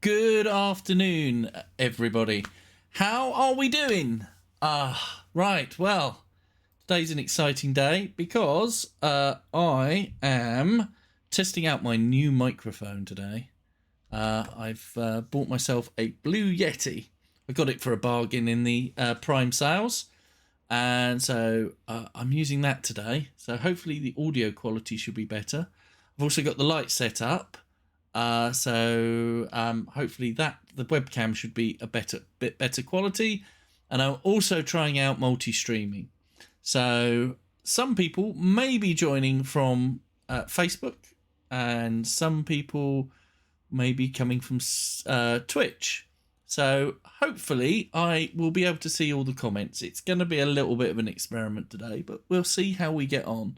Good afternoon, everybody. How are we doing? Right, well, today's an exciting day because I am testing out my new microphone today. I've bought myself a Blue Yeti. I got it for a bargain in the Prime sales, and so I'm using that today. So hopefully the audio quality should be better. I've also got the light set up. So hopefully the webcam should be a bit better quality, and I'm also trying out multi-streaming. So some people may be joining from Facebook, and some people may be coming from Twitch. So hopefully I will be able to see all the comments. It's going to be a little bit of an experiment today, but we'll see how we get on.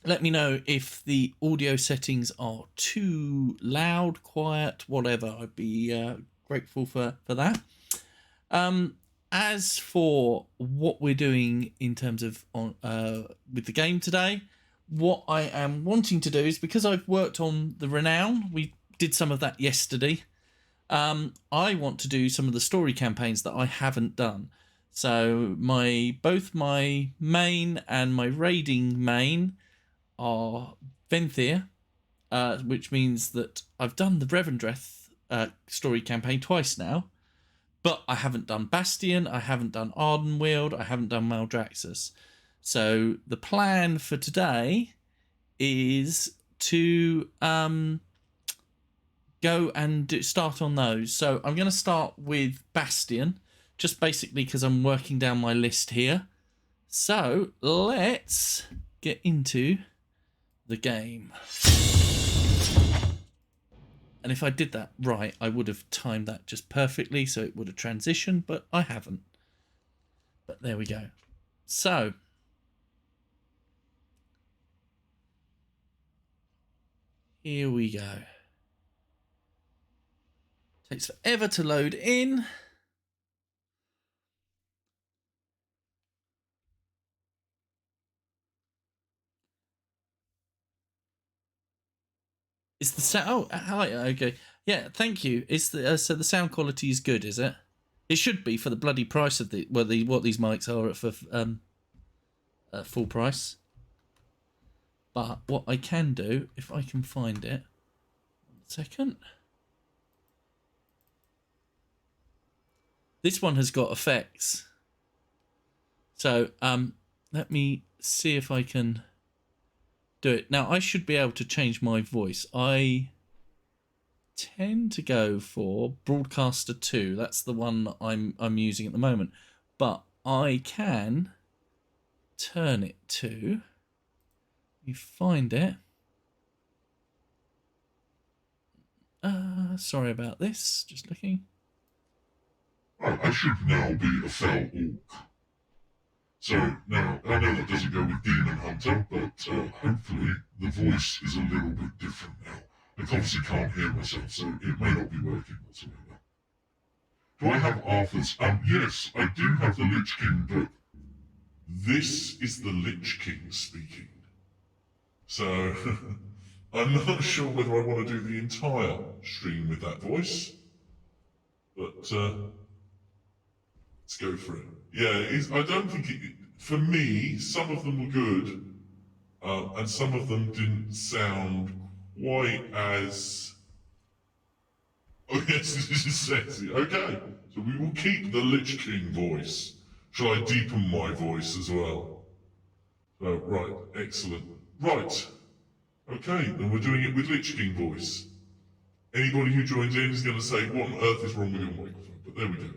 Let me know if the audio settings are too loud, quiet, whatever. I'd be grateful for that. As for what we're doing in terms of with the game today, what I am wanting to do is, because I've worked on the Renown, we did some of that yesterday. I want to do some of the story campaigns that I haven't done. So both my main and my raiding main are Venthir, which means that I've done the Revendreth story campaign twice now, but I haven't done Bastion, I haven't done Ardenweald, I haven't done Maldraxxus. So the plan for today is to go and start on those. So I'm going to start with Bastion, just basically because I'm working down my list here. So let's get into the game. And if I did that right, I would have timed that just perfectly, so it would have transitioned, but I haven't. But there we go. So here we go. Takes forever to load in. Is the sound? Oh, hi. Okay, yeah. Thank you. Is the so the sound quality is good? Is it? It should be for the bloody price of what these mics are at for full price. But what I can do, if I can find it, 1 second. This one has got effects. So let me see if I can do it. Now I should be able to change my voice. I tend to go for Broadcaster 2. That's the one that I'm using at the moment. But I can turn it to, you find it. Sorry about this. Just looking. I should now be a fell orc. So, now, I know that doesn't go with Demon Hunter, but hopefully the voice is a little bit different now. I obviously can't hear myself, so it may not be working whatsoever. Do I have Arthur's? Yes, I do have the Lich King, but this is the Lich King speaking. So, I'm not sure whether I want to do the entire stream with that voice, but let's go for it. Yeah, I don't think for me, some of them were good, and some of them didn't sound quite as... Oh yes, this is sexy. Okay, so we will keep the Lich King voice. Shall I deepen my voice as well? Oh, right, excellent. Right, okay, then we're doing it with Lich King voice. Anybody who joins in is going to say, what on earth is wrong with your microphone? But there we go.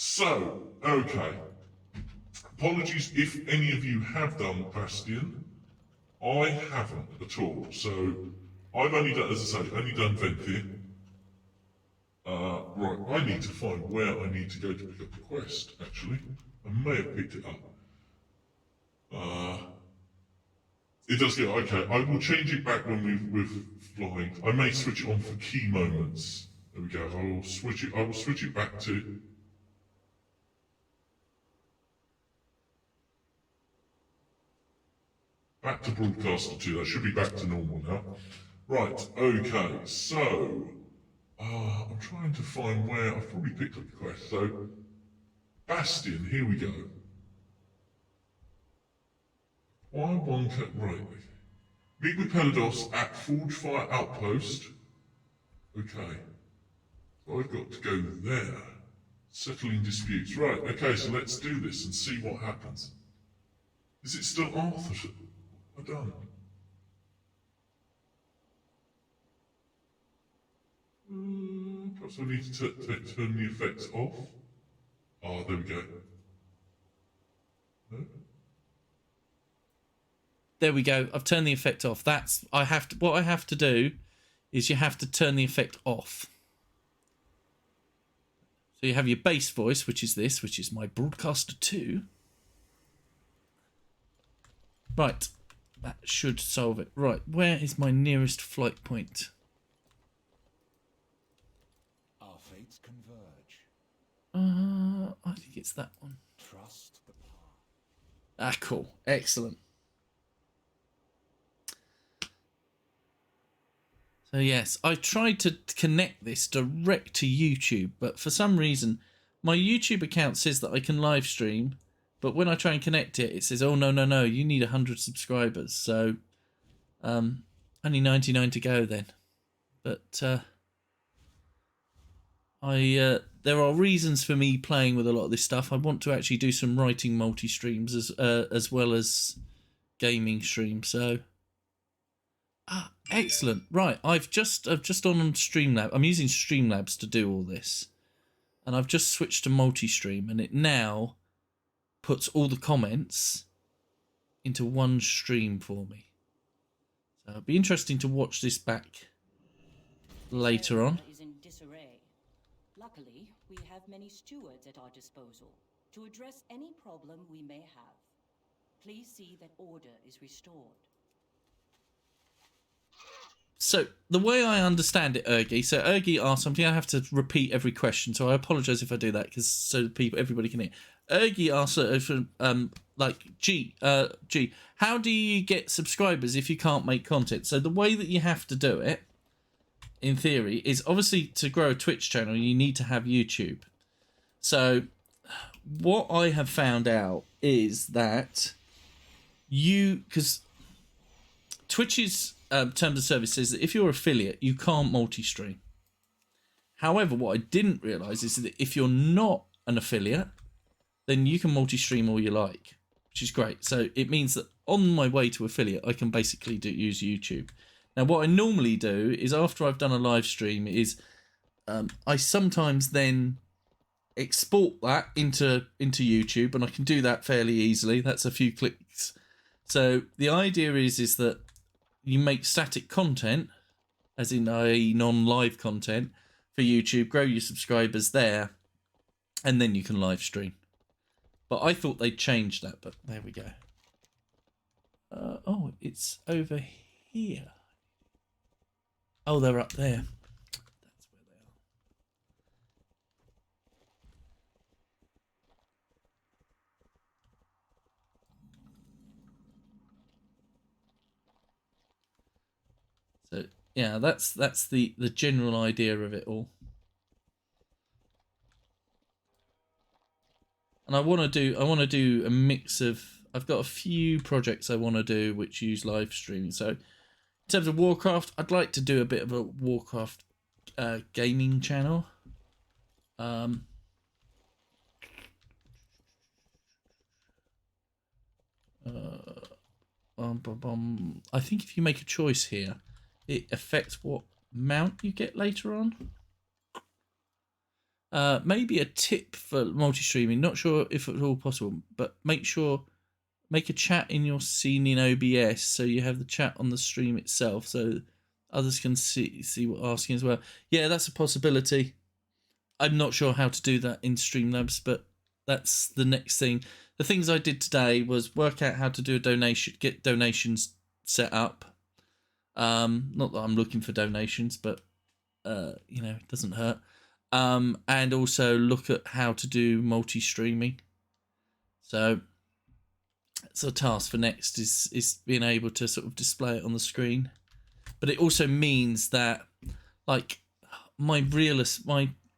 So, okay. Apologies if any of you have done Bastion. I haven't at all. So, I've only done, as I say, only done Venthir. Right, I need to find where I need to go to pick up the quest, actually. I may have picked it up. It does get, okay, I will change it back when we're flying. I may switch it on for key moments. There we go, I will switch it back to... Back to Broadcaster 2, that should be back to normal now. Right, okay, so I'm trying to find where I've probably picked up the quest. So, Bastion, here we go. Why one right? Meet with Pelados at Forgefire Outpost. Okay. So I've got to go there. Settling disputes. Right, okay, so let's do this and see what happens. Is it still Arthur? I don't. Perhaps I need to turn the effects off. Oh, there we go. No? There we go. I've turned the effect off. That's what I have to do is you have to turn the effect off. So you have your bass voice, which is this, which is my broadcaster 2. Right. That should solve it. Right, where is my nearest flight point? Our fates converge. I think it's that one. Trust the path. Ah, cool. Excellent. So yes, I tried to connect this direct to YouTube, but for some reason, my YouTube account says that I can live stream, but when I try and connect it, it says, "Oh no, you need 100 subscribers." So, only 99 to go then. But there are reasons for me playing with a lot of this stuff. I want to actually do some writing multi-streams as well as gaming streams. So. Ah, excellent. Right, I've just on Streamlabs. I'm using Streamlabs to do all this. And I've just switched to multi-stream, and it now puts all the comments into one stream for me. So it'll be interesting to watch this back later on. Is in disarray. Luckily, we have many stewards at our disposal to address any problem we may have. Please see that order is restored. So, the way I understand it, Ergi, so Ergi asked something, I have to repeat every question, so I apologise if I do that, because so everybody can hear. Ergi asked, G, how do you get subscribers if you can't make content? So the way that you have to do it, in theory, is obviously to grow a Twitch channel, you need to have YouTube. So, what I have found out is that because Twitch's terms of service says that if you're an affiliate, you can't multi-stream. However, what I didn't realise is that if you're not an affiliate, then you can multi-stream all you like, which is great. So it means that on my way to affiliate, I can basically use YouTube. Now, what I normally do is after I've done a live stream is I sometimes then export that into YouTube, and I can do that fairly easily. That's a few clicks. So the idea is that you make static content, as in a non-live content, for YouTube, grow your subscribers there, and then you can live stream. But I thought they'd change that, but there we go. Oh, it's over here. Oh, they're up there. That's where they are. So yeah, that's the general idea of it all. And I want to do a mix of. I've got a few projects I want to do which use live streaming. So in terms of Warcraft, I'd like to do a bit of a Warcraft gaming channel. I think if you make a choice here, it affects what mount you get later on. Maybe a tip for multi-streaming. Not sure if it's all possible, but make a chat in your scene in OBS so you have the chat on the stream itself, so others can see what you're asking as well. Yeah, that's a possibility. I'm not sure how to do that in Streamlabs, but that's the next thing. The things I did today was work out how to do a donation, get donations set up. Not that I'm looking for donations, but it doesn't hurt. And also look at how to do multi-streaming. So that's a task for next is being able to sort of display it on the screen. But it also means that, like, my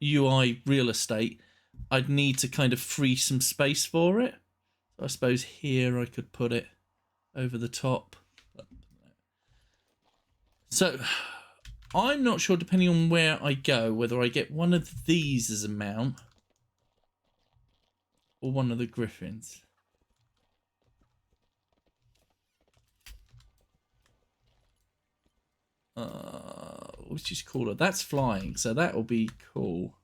UI real estate, I'd need to kind of free some space for it. So I suppose here I could put it over the top. So I'm not sure, depending on where I go, whether I get one of these as a mount or one of the griffins. Which is cooler? That's flying, so that will be cool.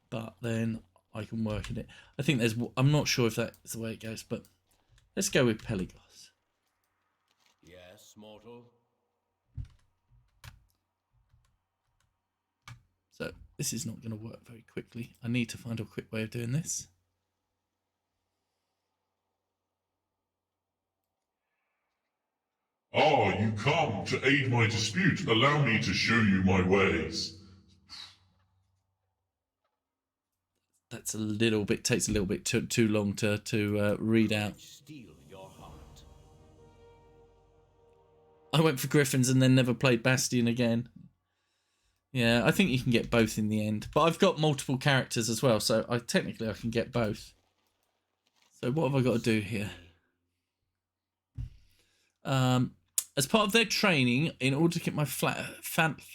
But then I can work in it. I think there's... I'm not sure if that's the way it goes, but let's go with Pelagos. Yes, mortal. So this is not going to work very quickly. I need to find a quick way of doing this. Ah, you come to aid my dispute. Allow me to show you my ways. That's a little bit... takes a little bit too long to read out. Steal your heart. I went for Griffins and then never played Bastion again. Yeah, I think you can get both in the end. But I've got multiple characters as well, so technically I can get both. So what have I got to do here? As part of their training, in order to get my phalanx...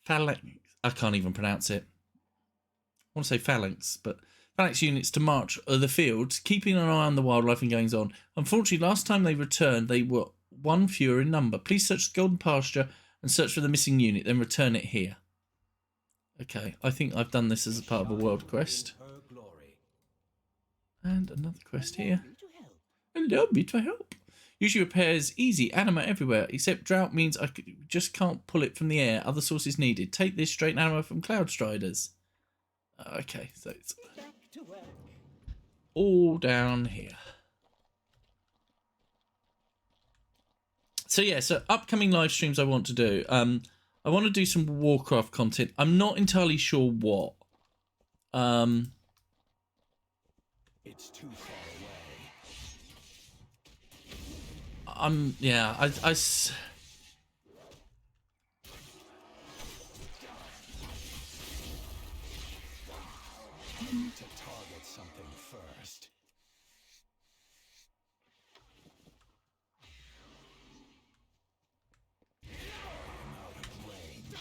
I can't even pronounce it. I want to say phalanx, but phalanx units to march the field, keeping an eye on the wildlife and goings on. Unfortunately, last time they returned, they were one fewer in number. Please search the golden pasture and search for the missing unit, then return it here. Okay, I think I've done this as a part of a world quest. And another quest here. Allow me to help. Usually repairs easy, anima everywhere, except drought means I just can't pull it from the air. Other sources needed. Take this straight anima from Cloud Striders. Okay, so it's all down here. So yeah, so upcoming live streams I want to do. I want to do some Warcraft content. I'm not entirely sure what. It's too far away. Yeah, I To target something first. I'm out of range.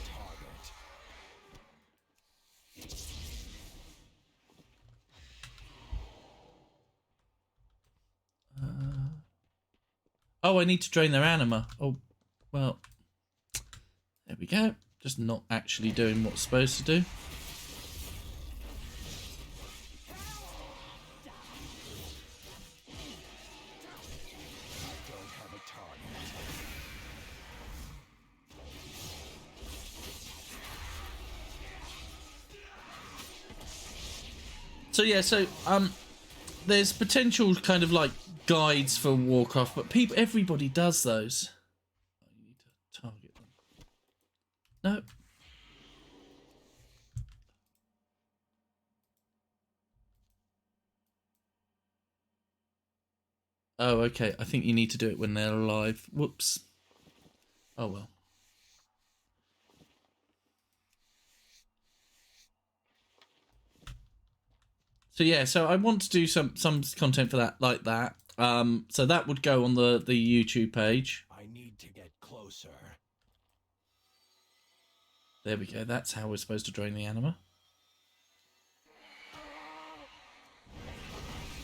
Target. Oh, I need to drain their anima. Oh, well, there we go. Just not actually doing what's supposed to do. Don't have a target. So yeah, so there's potential kind of like guides for Warcraft, but everybody does those. I need to target them. No. Oh, okay. I think you need to do it when they're alive. Whoops. Oh well. So yeah, so I want to do some content for that, like that. So that would go on the YouTube page. I need to get closer. There we go. That's how we're supposed to drain the anima.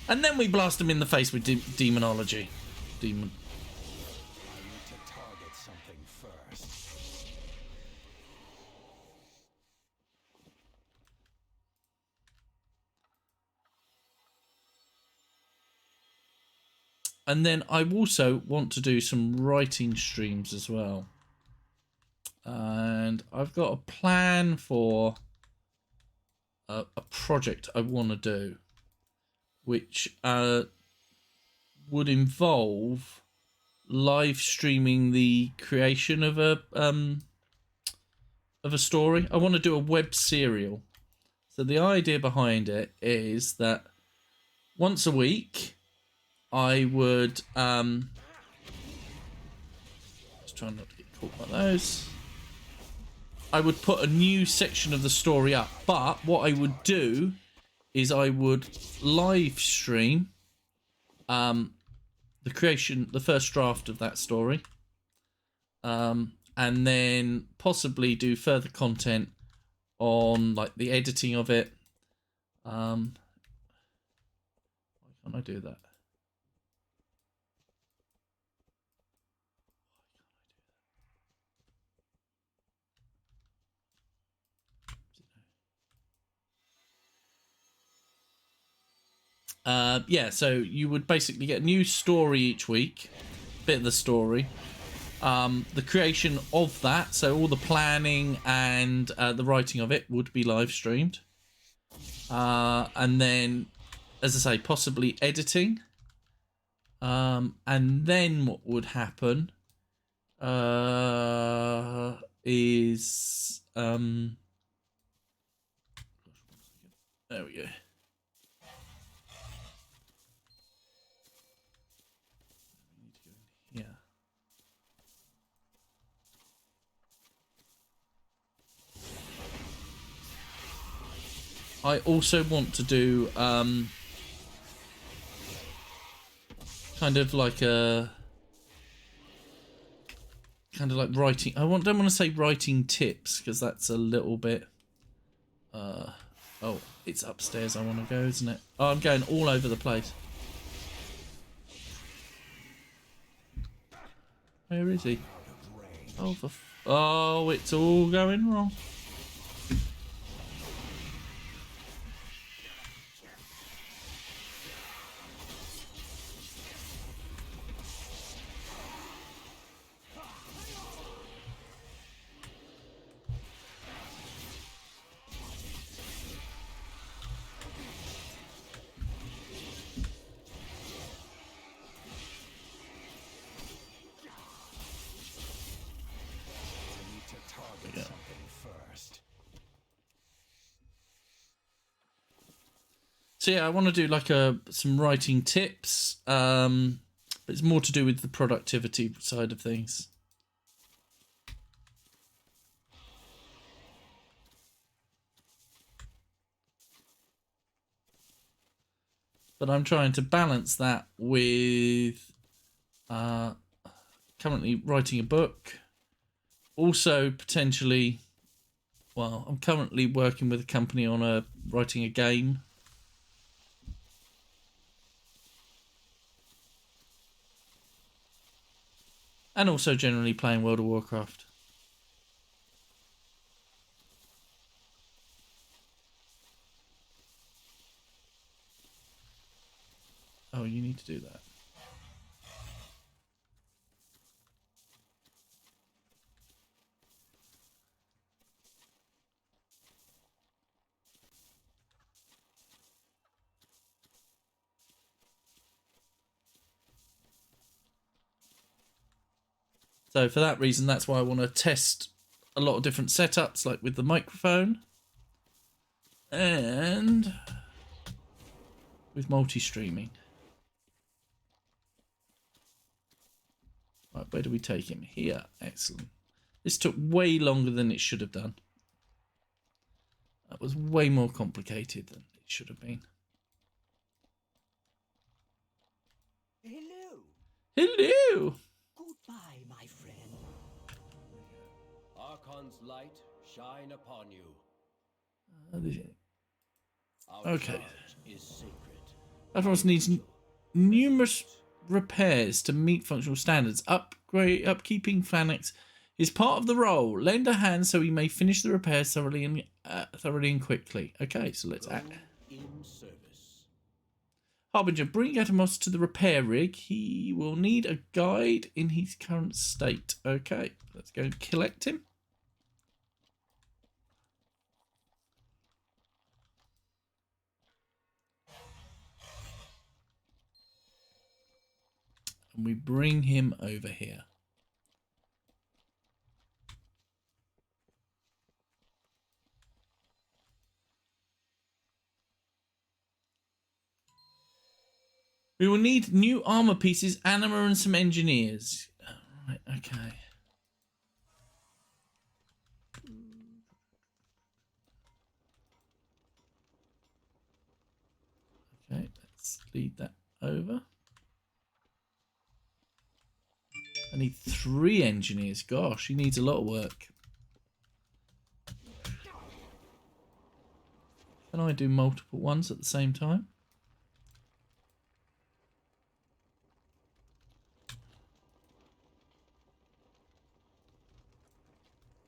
And then we blast them in the face with demonology. Demon. I need to target something first. And then I also want to do some writing streams as well. And I've got a plan for a project I want to do, which would involve live streaming the creation of a story. I want to do a web serial. So the idea behind it is that once a week, I would just trying not to get caught by those. I would put a new section of the story up, but what I would do is I would live stream the first draft of that story, and then possibly do further content on like the editing of it. Why can't I do that? Yeah, so you would basically get a new story each week, bit of the story, the creation of that, so all the planning and the writing of it would be live streamed, and then, as I say, possibly editing, and then what would happen is there we go. Yeah. I also want to do kind of like writing. Don't want to say writing tips because that's a little bit. Oh, it's upstairs. I want to go, isn't it? Oh, I'm going all over the place. Where is he? Oh, oh, it's all going wrong. So yeah, I want to do like some writing tips, but it's more to do with the productivity side of things. But I'm trying to balance that with currently writing a book. Also potentially, well, I'm currently working with a company on writing a game. And also generally playing World of Warcraft. Oh, you need to do that. So for that reason, that's why I want to test a lot of different setups, like with the microphone and with multi-streaming. Right, where do we take him? Here. Excellent. This took way longer than it should have done. That was way more complicated than it should have been. Hello. Hello. Goodbye, my friend. Archon's light shine upon you. Okay. Our charge is sacred. Advance needs numerous repairs to meet functional standards. Upkeeping Flanix is part of the role. Lend a hand so he may finish the repairs thoroughly and quickly. Okay, so let's act. In service. Harbinger, bring Atomos to the repair rig. He will need a guide in his current state. Okay, let's go and collect him. And we bring him over here. We will need new armor pieces, anima, and some engineers. Right, okay. Okay, let's lead that over. I need 3 engineers. Gosh, he needs a lot of work. Can I do multiple ones at the same time?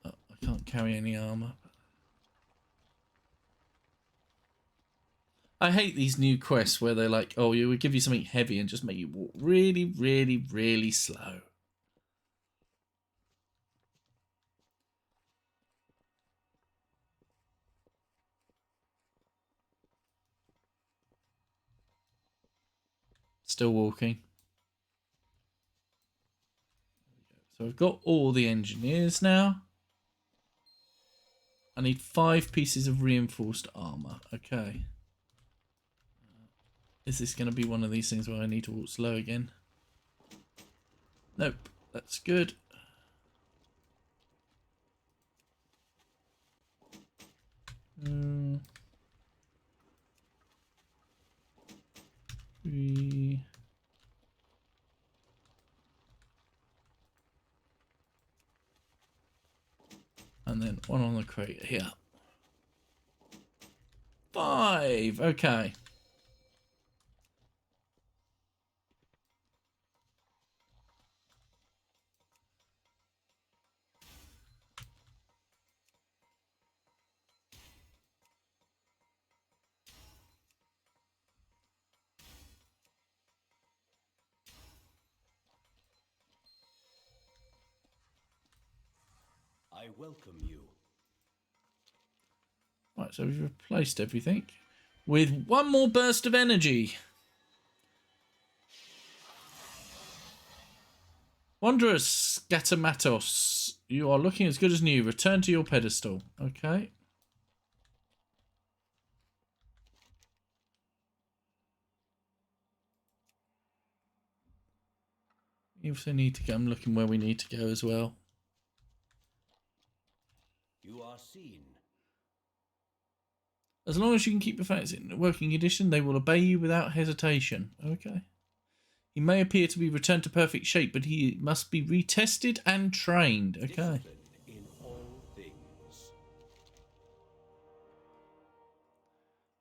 Oh, I can't carry any armor. I hate these new quests where they're like, oh, we will give you something heavy and just make you walk really, really, really slow. Still walking. So I've got all the engineers now. I need 5 pieces of reinforced armor. Okay. Is this going to be one of these things where I need to walk slow again? Nope. That's good. Three. And then one on the crate here. 5. Okay. I welcome you. Right, so we've replaced everything with one more burst of energy. Wanderous Scatamatos, you are looking as good as new. Return to your pedestal. Okay. You also need to go. I'm looking where we need to go as well. You are seen. As long as you can keep your facts in working condition, they will obey you without hesitation. Okay. He may appear to be returned to perfect shape, but he must be retested and trained. Okay. Discipline in all things.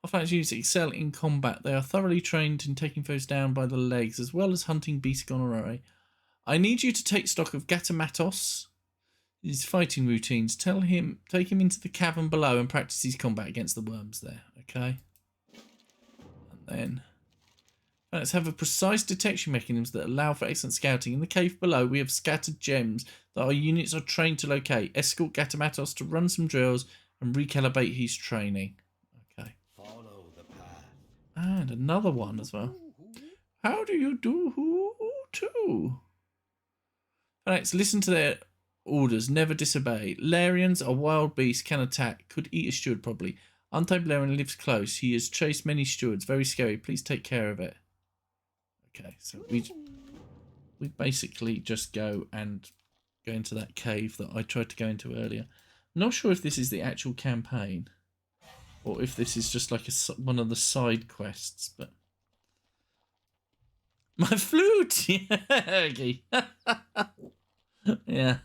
Half-facts units excel in combat. They are thoroughly trained in taking foes down by the legs, as well as hunting beasts gone awry. I need you to take stock of Gatamatos, his fighting routines. Take him into the cavern below and practice his combat against the worms there. Okay. And then let's have a precise detection mechanisms that allow for excellent scouting. In the cave below, we have scattered gems that our units are trained to locate. Escort Gatamatos to run some drills and recalibrate his training. Okay. Follow the path. And another one as well. How do you do too? Alex, listen to their orders. Never disobey. Larians are wild beasts, can attack, could eat a steward probably. Untamed Larian lives close. He has chased many stewards. Very scary. Please take care of it. Okay, so we basically just go into that cave that I tried to go into earlier. I'm not sure if this is the actual campaign or if this is just like one of the side quests, but my flute, yeah, yeah.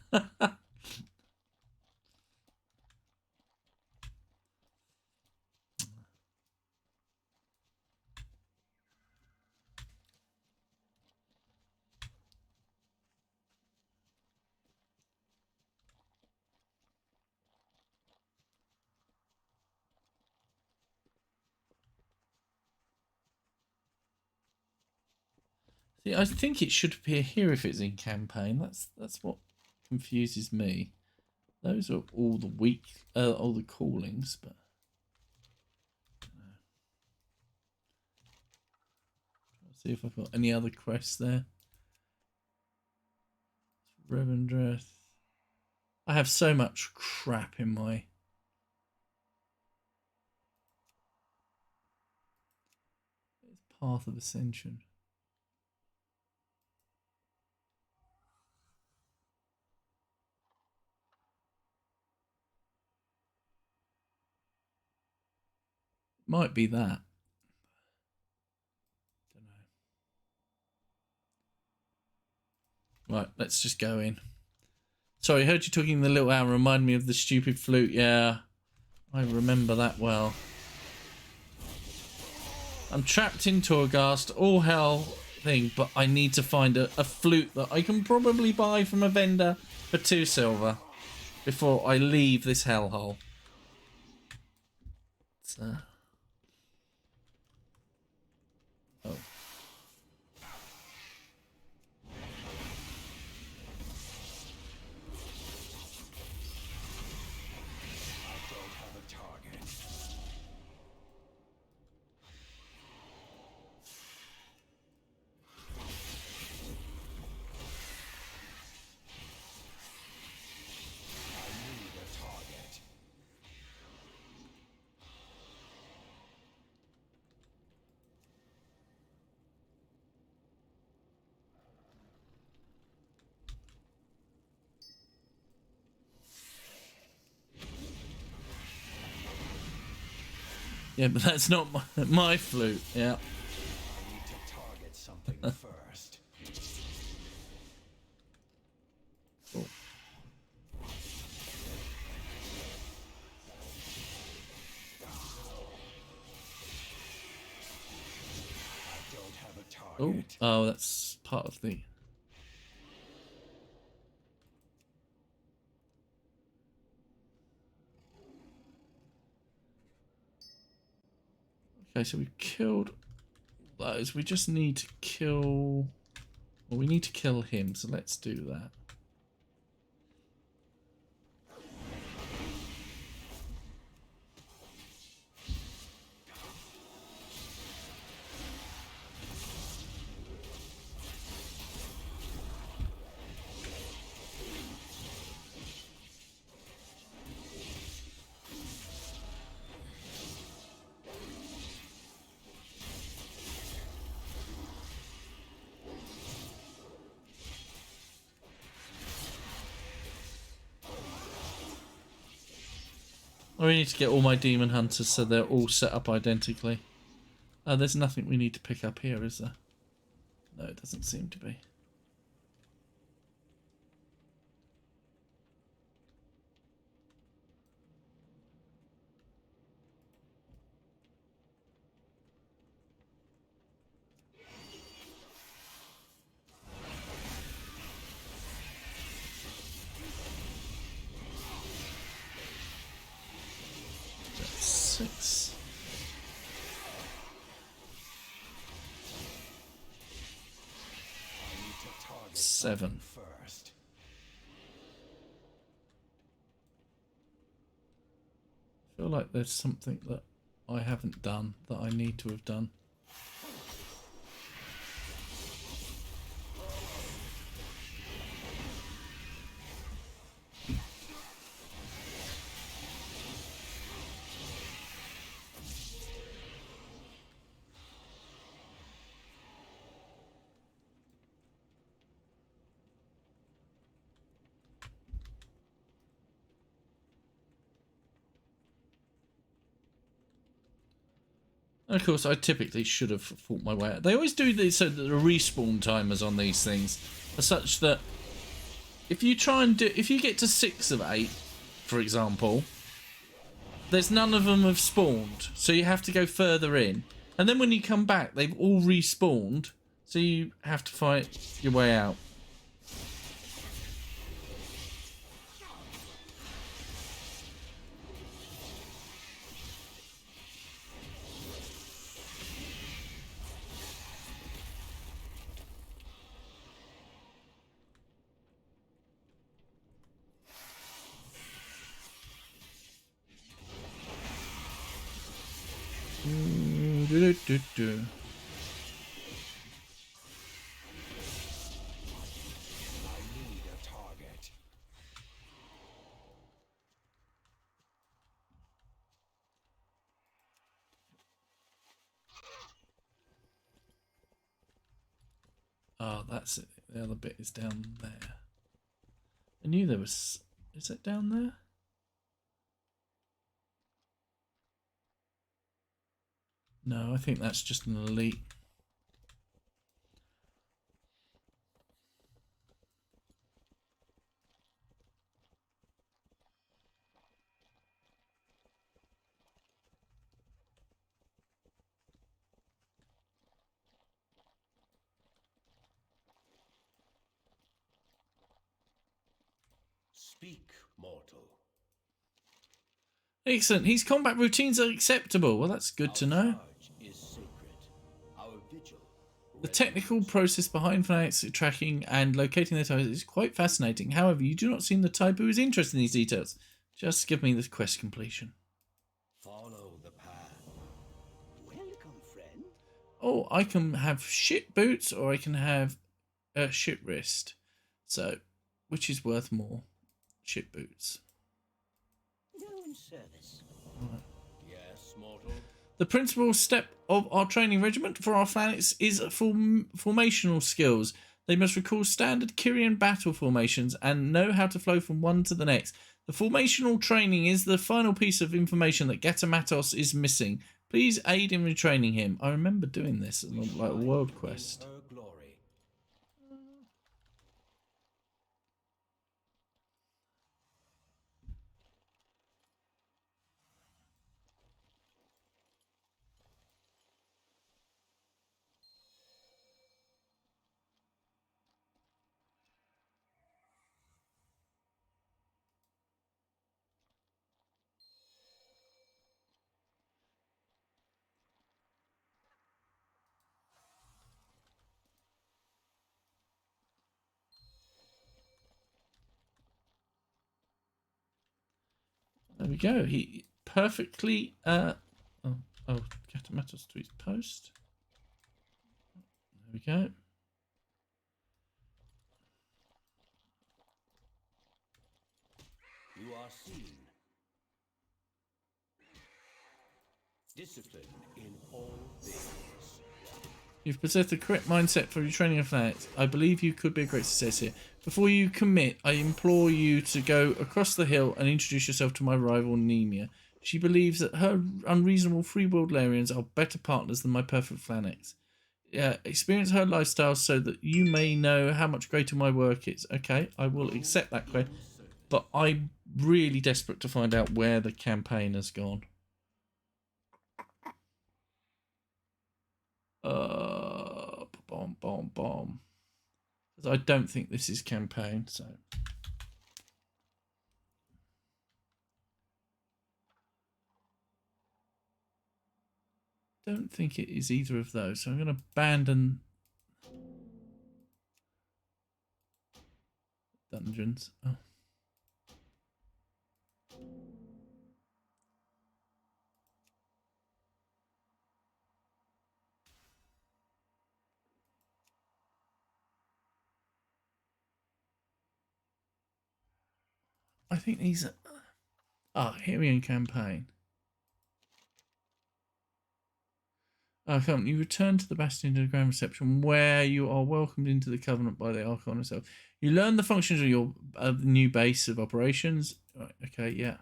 See, I think it should appear here if it's in campaign. That's what confuses me. Those are all the all the callings, but see if I've got any other quests there. Revendreth. I have so much crap in my Path of Ascension. Might be that. Don't know. Right, let's just go in. Sorry, I heard you talking the little owl. Remind me of the stupid flute. Yeah, I remember that well. I'm trapped in Torghast. All hell thing, but I need to find a flute that I can probably buy from a vendor for 2 silver before I leave this hellhole. So. Oh. Yeah, but that's not my flute. Yeah. I need to target something first. Cool. I don't have a Oh, target. oh, that's part of the. Okay, so we killed those. We just need to kill. Well, we need to kill him, so let's do that. I need to get all my demon hunters so they're all set up identically. There's nothing we need to pick up here, is there? No, it doesn't seem to be. That's 6. I need to target 7. first. I feel like there's something that I haven't done that I need to have done. And of course, I typically should have fought my way out. They always do this so that the respawn timers on these things are such that if you get to 6 of 8, for example, there's none of them have spawned, so you have to go further in. And then when you come back, they've all respawned, so you have to fight your way out. Do. I need a target. Oh, that's it. The other bit is down there. I knew there was... Is it down there? No, I think that's just an elite. Speak, mortal. Excellent. His combat routines are acceptable. Well, that's good to know. Charge is sacred. Our vigil. The technical process behind fanatics tracking and locating their targets is quite fascinating. However, you do not seem the type who is interested in these details. Just give me the quest completion. Follow the path. Welcome, friend. Oh, I can have shit boots or I can have a shit wrist. So, which is worth more? Shit boots. Your own service. Yes, mortal. The principal step of our training regiment for our fanatics is formational skills. They must recall standard Kyrian battle formations and know how to flow from one to the next. The formational training is the final piece of information that Gatamatos is missing. Please aid in retraining him. I remember doing this as like a world quest. Her glory. There we go. He perfectly Gatamatos to his post. There we go. You are seen. Discipline in all things. You've possessed the correct mindset for your training of fanatics. I believe you could be a great success here. Before you commit, I implore you to go across the hill and introduce yourself to my rival, Nemia. She believes that her unreasonable free-willed Larians are better partners than my perfect fanatics. Experience her lifestyle so that you may know how much greater my work is. Okay, I will accept that quest, but I'm really desperate to find out where the campaign has gone. Bomb. Because I don't think this is campaign, so. Don't think it is either of those, so I'm going to abandon dungeons. Oh. I think these are... Kyrian campaign. Come on, you return to the Bastion to the Grand Reception, where you are welcomed into the Covenant by the Archon himself. You learn the functions of your new base of operations. Right, okay, yeah.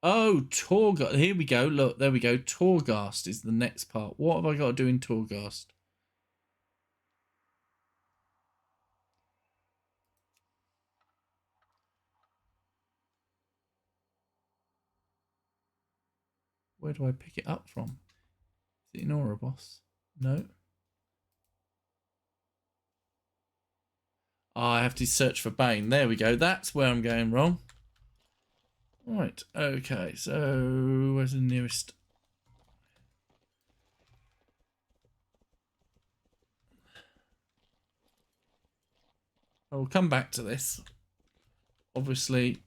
Oh, Torghast. Here we go. Look, there we go. Torghast is the next part. What have I got to do in Torghast? Where do I pick it up from? Is it in Ouroboros? No. Oh, I have to search for Bane. There we go. That's where I'm going wrong. Right. Okay. So where's the nearest? I will come back to this. Obviously.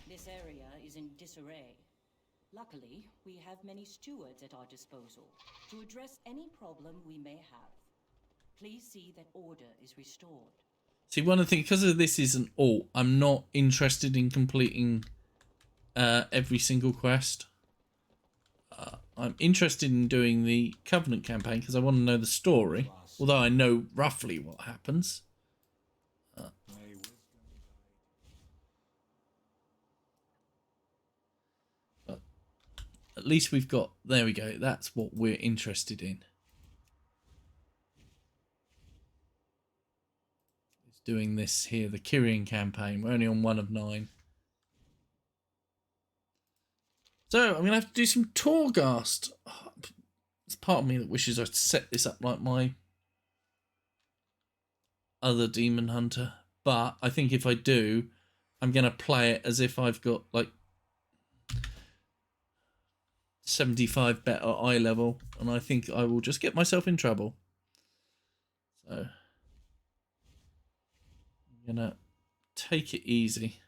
This area is in disarray. Luckily, we have many stewards at our disposal to address any problem we may have. Please see that order is restored. See, one of the things, because of this is an alt, I'm not interested in completing every single quest. I'm interested in doing the Covenant campaign because I want to know the story, although I know roughly what happens. But at least we've got, there we go, that's what we're interested in. It's doing this here, the Kyrian campaign. We're only on 1 of 9. So, I'm going to have to do some Torghast. Oh, there's part of me that wishes I'd set this up like my other Demon Hunter. But I think if I do, I'm going to play it as if I've got, like, 75 better eye level. And I think I will just get myself in trouble. So, I'm going to take it easy.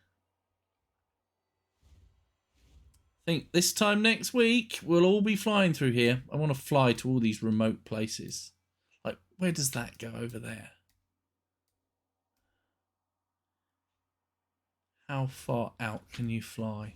I think this time next week we'll all be flying through here. I want to fly to all these remote places. Like, where does that go over there? How far out can you fly?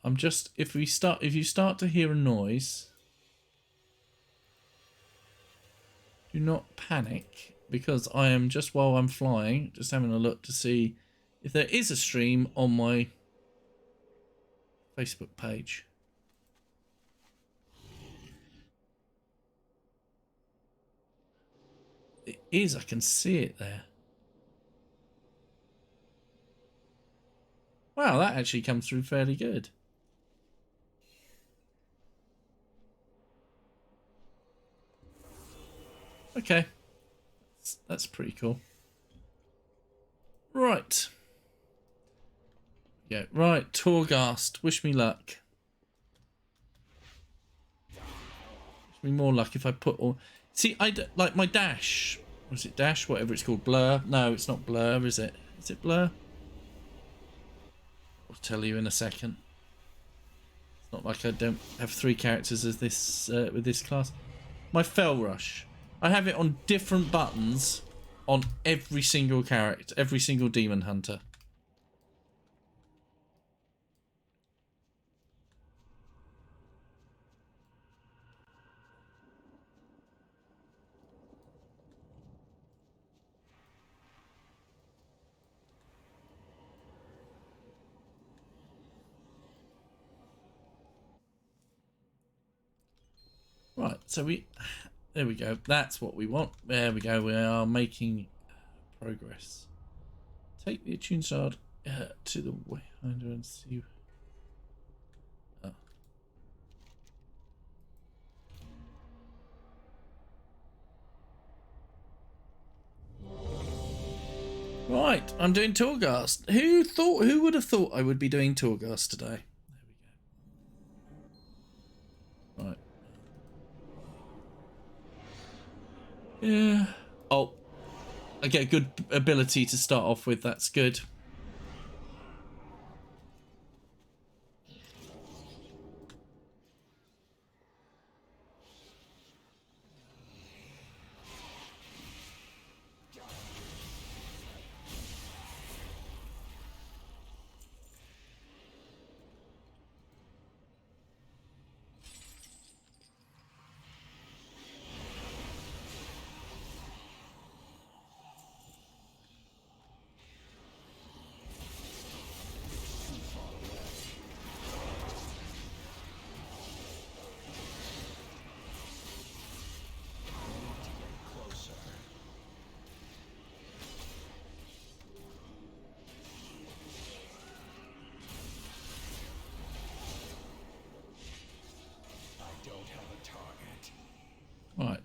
I'm just, if you start to hear a noise, do not panic, because I am just, while I'm flying, just having a look to see if there is a stream on my Facebook page. It is, I can see it there. Wow, that actually comes through fairly good. Okay, that's pretty cool. Right. Yeah, right, Torghast. Wish me luck. Wish me more luck if I put all... See, like my dash. Was it dash? Whatever it's called. Blur? No, it's not blur, is it? Is it blur? I'll tell you in a second. It's not like I don't have 3 characters as this with this class. My Fell Rush. I have it on different buttons on every single character, every single Demon Hunter. Right, so there we go. That's what we want. There we go. We are making progress. Take the attuned shard to the Wayfinder and see. Oh. Right, I'm doing Torghast. Who would have thought I would be doing Torghast today? There we go. Right. Yeah. Oh, I get a good ability to start off with. That's good.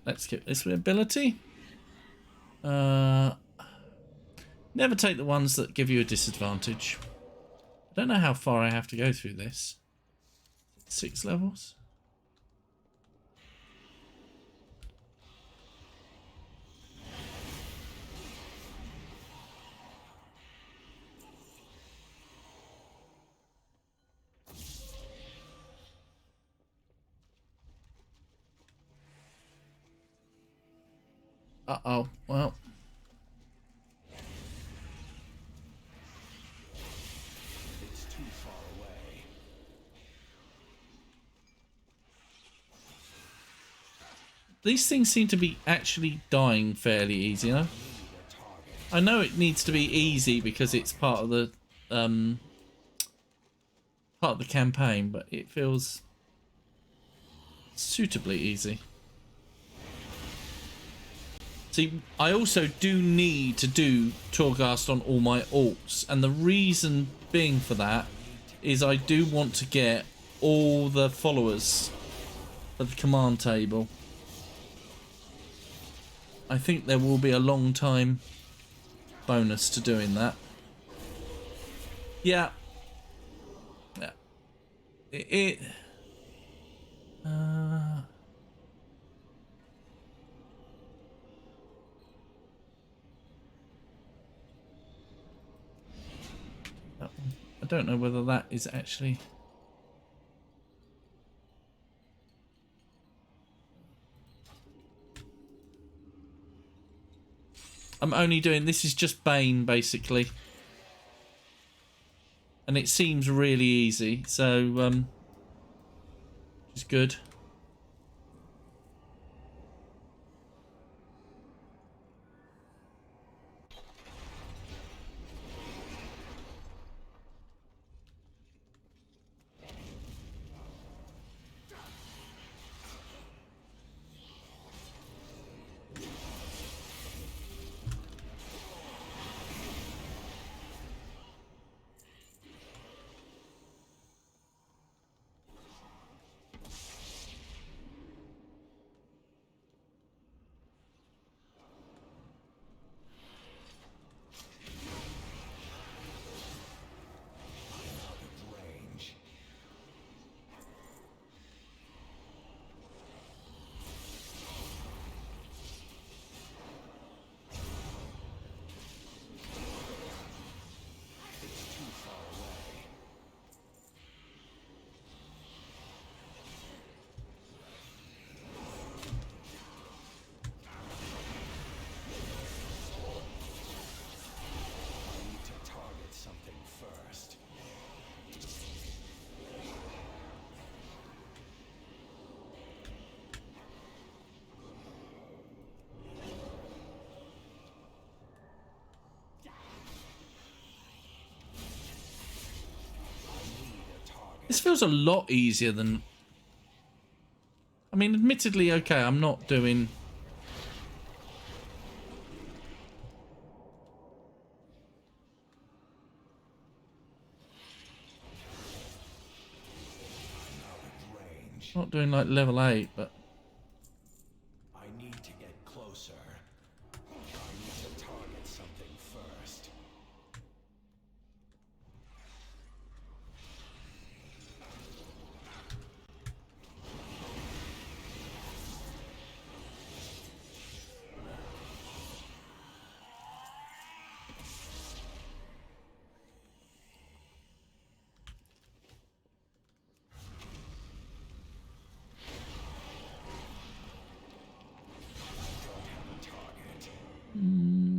let's get this ability. Never take the ones that give you a disadvantage. I don't know how far I have to go through this. 6 levels? Uh-oh, well. It's too far away. These things seem to be actually dying fairly easy, you know? I know it needs to be easy because it's part of the campaign, but it feels suitably easy. See, I also do need to do Torghast on all my alts, and the reason being for that is I do want to get all the followers for the command table. I think there will be a long time bonus to doing that. Yeah. Yeah. That one. I don't know whether that is actually... I'm only doing... This is just Bane, basically. And it seems really easy, so... which is good. Range. It's too far away. I need to target something first. This feels a lot easier than... I mean, admittedly, okay, I'm not doing... Range. Not doing like level 8, but... I need to get closer. I need to target something first.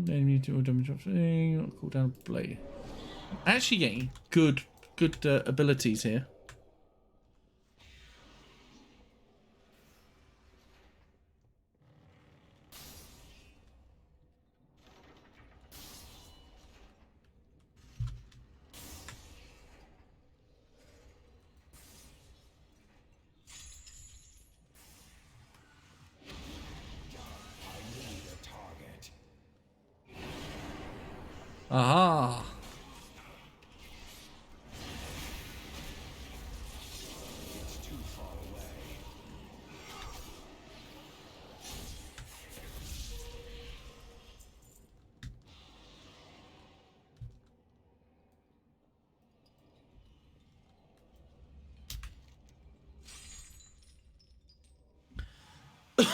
Enemy to all damage option, cooldown blade. I'm actually getting good abilities here. Aha! It's too far away. Yeah,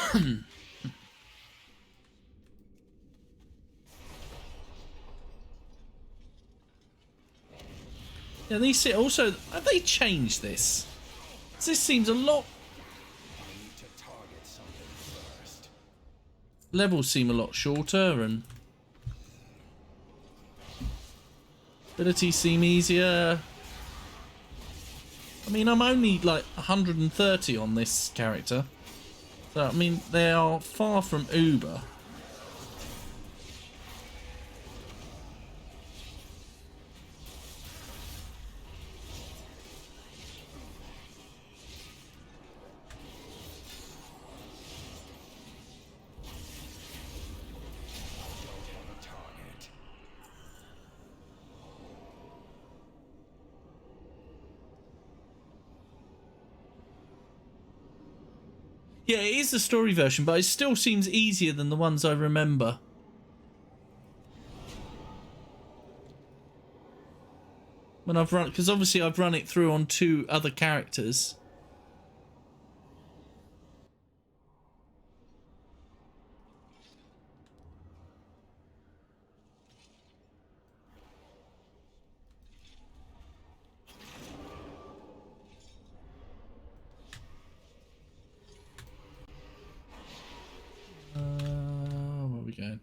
these also, have they changed this? This seems a lot. I need to target something first. Levels seem a lot shorter and abilities seem easier. I mean, I'm only like 130 on this character. So, I mean, they are far from Uber. Yeah, it is the story version, but it still seems easier than the ones I remember. When I've run, because obviously I've run it through on 2 other characters. Where are we going?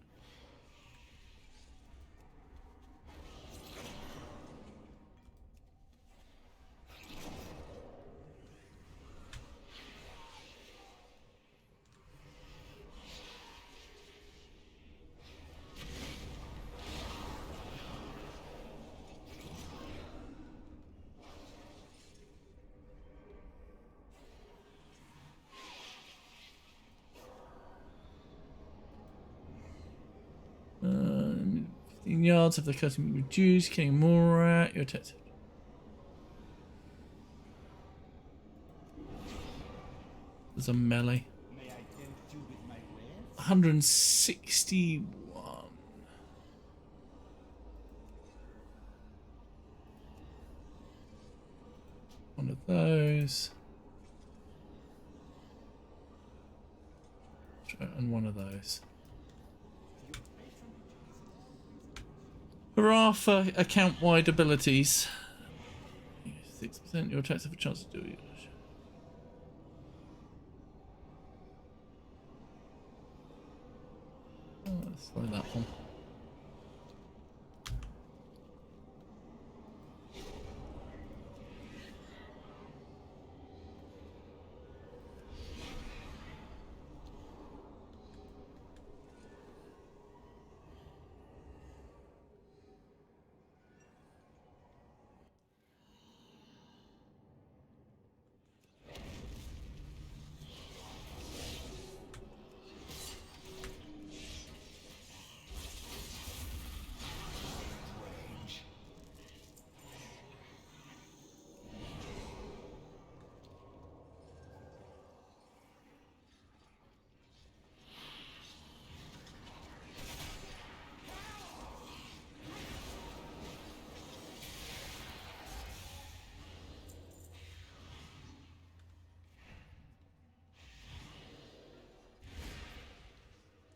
Uh, 15 yards of the cutting reduced, killing more at your attack. There's a melee. 161. One of those. And one of those. Hurrah for account-wide abilities. 6% your attacks have a chance to do it. Oh, let's try that one.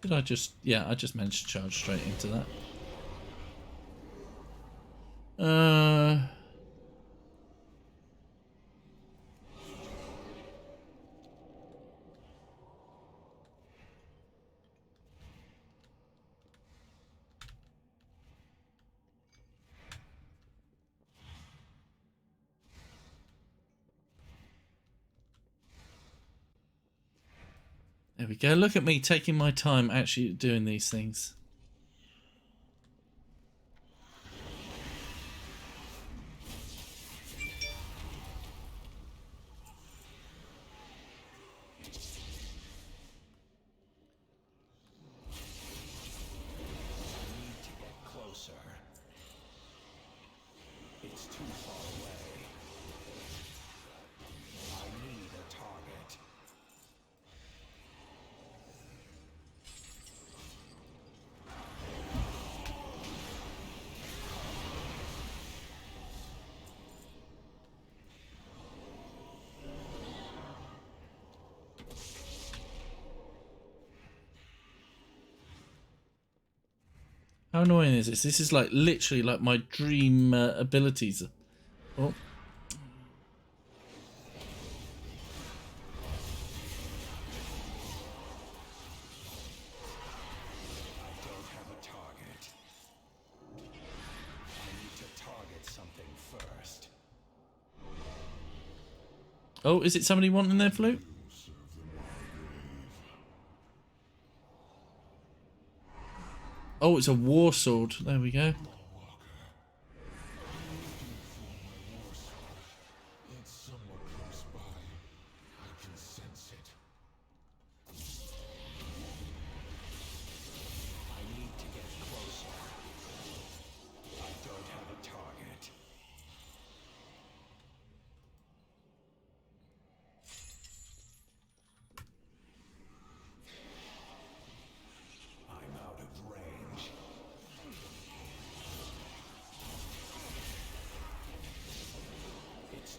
Did I just... Yeah, I just managed to charge straight into that. There we go. Look at me taking my time actually doing these things. Closer. It's too far away. I need a target. How annoying is this? This is like literally like my dream abilities. Oh. Oh, is it somebody wanting their flute? Oh, it's a war sword. There we go.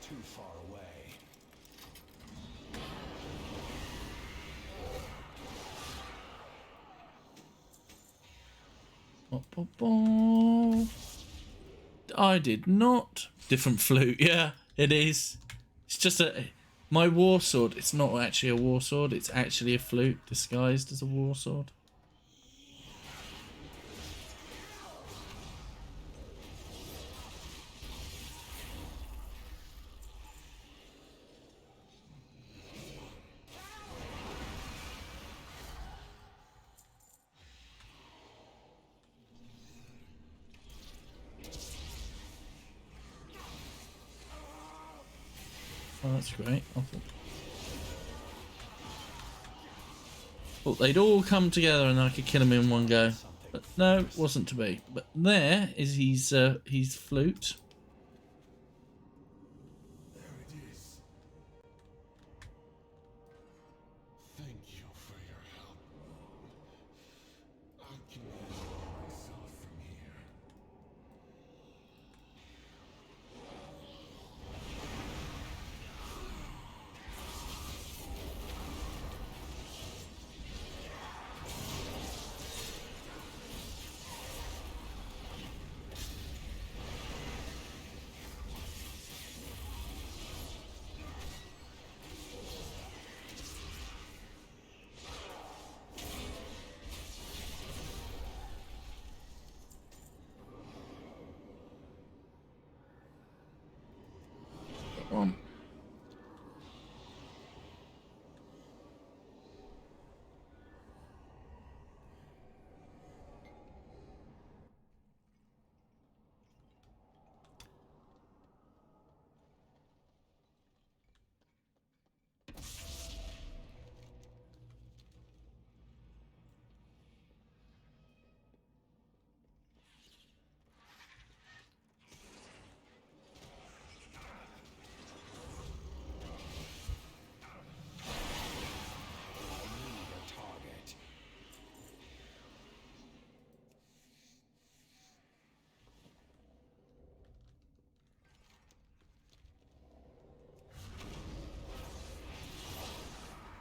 Too far away. I did not. Different flute. Yeah, it is. It's just my war sword. It's not actually a war sword. It's actually a flute disguised as a war sword. Oh, that's great. I thought they'd all come together and I could kill them in one go. But no, it wasn't to be. But there is his flute. There it is. Thank you for your help. I can handle myself from here. One.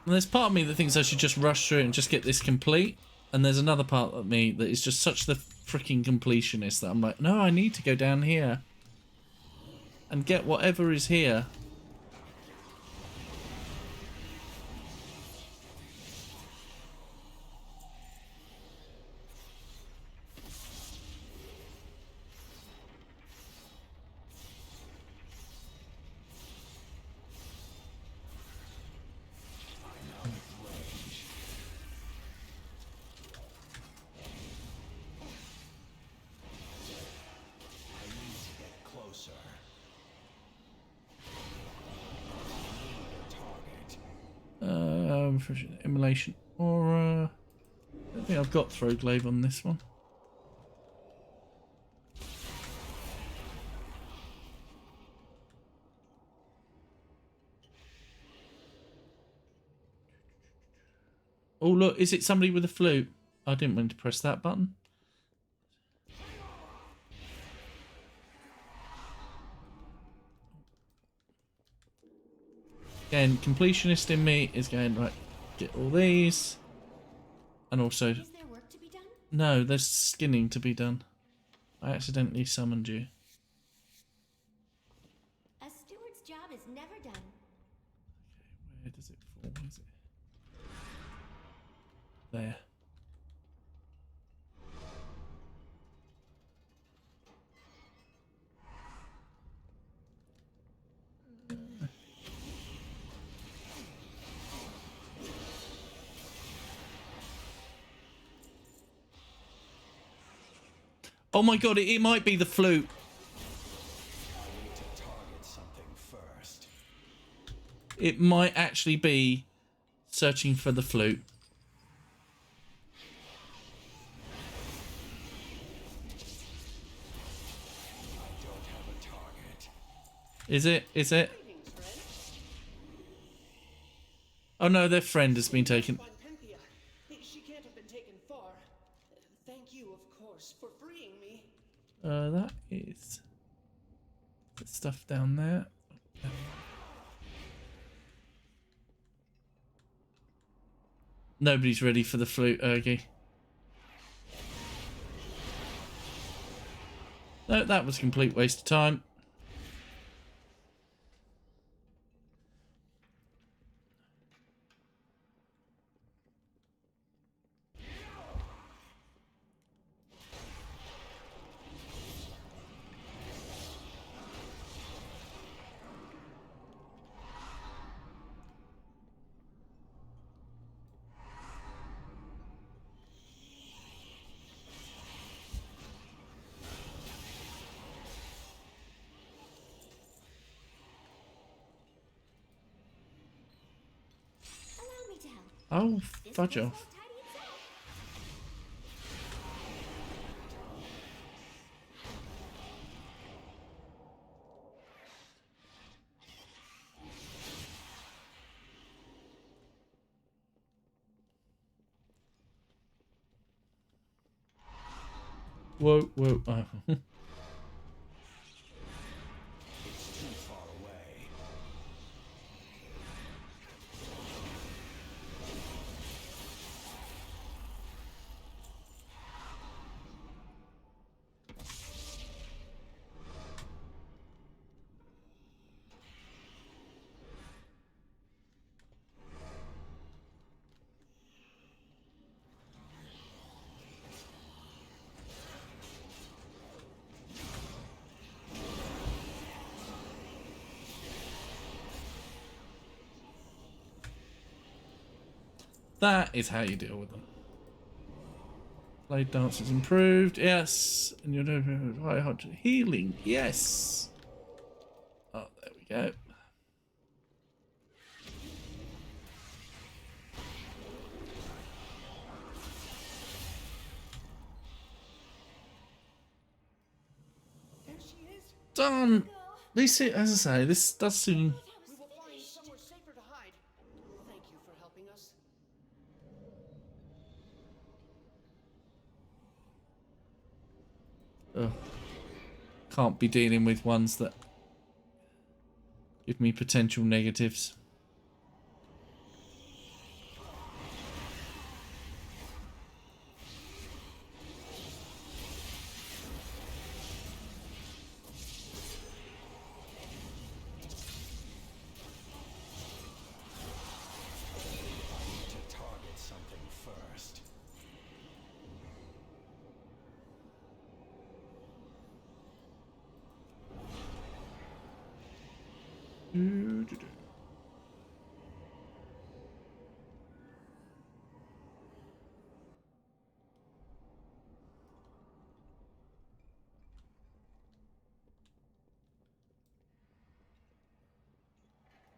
And there's part of me that thinks I should just rush through it and just get this complete. And there's another part of me that is just such the freaking completionist that I'm like, no, I need to go down here and get whatever is here. For immolation or I don't think I've got throw glaive on this one. Oh look, is it somebody with a flute? I didn't mean to press that button. Again, completionist in me is going, right, get all these. And also, Is there work to be done? No, there's skinning to be done. I accidentally summoned you. A steward's job is never done. Where does it fall? Is it there? Oh my god, it might be the flute. I need to target something first. It might actually be searching for the flute. I don't have a target. Is it? Is it? Oh no, their friend has been taken. Find Penthea. She can't have been taken far. Thank you, of course, for freeing me. That is the stuff down there. Nobody's ready for the flute, Ergy. No, that was a complete waste of time. Allow me to help. Oh, This fudge place off. won't tidy itself. Whoa, whoa. Oh. It's too far away. That is how you deal with them. Blade dance is improved. Yes. And you're doing right hot healing. Yes. Oh, there we go. There she is. Done. This, as I say, this does seem. We will find somewhere safer to hide. Thank you for helping us. Oh, can't be dealing with ones that give me potential negatives. To target something first.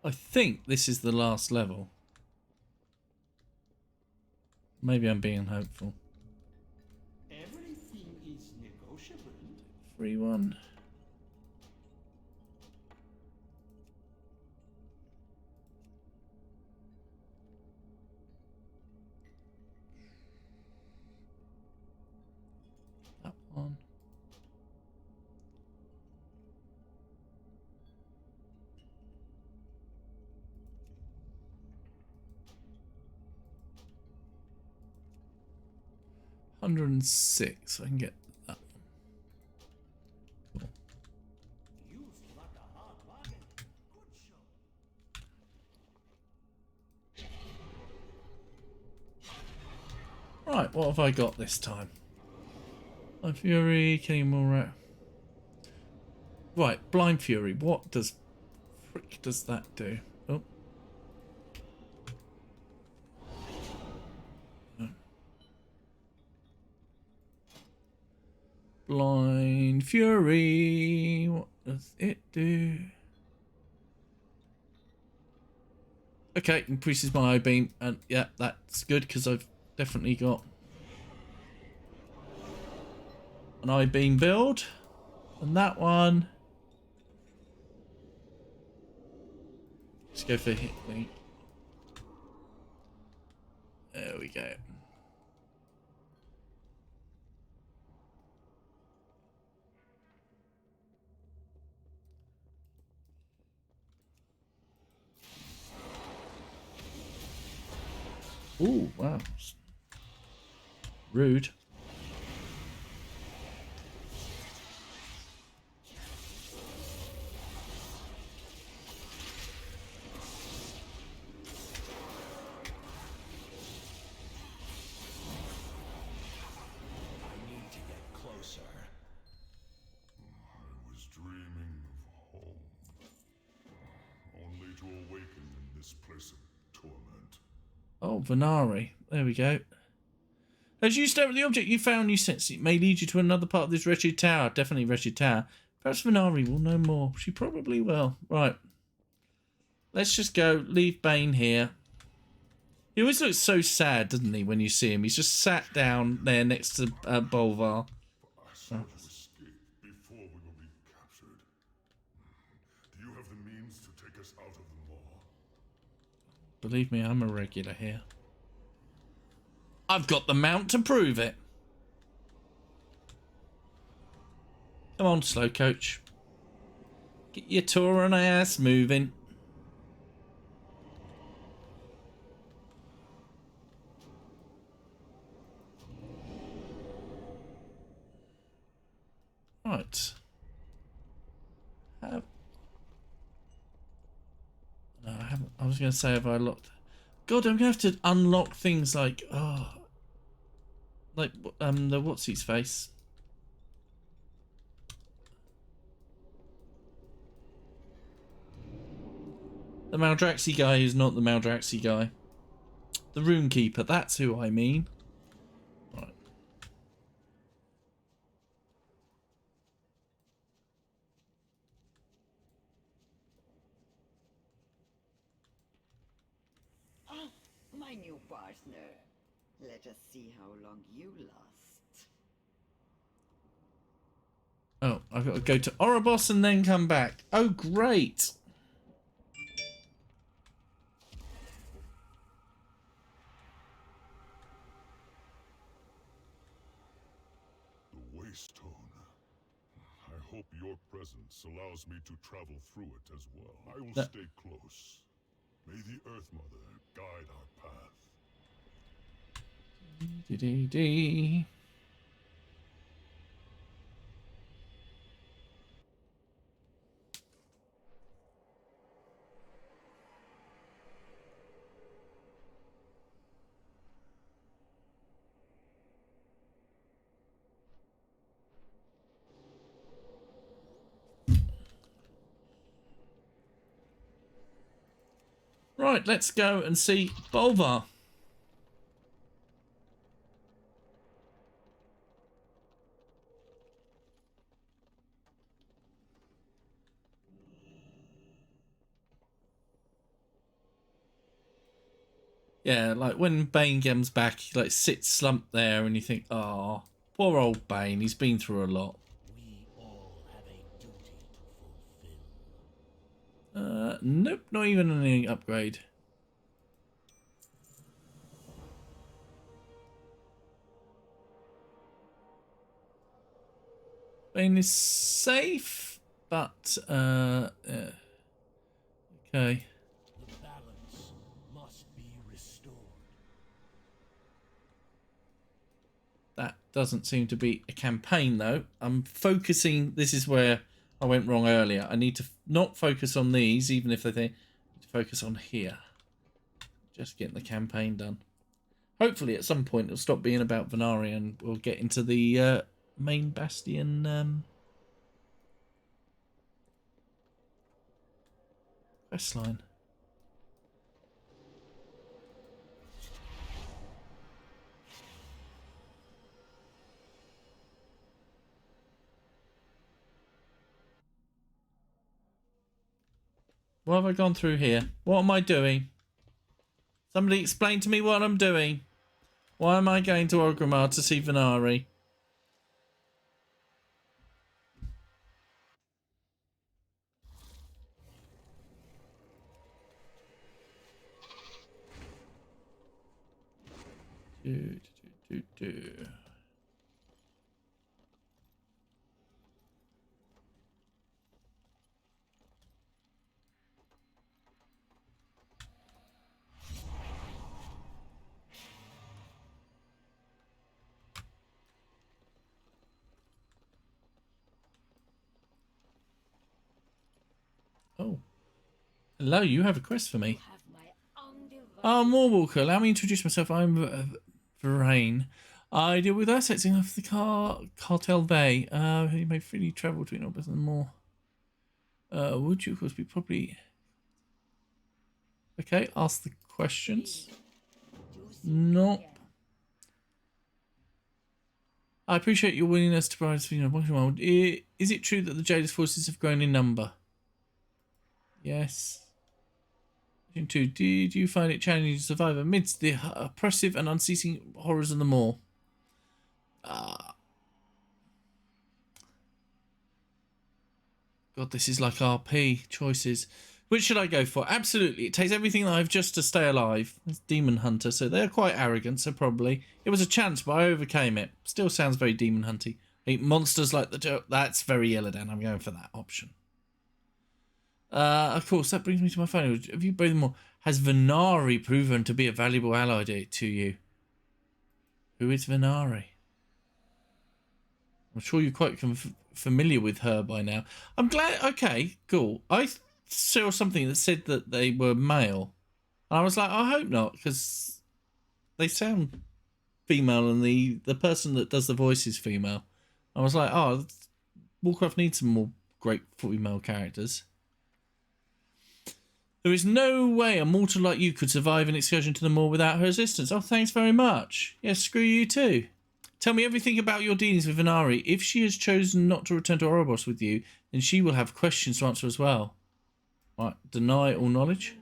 I think this is the last level. Maybe I'm being hopeful. Everything is negotiable. Free one. That one. 106. I can get that. Cool. Right, what have I got this time? My Fury, killing more rat. Right, Blind Fury. What does frick does that do? Oh. No. Blind Fury. What does it do? Okay, increases my eye beam, and yeah, that's good because I've definitely got an eye beam build, and that one. Let's go for hit me. There we go. Ooh, wow. Rude. Oh, Venari. There we go. As you stare at the object you found, you sense it may lead you to another part of this wretched tower. Definitely wretched tower. Perhaps Venari will know more. She probably will. Right. Let's just go. Leave Bane here. He always looks so sad, doesn't he, when you see him? He's just sat down there next to Bolvar. Oh. Believe me, I'm a regular here. I've got the mount to prove it. Come on, slow coach. Get your tour and ass moving. Right. No, I haven't. I was going to say, have I locked? God, I'm going to have to unlock things like, like the what's his face. The Maldraxi guy who's not the Maldraxi guy. The Runekeeper, that's who I mean. Right. Ah, my new partner. Let us see how long you last. Oh, I've got to go to Oribos and then come back. Oh, great. Stone. I hope your presence allows me to travel through it as well. I will stay close. May the Earth Mother guide our path. Dee-dee-dee. Right, let's go and see Bolvar. Yeah, like when Bane comes back, he like sits slumped there and you think, oh, poor old Bane, he's been through a lot. We all have a duty to fulfill. Nope, not even any upgrade. Bane is safe, but yeah. Okay. The balance must be restored. That doesn't seem to be a campaign, though. I'm focusing... This is where I went wrong earlier. I need to not focus on these, even if they think... I need to focus on here. Just getting the campaign done. Hopefully, at some point, it'll stop being about Venari and we'll get into the main Bastion quest line. What have I gone through here? What am I doing? Somebody explain to me what I'm doing. Why am I going to Orgrimmar to see Venari? Do. Oh. Hello, you have a quest for me. Oh, Moorwalker, allow me to introduce myself. I'm Verain. I deal with assets of the cartel Bay. You may freely travel between Orbis and more. Would you, of course, be probably... Okay, ask the questions. Nope. I appreciate your willingness to provide... Is it true that the Jailers' forces have grown in number? Yes. Question 2. Did you find it challenging to survive amidst the oppressive and unceasing horrors of the Moor? God, this is like RP choices. Which should I go for? Absolutely. It takes everything that I've just to stay alive. It's Demon Hunter, so they're quite arrogant, so probably. It was a chance, but I overcame it. Still sounds very Demon Hunty. Monsters like the... That's very Yellowdown. I'm going for that option. Of course, that brings me to my final. Have you both more? Has Venari proven to be a valuable ally to you? Who is Venari? I'm sure you're quite familiar with her by now. I'm glad. Okay, cool. I saw something that said that they were male. And I was like, I hope not, because they sound female and the person that does the voice is female. I was like, oh, Warcraft needs some more great female characters. There is no way a mortal like you could survive an excursion to the Moor without her assistance. Oh, thanks very much. Yes, screw you too. Tell me everything about your dealings with Venari. If she has chosen not to return to Oribos with you, then she will have questions to answer as well. Right, deny all knowledge.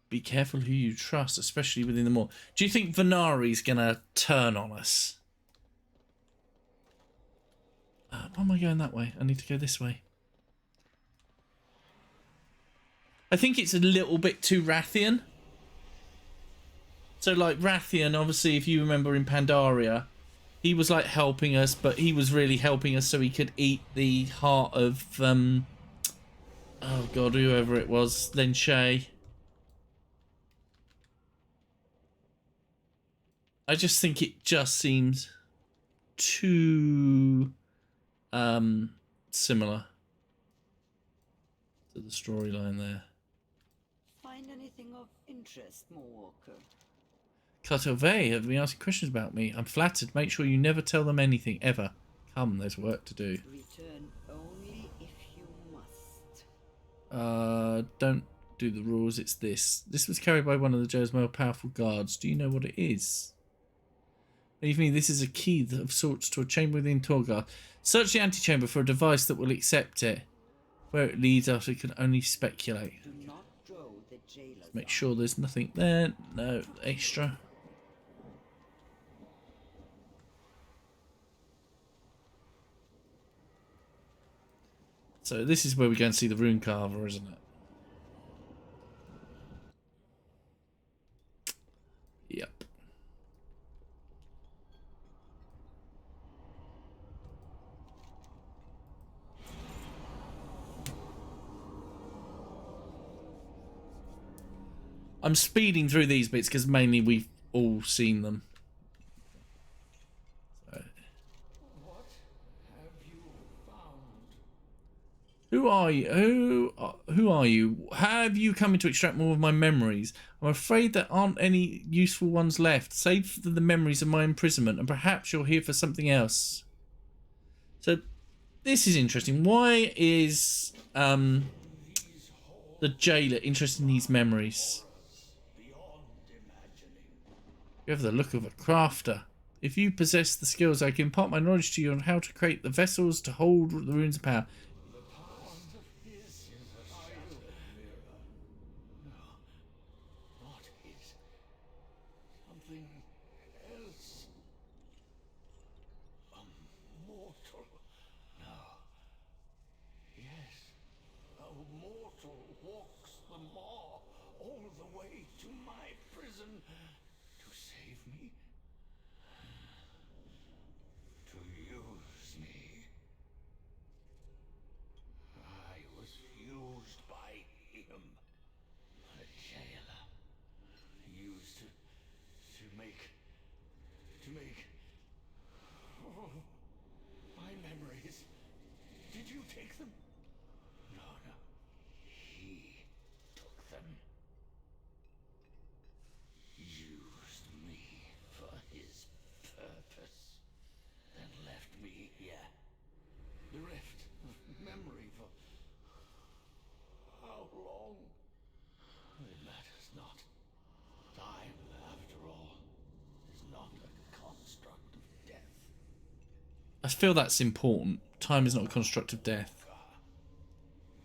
Be careful who you trust, especially within the Moor. Do you think Venari's going to turn on us? Why am I going that way? I need to go this way. I think it's a little bit too Rathian. So, like, Rathian, obviously, if you remember in Pandaria, he was, like, helping us, but he was really helping us so he could eat the heart of, oh, God, whoever it was, then Shay. I just think it just seems too... similar to the storyline there. Find anything of interest, Moorwalker? Cartelve have been asking questions about me. I'm flattered. Make sure you never tell them anything, ever. Come, there's work to do. Return only if you must. Don't do the rules. It's this. This was carried by one of the jail's more powerful guards. Do you know what it is? Believe me, this is a key of sorts to a chamber within Torgar. Search the antechamber for a device that will accept it. Where it leads us, we can only speculate. Do not throw the jailers. Make sure there's nothing there. No extra. So this is where we go and see the rune carver, isn't it? Yep. I'm speeding through these bits because mainly we've all seen them. So. What have you found? Who are you? Who are you? Have you come in to extract more of my memories? I'm afraid there aren't any useful ones left, save for the memories of my imprisonment, and perhaps you're here for something else. So, this is interesting. Why is the jailer interested in these memories? You have the look of a crafter. If you possess the skills, I can impart my knowledge to you on how to create the vessels to hold the runes of power. Something else. A mortal. No. Yes. A mortal walks the maw all the way to my prison to save me. To use me. I was used by him. A jailer. Used to make oh, my memories. Did you take them? No. He took them. Used me for his purpose. Then left me here. Bereft of memory for how long? It matters not. Time, after all, is not a construct of death. I feel that's important. Time is not a construct of death.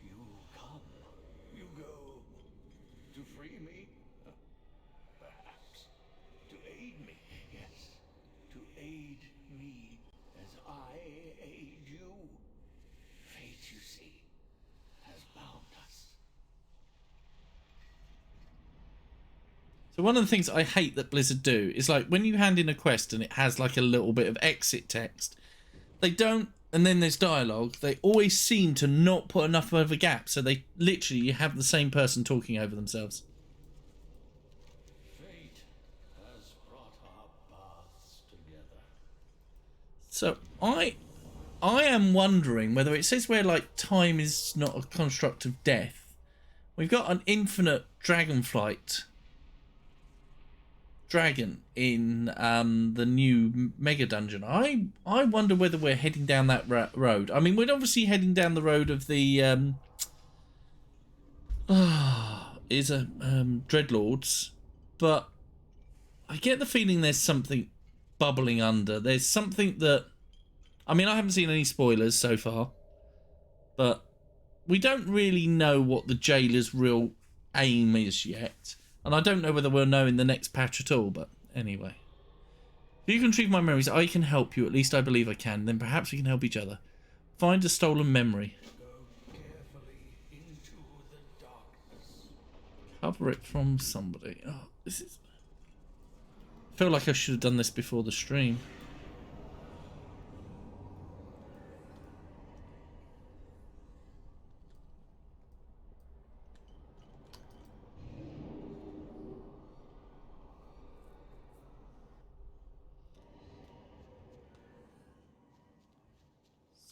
You come, you go, to free me? Perhaps. To aid me, yes. To aid me as I aid you. Fate, you see, has bound us. So one of the things I hate that Blizzard do is like when you hand in a quest and it has like a little bit of exit text, they don't, and then there's dialogue, they always seem to not put enough of a gap, so they literally have the same person talking over themselves. Fate has brought our paths together. So I am wondering whether it says where like time is not a construct of death. We've got an infinite dragonflight dragon in the new mega dungeon. I wonder whether we're heading down that road. I mean, we're obviously heading down the road of the dreadlords, but I get the feeling there's something bubbling under. There's something that, I mean, I haven't seen any spoilers so far, but we don't really know what the jailer's real aim is yet. And I don't know whether we'll know in the next patch at all, but anyway. If you can retrieve my memories, I can help you. At least I believe I can. Then perhaps we can help each other. Find a stolen memory. Go carefully into the darkness. Cover it from somebody. Oh, this is... I feel like I should have done this before the stream.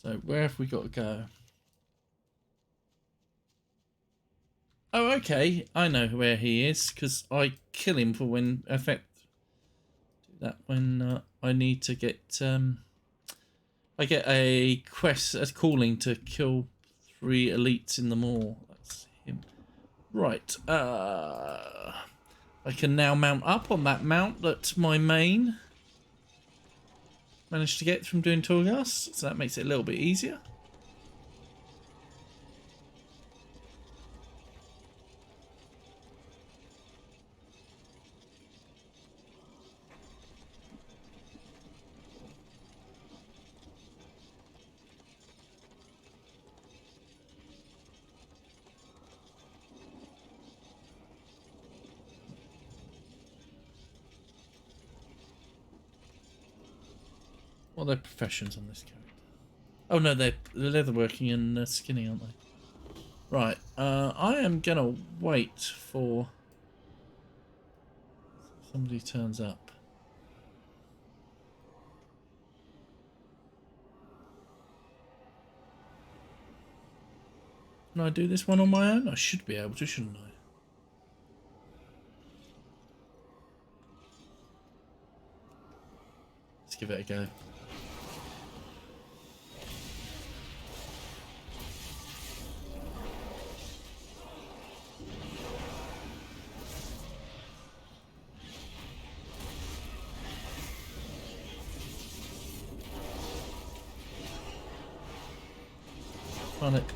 So where have we got to go? Oh, okay. I know where he is because I kill him for when effect. Do that when I need to get. I get a quest, a calling to kill 3 elites in the mall. That's him. Right. I can now mount up on that mount that my main managed to get from doing Torghast, so that makes it a little bit easier. What are their professions on this character? Oh no, they're leatherworking and skinning, aren't they? Right, I am gonna wait for Somebody turns up. Can I do this one on my own? I should be able to, shouldn't I? Let's give it a go. Trying to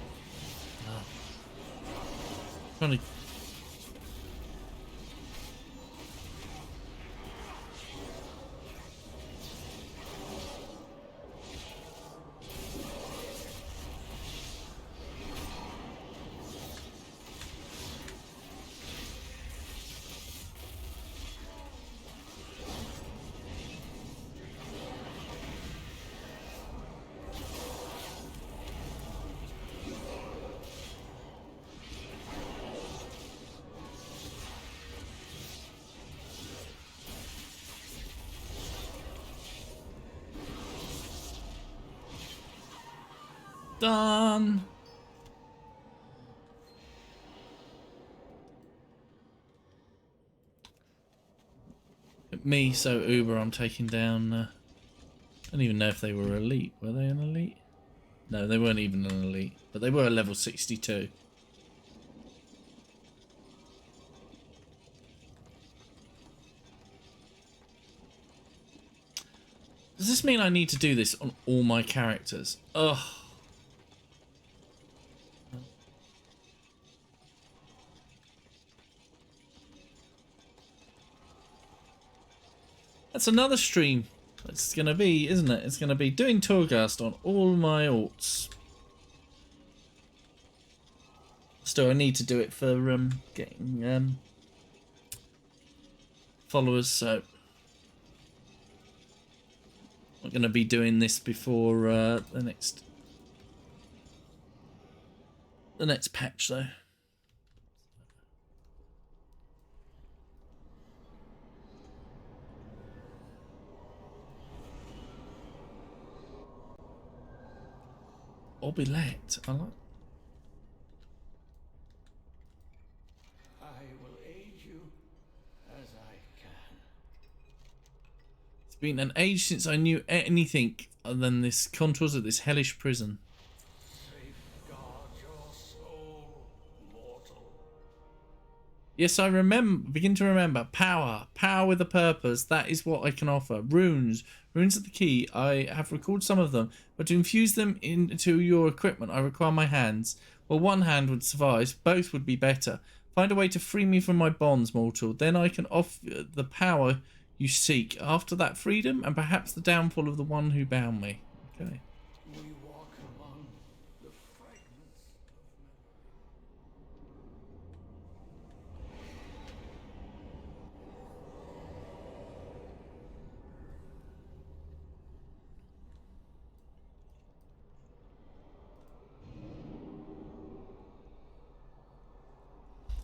done. Me so uber, I'm taking down. I don't even know if they were elite. Were they an elite? No, they weren't even an elite, but they were level 62. Does this mean I need to do this on all my characters? Ugh. That's another stream. It's going to be, isn't it? It's going to be doing Torghast on all my alts. Still, I need to do it for getting followers, so I'm going to be doing this before the next patch, though. Obilette. I like. I will aid you as I can. It's been an age since I knew anything other than this contours of this hellish prison. Safeguard your soul, mortal. Yes, I begin to remember. Power. Power with a purpose. That is what I can offer. Runes. Runes are the key. I have recalled some of them, but to infuse them into your equipment, I require my hands. Well, one hand would suffice. Both would be better. Find a way to free me from my bonds, mortal. Then I can offer the power you seek. After that, freedom, and perhaps the downfall of the one who bound me. Okay. We walk among the fragments of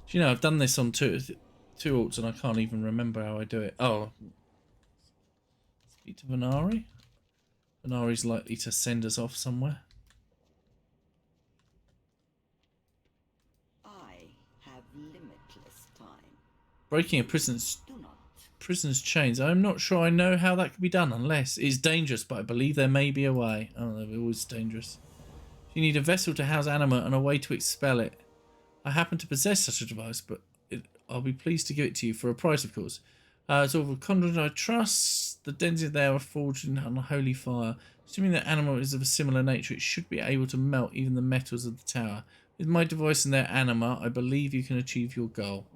Do you know, I've done this on two alts and I can't even remember how I do it. Oh. Speak to Venari. Venari's likely to send us off somewhere. I have limitless time. Breaking a prisoner's Do not. chains. I'm not sure I know how that could be done unless it's dangerous, but I believe there may be a way. Oh, they're always dangerous. You need a vessel to house anima and a way to expel it. I happen to possess such a device, but I'll be pleased to give it to you for a price, of course. It's all of a conduit I trust. The dens there are forged in unholy fire. Assuming that anima is of a similar nature, it should be able to melt even the metals of the tower. With my device and their anima, I believe you can achieve your goal.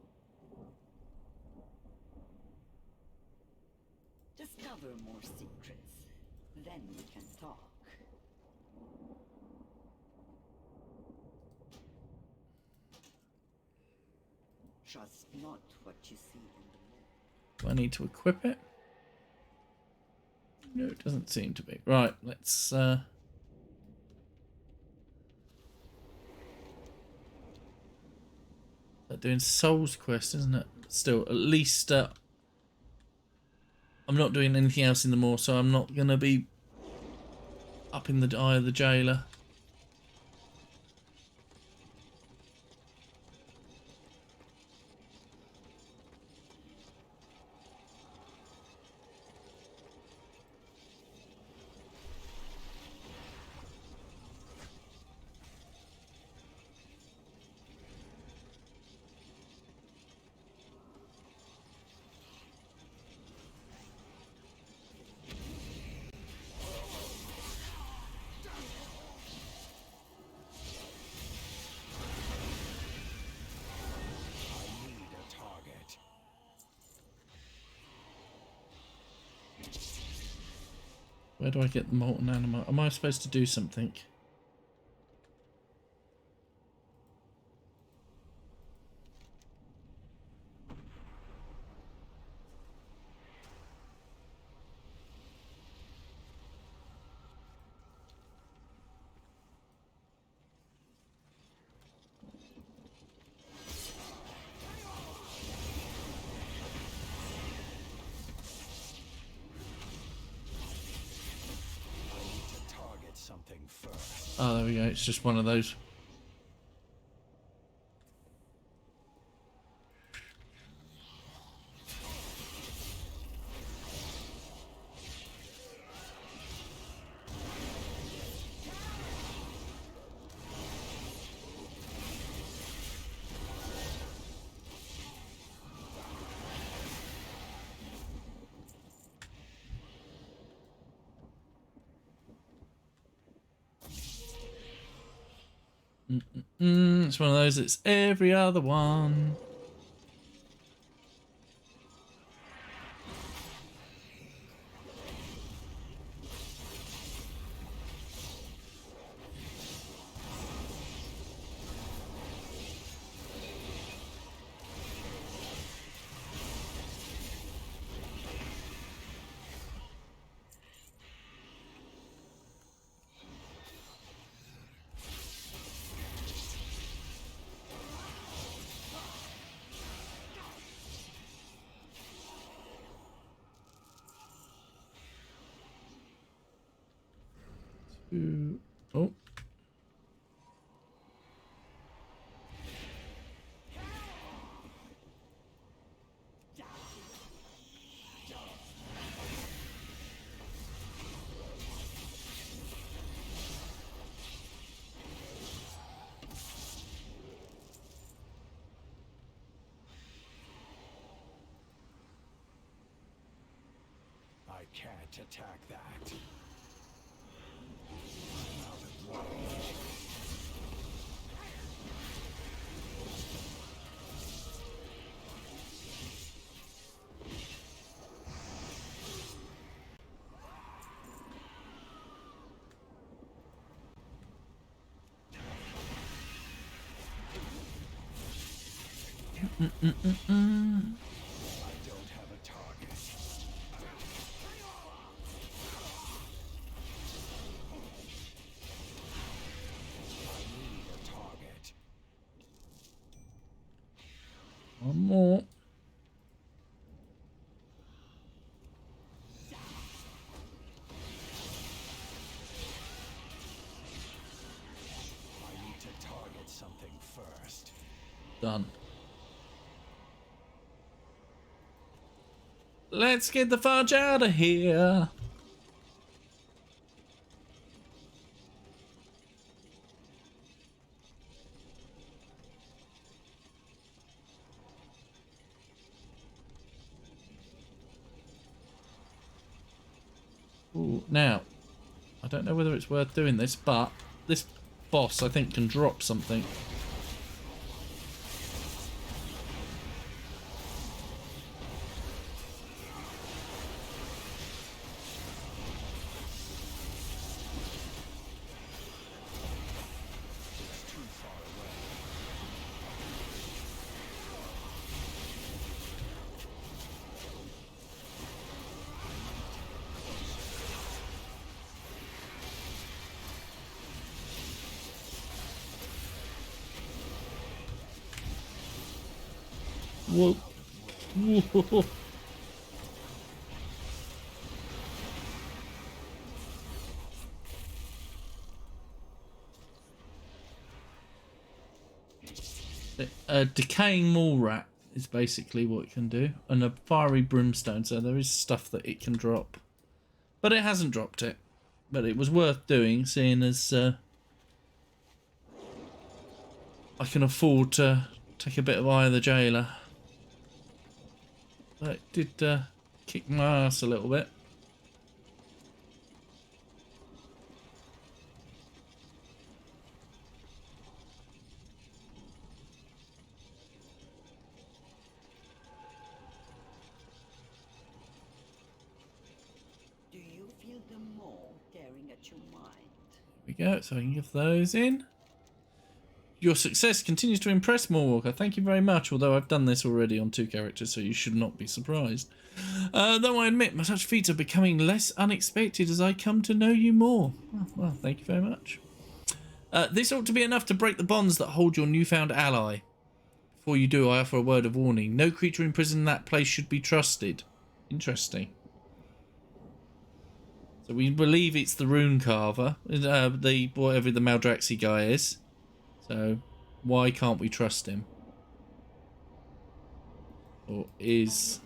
Discover more secrets. Then we can talk. Trust not what you see in the moon. Do I need to equip it? No, it doesn't seem to be. Right, let's They're doing Souls Quest, isn't it? Still, at least I'm not doing anything else in the moor, so I'm not going to be up in the eye of the jailer. Where do I get the molten animal? Am I supposed to do something? Oh, there we go. It's just one of those. It's one of those. It's every other one. Oh. I can't attack that. One more. I need to target something first. Done. Let's get the fudge out of here. Ooh, now, I don't know whether it's worth doing this, but this boss, I think, can drop something. Whoa. Whoa. a decaying mole rat is basically what it can do, and a fiery brimstone. So there is stuff that it can drop, but it hasn't dropped it. But it was worth doing, seeing as I can afford to take a bit of Eye of the Jailer. But it did kick my ass a little bit. Do you feel the maw tearing at your mind? There we go, so I can give those in. Your success continues to impress, Moorwalker. Thank you very much, although I've done this already on 2 characters, so you should not be surprised. Though I admit, my such feats are becoming less unexpected as I come to know you more. Oh, well, thank you very much. This ought to be enough to break the bonds that hold your newfound ally. Before you do, I offer a word of warning. No creature imprisoned in that place should be trusted. Interesting. So we believe it's the rune carver, the whatever the Maldraxi guy is. So why can't we trust him? Or is...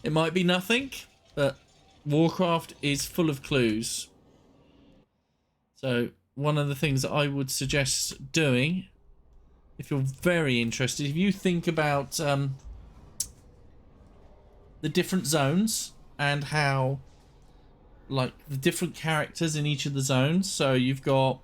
It might be nothing, but Warcraft is full of clues. So one of the things that I would suggest doing, if you're very interested, if you think about the different zones and how, like, the different characters in each of the zones. So you've got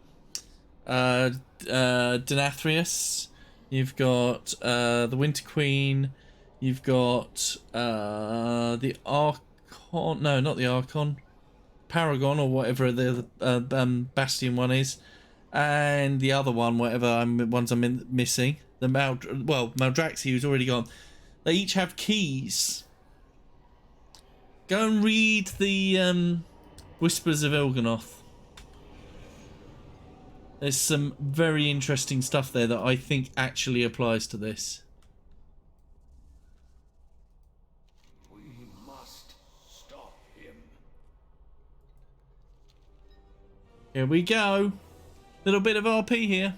Denathrius, you've got the Winter Queen, you've got the Archon, no, not the Archon, Paragon, or whatever the Bastion one is, and the other one, whatever I'm missing, the Maldraxi, who's already gone. They each have keys. Go and read the Whispers of Il'gynoth. There's some very interesting stuff there that I think actually applies to this. We must stop him. Here we go. Little bit of RP here.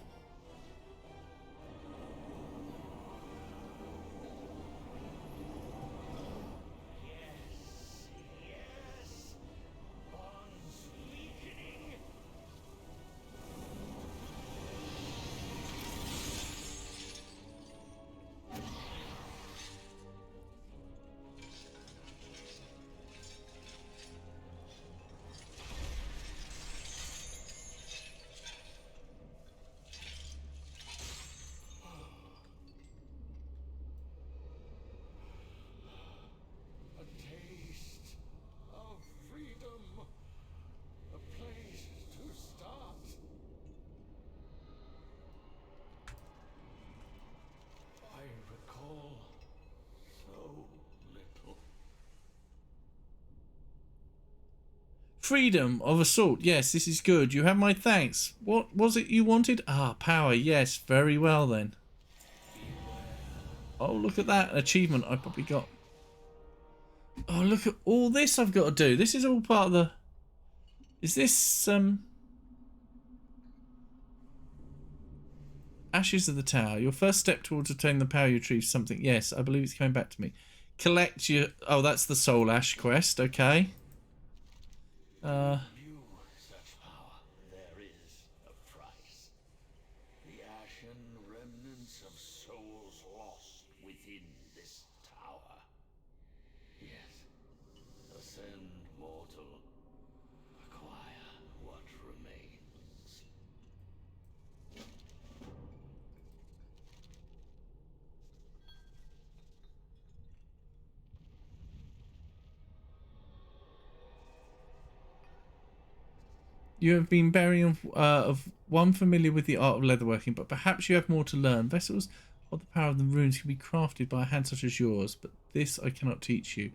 Freedom of assault. Yes, this is good. You have my thanks. What was it you wanted? Ah, power. Yes, very well then. Oh, look at that achievement I probably got. Oh, look at all this I've got to do. This is all part of the... Is this, Ashes of the Tower. Your first step towards obtaining the power you retrieve something. Yes, I believe it's coming back to me. Collect your... Oh, that's the Soul Ash quest. Okay. Such power, there is a price. The ashen remnants of souls lost within this tower. Yes, ascend, mortal. Acquire what remains. You have been bearing of one familiar with the art of leatherworking, but perhaps you have more to learn. Vessels of the power of the runes can be crafted by a hand such as yours, but this I cannot teach you.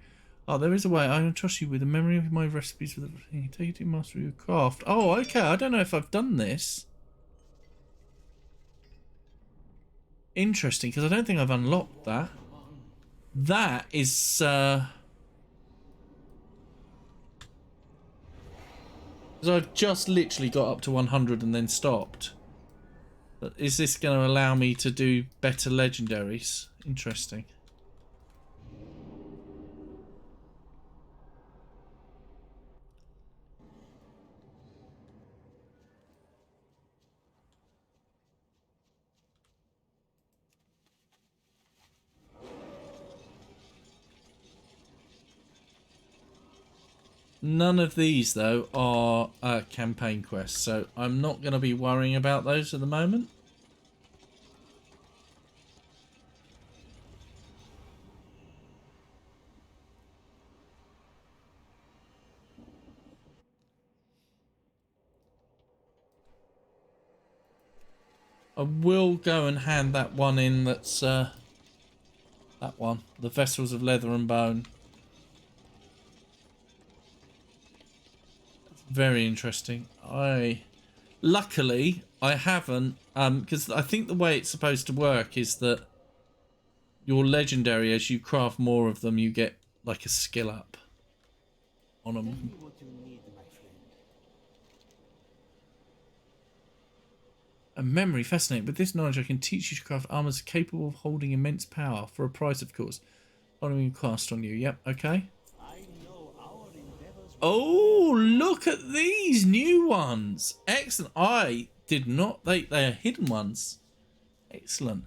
Oh, there is a way. I entrust you with the memory of my recipes for the... Take it to master your craft. Oh, okay. I don't know if I've done this. Interesting, because I don't think I've unlocked that. That is... Because I've just literally got up to 100 and then stopped. But is this going to allow me to do better legendaries? Interesting. None of these, though, are campaign quests, so I'm not going to be worrying about those at the moment. I will go and hand that one in that's that one, the Vessels of Leather and Bone. Very interesting. Luckily I haven't because I think the way it's supposed to work is that your legendary, as you craft more of them, you get like a skill up on them. Tell me what you need, my friend. A memory, fascinating. With this knowledge I can teach you to craft armors capable of holding immense power, for a price of course. Following cast on you. Yep, okay. I know our endeavors. Oh, look at these new ones. Excellent. I did not. They are hidden ones. Excellent.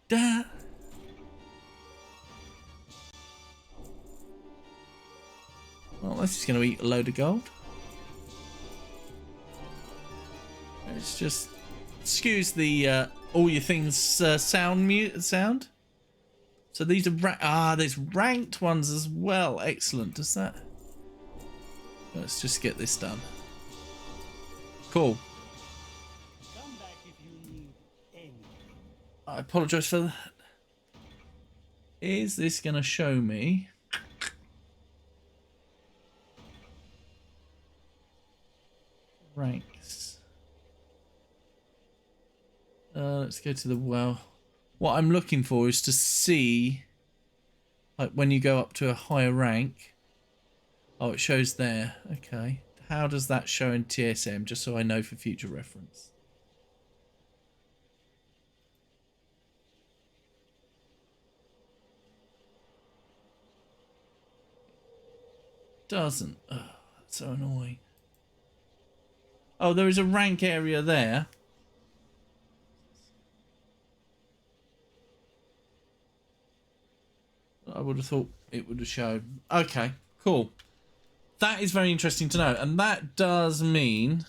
Da. Well, this is going to eat a load of gold. It's just excuse the all your things sound. So these are there's ranked ones as well. Excellent. Does that? Let's just get this done. Cool. Come back if you need anything. I apologise for that. Is this going to show me? Ranks. Let's go to the well. What I'm looking for is to see, like, when you go up to a higher rank. Oh, it shows there. Okay. How does that show in TSM? Just so I know for future reference. Doesn't. Oh, that's so annoying. Oh, there is a rank area there. I would have thought it would have shown. Okay, cool. That is very interesting to know. And that does mean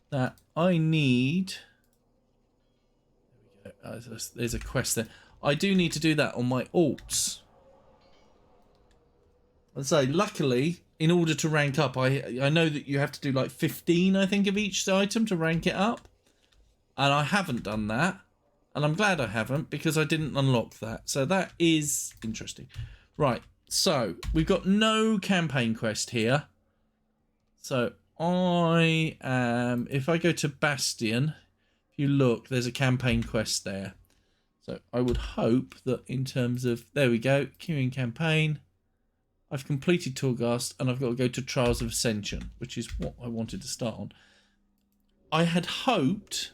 that I need... There we go. There's a quest there. I do need to do that on my alts. I'd say, luckily, in order to rank up, I know that you have to do like 15, I think, of each item to rank it up. And I haven't done that. And I'm glad I haven't, because I didn't unlock that. So that is interesting. Right, so we've got no campaign quest here. So I am... If I go to Bastion, if you look, there's a campaign quest there. So I would hope that in terms of... There we go, Kyrian campaign. I've completed Torghast, and I've got to go to Trials of Ascension, which is what I wanted to start on. I had hoped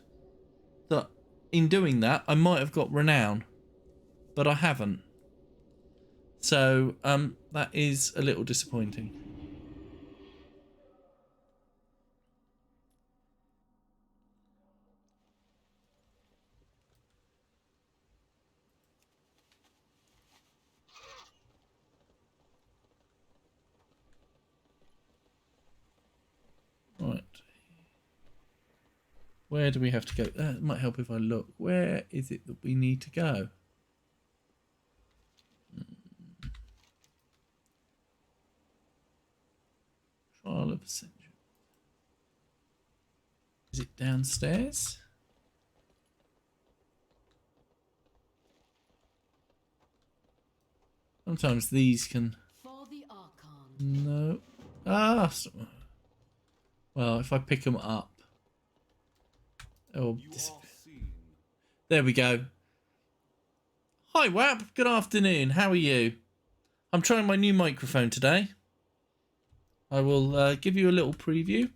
that in doing that, I might have got Renown, but I haven't. So, that is a little disappointing. Right. Where do we have to go? That might help if I look. Where is it that we need to go? Trial of Ascension. Is it downstairs? Sometimes these can... For the Archon. No. Ah! Well, if I pick them up... Oh, there we go. Hi, Wap. Good afternoon. How are you? I'm trying my new microphone today. I will give you a little preview.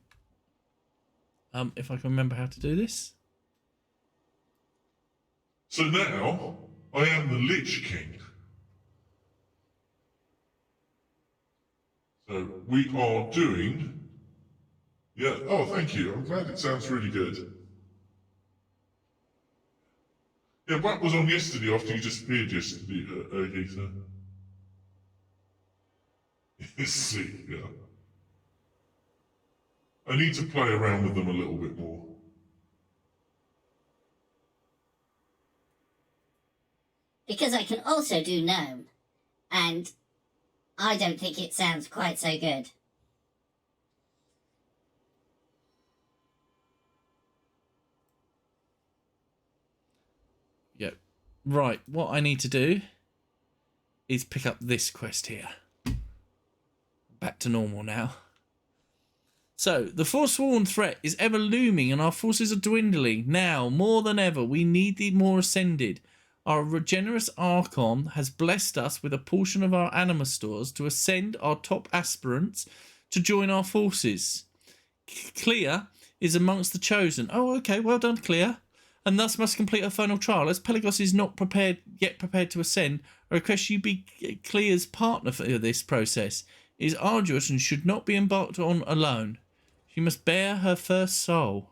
If I can remember how to do this. So now, I am the Lich King. So we are doing... Yeah, oh, thank you. I'm glad it sounds really good. Yeah, what was on yesterday after you disappeared yesterday, Geeta? Sick, yeah. I need to play around with them a little bit more. Because I can also do gnome, and I don't think it sounds quite so good. Yep. Right, what I need to do is pick up this quest here. Back to normal now. So, the forsworn threat is ever looming and our forces are dwindling. Now, more than ever, we need the more ascended. Our generous Archon has blessed us with a portion of our anima stores to ascend our top aspirants to join our forces. Clea is amongst the chosen. Oh, okay, well done, Clea. And thus must complete her final trial. As Pelagos is not yet prepared to ascend, I request you be Clea's partner for this process. It is arduous and should not be embarked on alone. She must bear her first soul.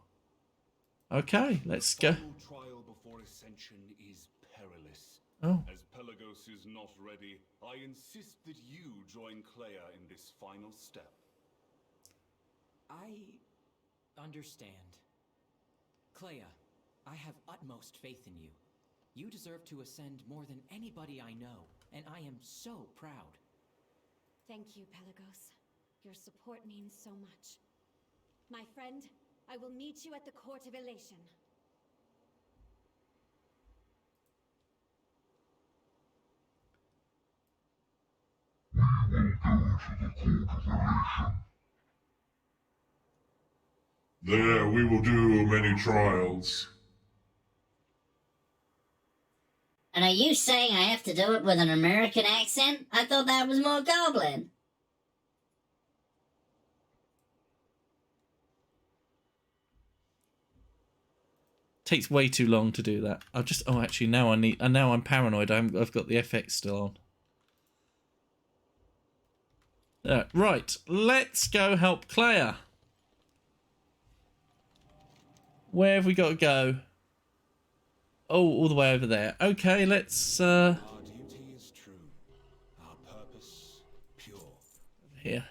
Okay, let's go. Final trial before ascension is perilous. Oh. As Pelagos is not ready, I insist that you join Clea in this final step. I understand. Clea, I have utmost faith in you. You deserve to ascend more than anybody I know, and I am so proud. Thank you, Pelagos. Your support means so much. My friend, I will meet you at the Court of Elation. We will go to the Court of Elation. There, we will do many trials. And are you saying I have to do it with an American accent? I thought that was more Goblin. Takes way too long to do that. Actually now I'm paranoid. I've got the FX still on. Right, let's go help Clea. Where have we got to go? Oh, all the way over there. Okay, let's Our duty is true. Our purpose pure. here.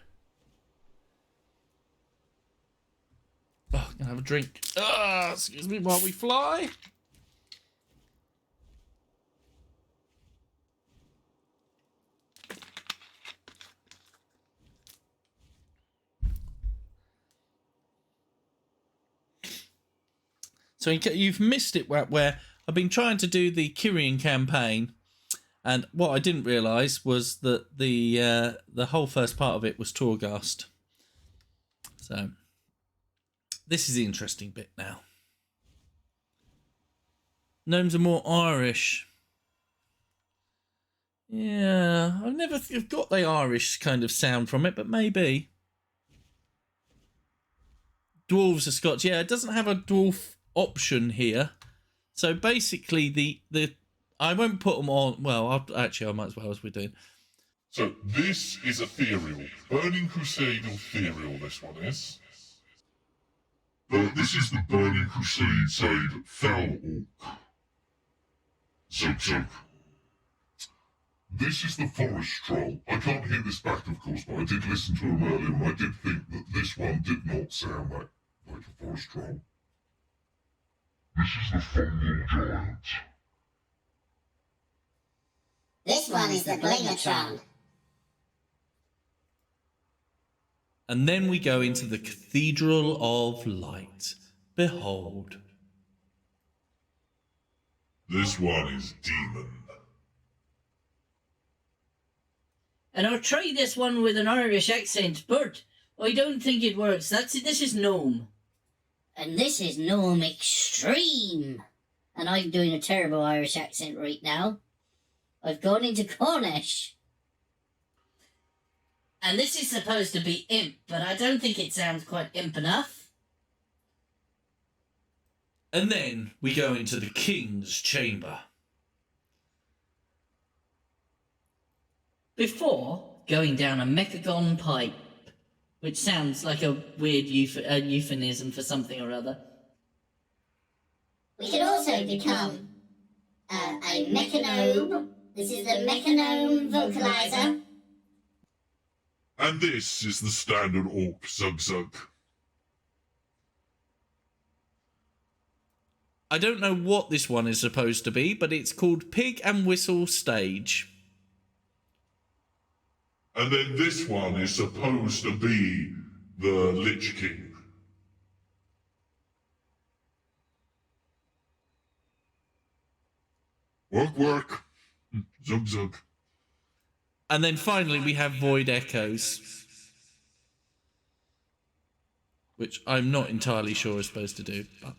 Oh, gonna have a drink. Excuse me while we fly. So you've missed it where I've been trying to do the Kyrian campaign, and what I didn't realise was that the whole first part of it was Torghast. So this is the interesting bit now. Gnomes are more Irish. Yeah, I've never got the Irish kind of sound from it, but maybe. Dwarves are Scotch. Yeah, it doesn't have a dwarf option here. So basically, the I won't put them on. Well, I might as well as we're doing. So this is ethereal. Burning Crusade ethereal, this one is. This is the Burning Crusade Fell Orc. So, this is the Forest Troll. I can't hear this back, of course, but I did listen to him earlier, and I did think that this one did not sound like a Forest Troll. This is the Fungal Giant. This one is the Blingatron. And then we go into the Cathedral of Light. Behold. This one is Demon. And I'll try this one with an Irish accent, but I don't think it works. This is Gnome. And this is Gnome Extreme. And I'm doing a terrible Irish accent right now. I've gone into Cornish. And this is supposed to be imp, but I don't think it sounds quite imp enough. And then we go into the king's chamber. Before going down a mechagon pipe, which sounds like a weird euphemism for something or other. We can also become a mechanome. This is the mechanome vocalizer. And this is the standard orc zug. I don't know what this one is supposed to be, but it's called Pig and Whistle Stage. And then this one is supposed to be the Lich King. Work. Zug. And then finally we have Void Echoes, which I'm not entirely sure is supposed to do. But...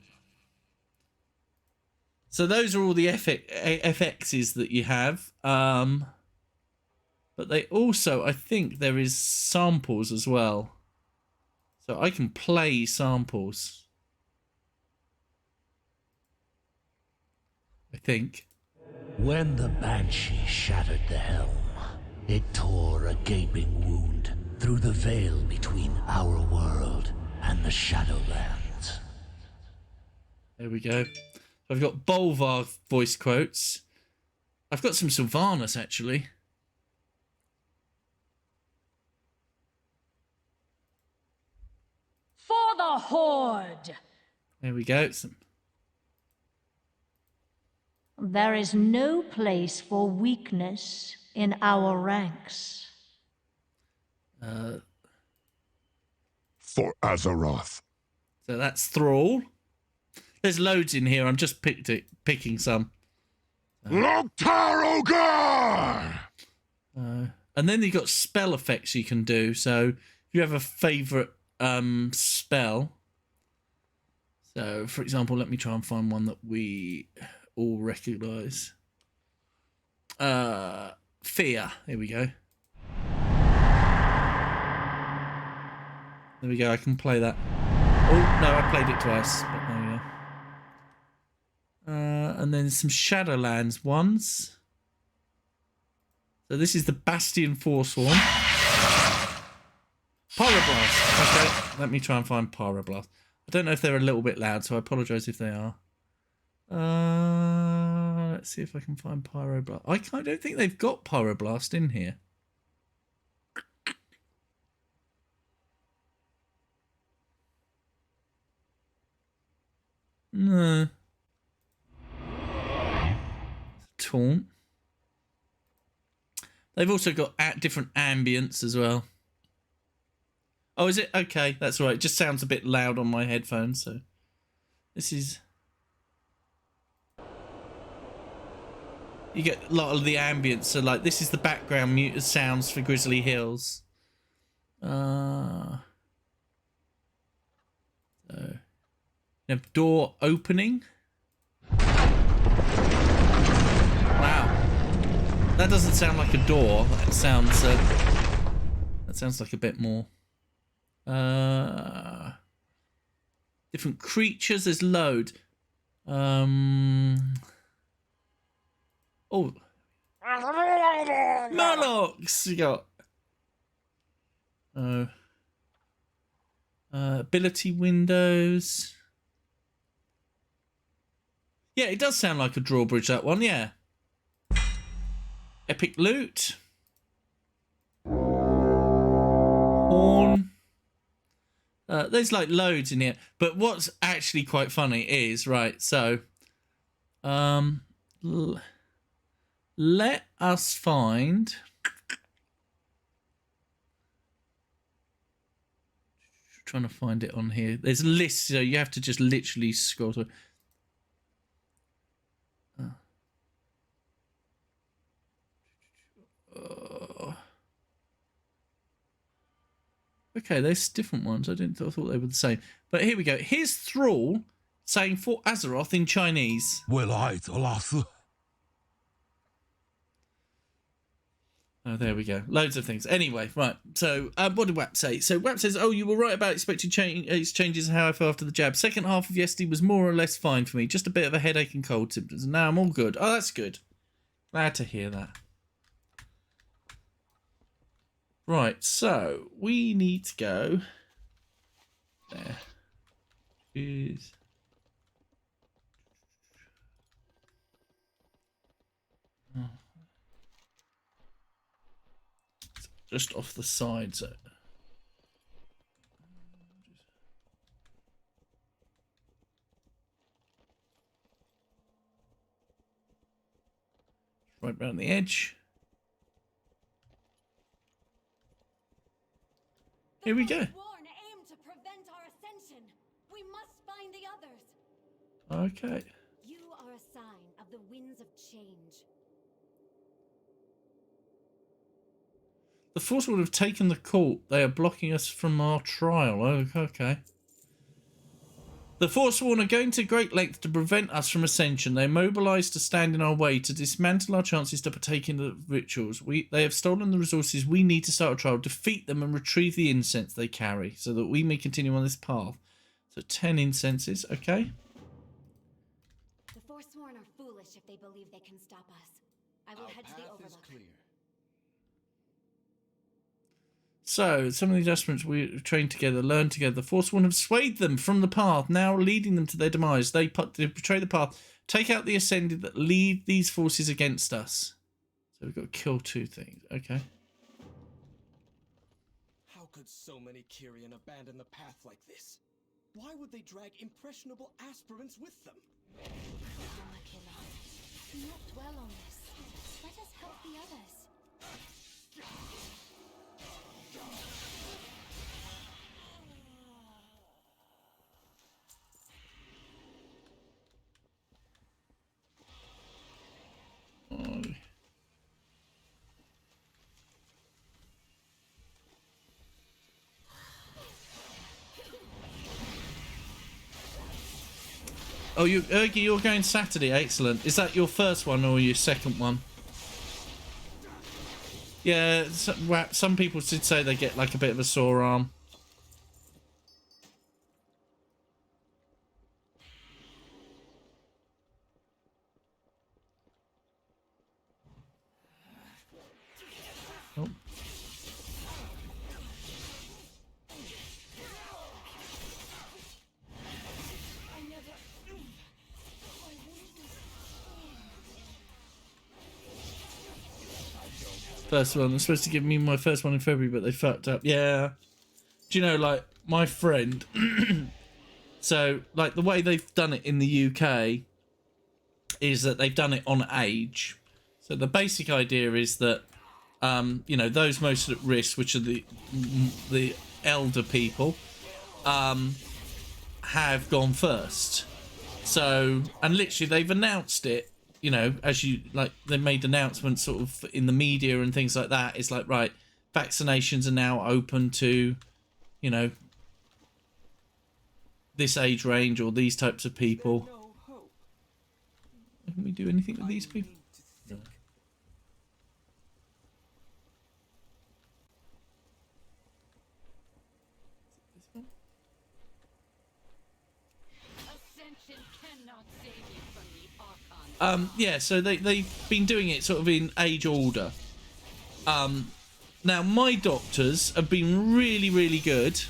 So those are all the FXs that you have. But they also, I think there is samples as well. So I can play samples. I think. When the Banshee shattered the helm, it tore a gaping wound through the veil between our world and the Shadowlands. There we go. I've got Bolvar voice quotes. I've got some Sylvanas, actually. For the Horde! There we go. There is no place for weakness in our ranks. For Azeroth. So that's Thrall. There's loads in here. I'm just picking some. Loktar Ogre! And then you've got spell effects you can do. So if you have a favourite spell. So, for example, let me try and find one that we all recognise. Fear. Here we go. There we go. I can play that. Oh, no, I played it twice. But there we go. And then some Shadowlands ones. So this is the Bastion Forsworn. Pyroblast. Okay, let me try and find Pyroblast. I don't know if they're a little bit loud, so I apologise if they are. Let's see if I can find Pyroblast. I don't think they've got Pyroblast in here. No. Taunt. They've also got different ambience as well. Oh, is it? Okay, that's right. It just sounds a bit loud on my headphones, so this is... You get a lot of the ambience, so like this is the background sounds for Grizzly Hills. So, you have door opening. Wow, that doesn't sound like a door. That sounds like a bit more. Different creatures. There's load. Oh. Murlocs! You got... ability windows. Yeah, it does sound like a drawbridge, that one, yeah. Epic loot. Horn. There's like loads in here. But what's actually quite funny is, right, so... let us find... Trying to find it on here. There's a list, so you have to just literally scroll through. Okay, there's different ones. I thought they were the same. But here we go. Here's Thrall saying for Azeroth in Chinese. Oh, there we go. Loads of things. Anyway, right. So, what did WAP say? So, WAP says, "Oh, you were right about expecting changes and how I felt after the jab. Second half of yesterday was more or less fine for me. Just a bit of a headache and cold symptoms. And now I'm all good." Oh, that's good. Glad to hear that. Right. So, we need to go. There. Is. Oh. Just off the side, so right around the edge. Here we go. Aim to prevent our ascension. We must find the others. Okay. You are a sign of the winds of change. The Force would have taken the court. They are blocking us from our trial. Oh, okay. The Forsworn are going to great lengths to prevent us from ascension. They are mobilised to stand in our way, to dismantle our chances to partake in the rituals. They have stolen the resources we need to start a trial, defeat them and retrieve the incense they carry, so that we may continue on this path. So 10 incenses, okay. The Forsworn are foolish if they believe they can stop us. I will head to the Overlook. So, some of the adjustments we trained together, learned together. The Forsworn have swayed them from the path, now leading them to their demise. They betray the path, take out the Ascended that lead these forces against us. So we've got to kill 2 things. Okay. How could so many Kyrian abandon the path like this? Why would they drag impressionable aspirants with them? Do not dwell on this. Let us help the others. Oh, Ergi, you're going Saturday. Excellent. Is that your first one or your second one? Yeah, some people did say they get like a bit of a sore arm. Oh. First one. They're supposed to give me my first one in February, but they fucked up. Yeah. Do you know, like, my friend... so, like, the way they've done it in the UK is that they've done it on age. So the basic idea is that, you know, those most at risk, which are the elder people, have gone first. So, and literally they've announced it, you know, as you, like, they made announcements sort of in the media and things like that. It's like, right, vaccinations are now open to, you know, this age range or these types of people. Can we do anything with these people? No. Yeah, so they've been doing it sort of in age order. Now, my doctors have been really, really good.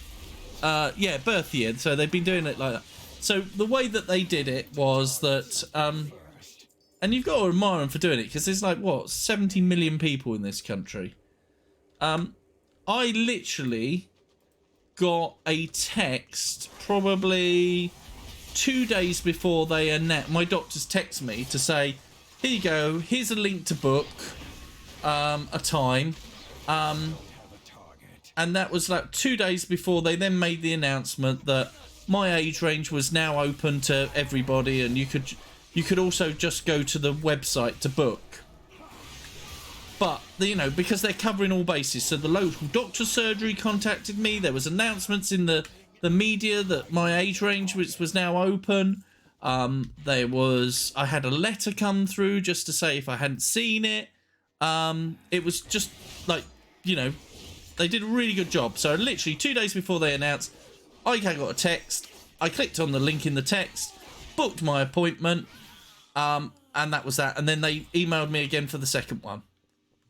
Yeah, birth year, so they've been doing it like that. So the way that they did it was that... and you've got to admire them for doing it, because there's like, what, 70 million people in this country. I literally got a text probably 2 days before they announced. My doctors text me to say, here you go, here's a link to book a time. And that was like 2 days before they then made the announcement that my age range was now open to everybody, and you could also just go to the website to book. But, you know, because they're covering all bases, so the local doctor's surgery contacted me. There was announcements in the media that my age range was now open. I had a letter come through just to say if I hadn't seen it. it was just like, you know, they did a really good job. So literally 2 days before they announced, I got a text. I clicked on the link in the text, booked my appointment, and that was that. And then they emailed me again for the second one.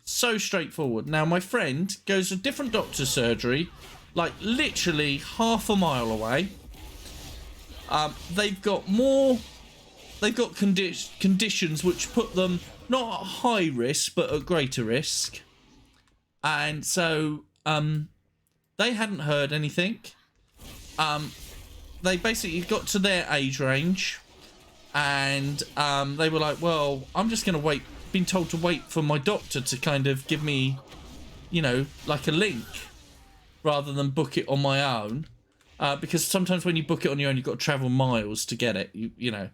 So straightforward. Now, my friend goes to a different doctor's surgery, like literally half a mile away. They've got conditions which put them not at high risk, but at greater risk. And so they hadn't heard anything. They basically got to their age range, and they were like, well, I'm just going to wait, been told to wait for my doctor to kind of give me, you know, like a link, rather than book it on my own. Because sometimes when you book it on your own, you've got to travel miles to get it, you know.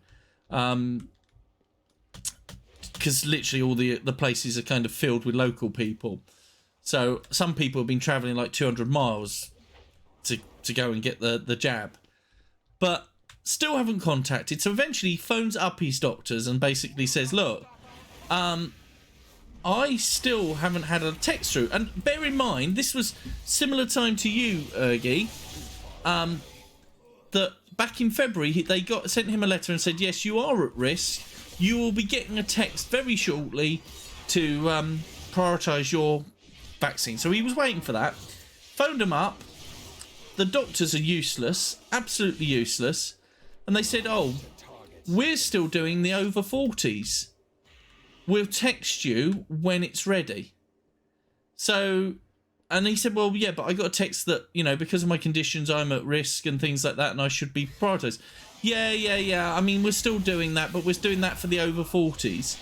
Because literally all the places are kind of filled with local people. So some people have been travelling like 200 miles to go and get the jab. But still haven't contacted. So eventually he phones up his doctors and basically says, look, I still haven't had a text through. And bear in mind, this was similar time to you, Ergi. That back in February, they sent him a letter and said, yes, you are at risk. You will be getting a text very shortly to prioritise your vaccine. So he was waiting for that. Phoned him up. The doctors are useless, absolutely useless. And they said, oh, we're still doing the over 40s. We'll text you when it's ready. So, and he said, well, yeah, but I got a text that, you know, because of my conditions, I'm at risk and things like that, and I should be prioritised. Yeah. I mean, we're still doing that, but we're doing that for the over 40s.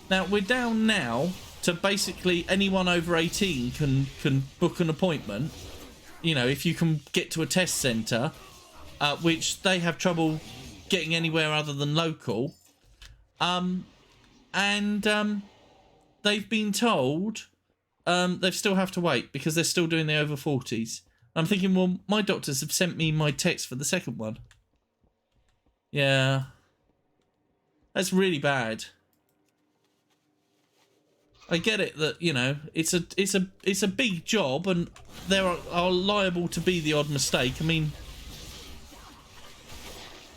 Now, we're down now to basically anyone over 18 can book an appointment. You know, if you can get to a test centre, which they have trouble getting anywhere other than local. They've been told they still have to wait because they're still doing the over 40s. I'm thinking, well, my doctors have sent me my text for the second one. Yeah. That's really bad. I get it that, you know, it's a big job and there are liable to be the odd mistake. I mean,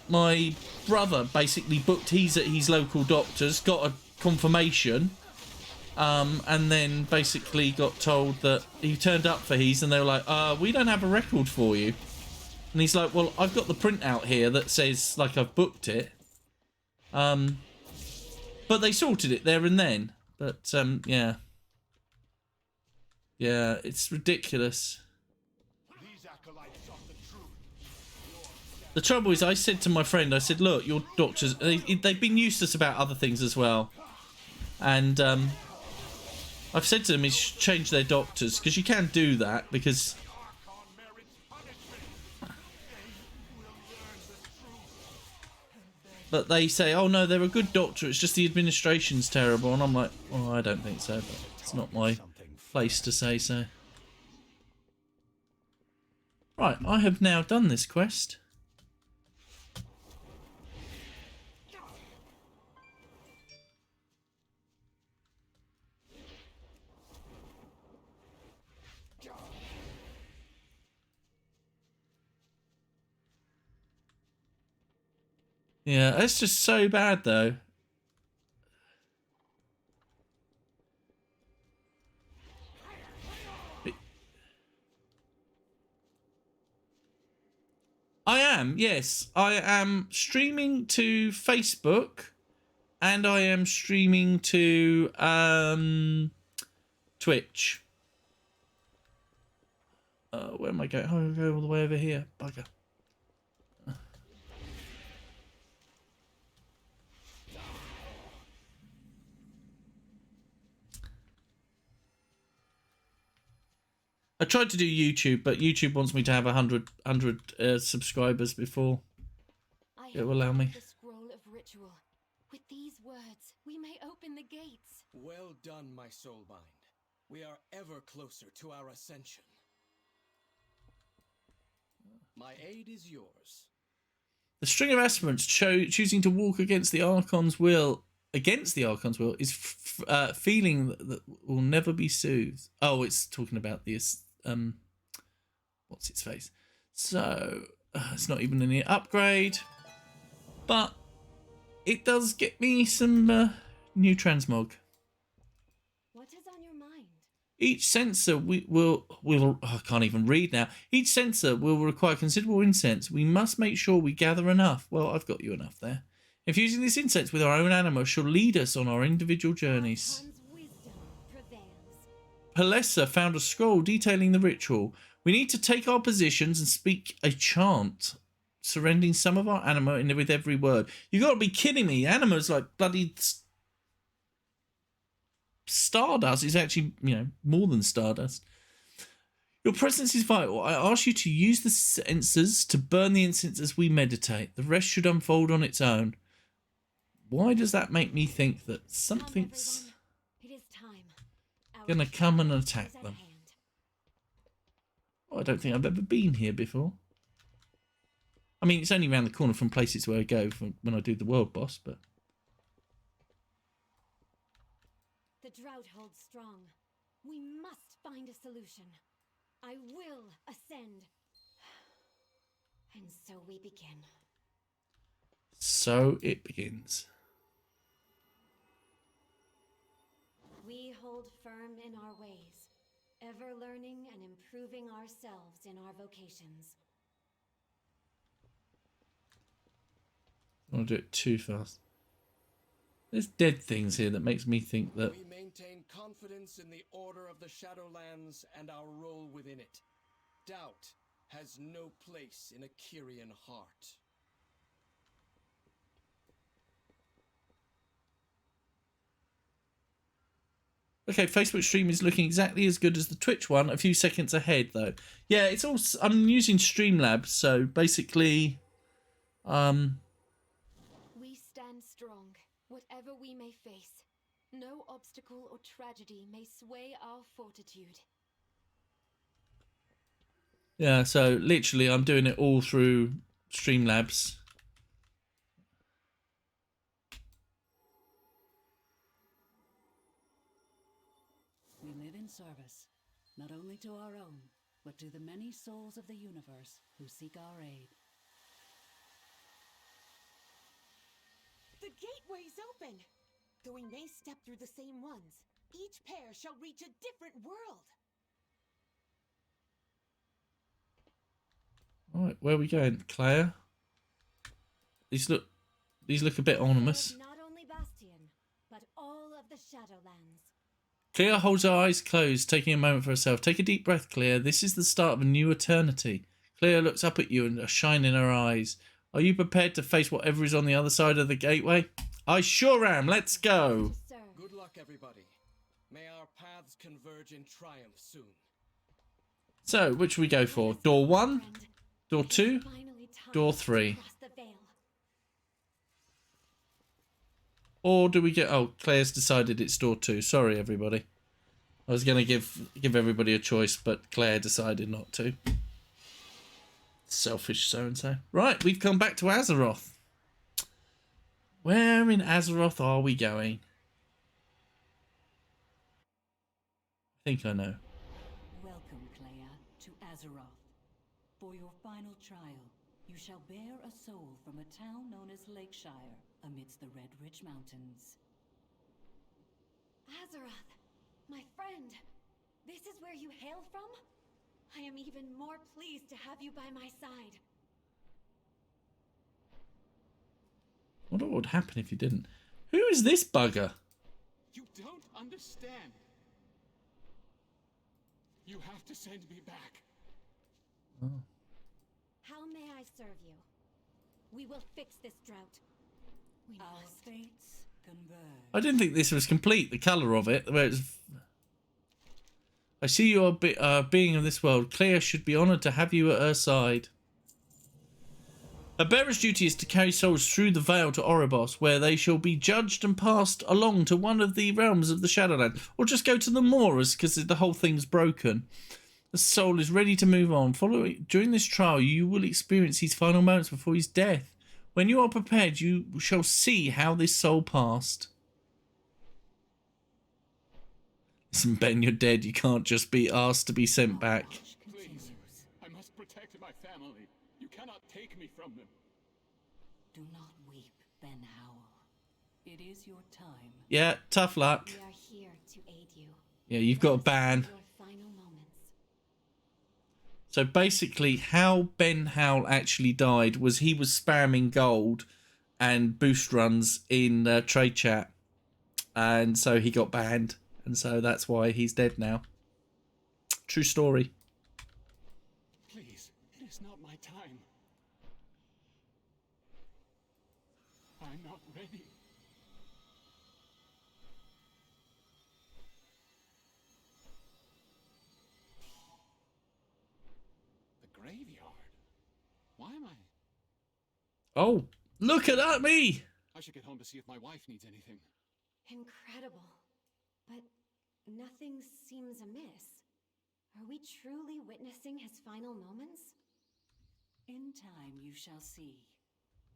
my brother basically booked at his local doctor's, got a confirmation, and then basically got told that he turned up for his and they were like, we don't have a record for you. And he's like, well, I've got the printout here that says, like, I've booked it. But they sorted it there and then. But, yeah. Yeah, it's ridiculous. The trouble is, I said to my friend, I said, look, your doctors, they've been useless about other things as well. And I've said to them, is change their doctors, because you can do that, because... But they say, oh no, they're a good doctor, it's just the administration's terrible. And I'm like, well, I don't think so, but it's not my place to say so. Right, I have now done this quest. Yeah, that's just so bad, though. I am, yes. I am streaming to Facebook, and I am streaming to Twitch. Where am I going? Oh, I'm going all the way over here. Bugger. I tried to do YouTube, but YouTube wants me to have 100 subscribers before it will allow me. The scroll of ritual. With these words, we may open the gates. Well done, my soulbind. We are ever closer to our ascension. My aid is yours. The string of aspirants choosing to walk against the Archon's will against the Archon's will is feeling that will never be soothed. Oh, it's talking about this. What's its face? So it's not even an upgrade, but it does get me some new transmog. What is on your mind? Each sensor will I can't even read now. Each sensor will require considerable incense. We must make sure we gather enough. Well, I've got you enough there. Infusing this incense with our own anima shall lead us on our individual journeys. Palessa found a scroll detailing the ritual. We need to take our positions and speak a chant, surrendering some of our anima with every word. You got to be kidding me! Anima's like bloody stardust. It's actually, more than stardust. Your presence is vital. I ask you to use the censers to burn the incense as we meditate. The rest should unfold on its own. Why does that make me think that something's gonna come and attack them? Oh, I don't think I've ever been here before. I mean, it's only around the corner from places where I go when I do the world boss, but... The drought holds strong. We must find a solution. I will ascend. And so we begin. So it begins. We hold firm in our ways, ever learning and improving ourselves in our vocations. I don't want to do it too fast. There's dead things here that makes me think that... We maintain confidence in the order of the Shadowlands and our role within it. Doubt has no place in a Kyrian heart. Okay, Facebook stream is looking exactly as good as the Twitch one, a few seconds ahead though. Yeah, it's all... I'm using Streamlabs, so basically... We stand strong, whatever we may face. No obstacle or tragedy may sway our fortitude. Yeah, so literally I'm doing it all through Streamlabs. We live in service, not only to our own, but to the many souls of the universe who seek our aid. The gateway's open! Though we may step through the same ones, each pair shall reach a different world! Alright, where are we going? Claire? These look a bit ominous. Not only Bastion, but all of the Shadowlands. Clea holds her eyes closed, taking a moment for herself. Take a deep breath, Clea. This is the start of a new eternity. Clea looks up at you and a shine in her eyes. Are you prepared to face whatever is on the other side of the gateway? I sure am. Let's go. Good luck, everybody. May our paths converge in triumph soon. So, which should we go for? Door 1? Door 2? Door 3? Or do we get... Oh, Claire's decided it's door 2. Sorry, everybody. I was going to give everybody a choice, but Claire decided not to. Selfish so-and-so. Right, we've come back to Azeroth. Where in Azeroth are we going? I think I know. Welcome, Clea, to Azeroth. For your final trial, you shall bear a soul from a town known as Lakeshire, amidst the Red Ridge Mountains. Azeroth, my friend, this is where you hail from? I am even more pleased to have you by my side. I wonder what would happen if you didn't. Who is this bugger? You don't understand. You have to send me back. Oh. How may I serve you? We will fix this drought. Our fates converge. I didn't think this was complete, the colour of it. Where it's... I see you are a being of this world. Clea should be honoured to have you at her side. A bearer's duty is to carry souls through the Vale to Oribos, where they shall be judged and passed along to one of the realms of the Shadowlands. Or just go to the Moors, because the whole thing's broken. The soul is ready to move on. During this trial, you will experience his final moments before his death. When you are prepared, you shall see how this soul passed. Listen, Ben, you're dead. You can't just be asked to be sent back. Please, I must protect my family. You cannot take me from them. Do not weep, Ben Howell. It is your time. Yeah, tough luck. We are here to aid you. Yeah, you've got a ban. Your final moments. So basically, how Ben Howell actually died was he was spamming gold and boost runs in trade chat. And so he got banned. And so that's why he's dead now. True story. Please, it is not my time. I'm not ready. The graveyard? Why am I? Oh, look at that, me! I should get home to see if my wife needs anything. Incredible. But nothing seems amiss. Are we truly witnessing his final moments? In time you shall see.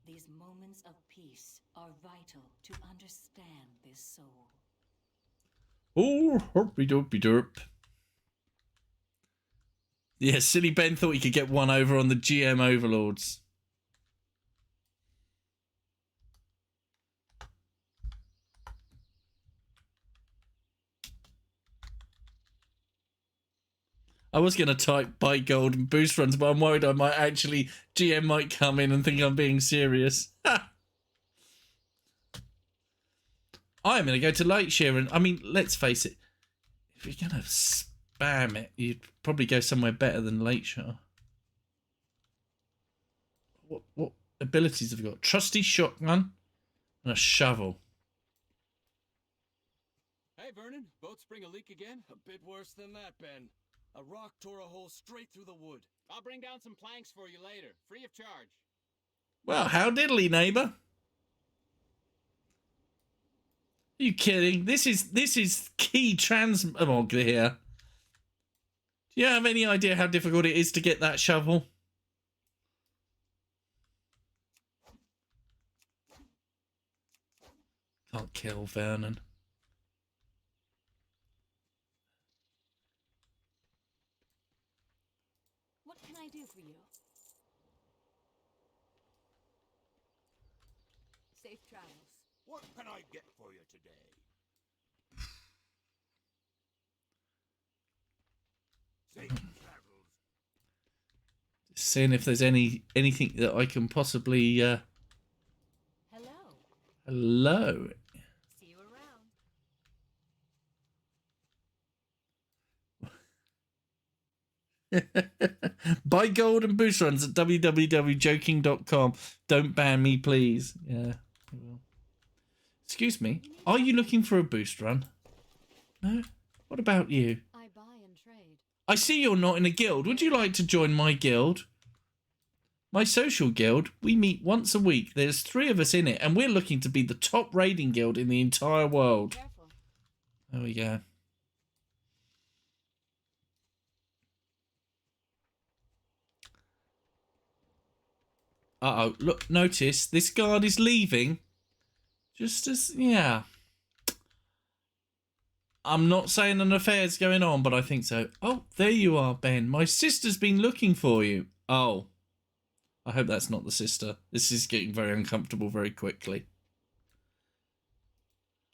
These moments of peace are vital to understand this soul. Oh, herpy derpy derp. Yeah, silly Ben thought he could get one over on the GM overlords. I was going to type buy gold and boost runs, but I'm worried GM might come in and think I'm being serious. I'm going to go to Lakeshire, and I mean, let's face it, if you're going to spam it, you'd probably go somewhere better than Lakeshire. What abilities have we got? Trusty shotgun and a shovel. Hey, Vernon, boat spring a leak again? A bit worse than that, Ben. A rock tore a hole straight through the wood. I'll bring down some planks for you later, free of charge. Well, how diddly, neighbour. Are you kidding? This is key transmog here. Do you have any idea how difficult it is to get that shovel? Can't kill Vernon. What can I do for you? Safe travels. What can I get for you today? Safe travels. Seeing if there's anything that I can possibly Hello. See you around. Buy gold and boost runs at www.joking.com. Don't ban me, please. Yeah, I will. Excuse me. Are you looking for a boost run? No? What about you? I buy and trade. I see you're not in a guild. Would you like to join my guild? My social guild, we meet once a week. There's 3 of us in it, and we're looking to be the top raiding guild in the entire world. Careful. There we go. Uh-oh, look, notice this guard is leaving. Just as, yeah. I'm not saying an affair's going on, but I think so. Oh, there you are, Ben. My sister's been looking for you. Oh. I hope that's not the sister. This is getting very uncomfortable very quickly.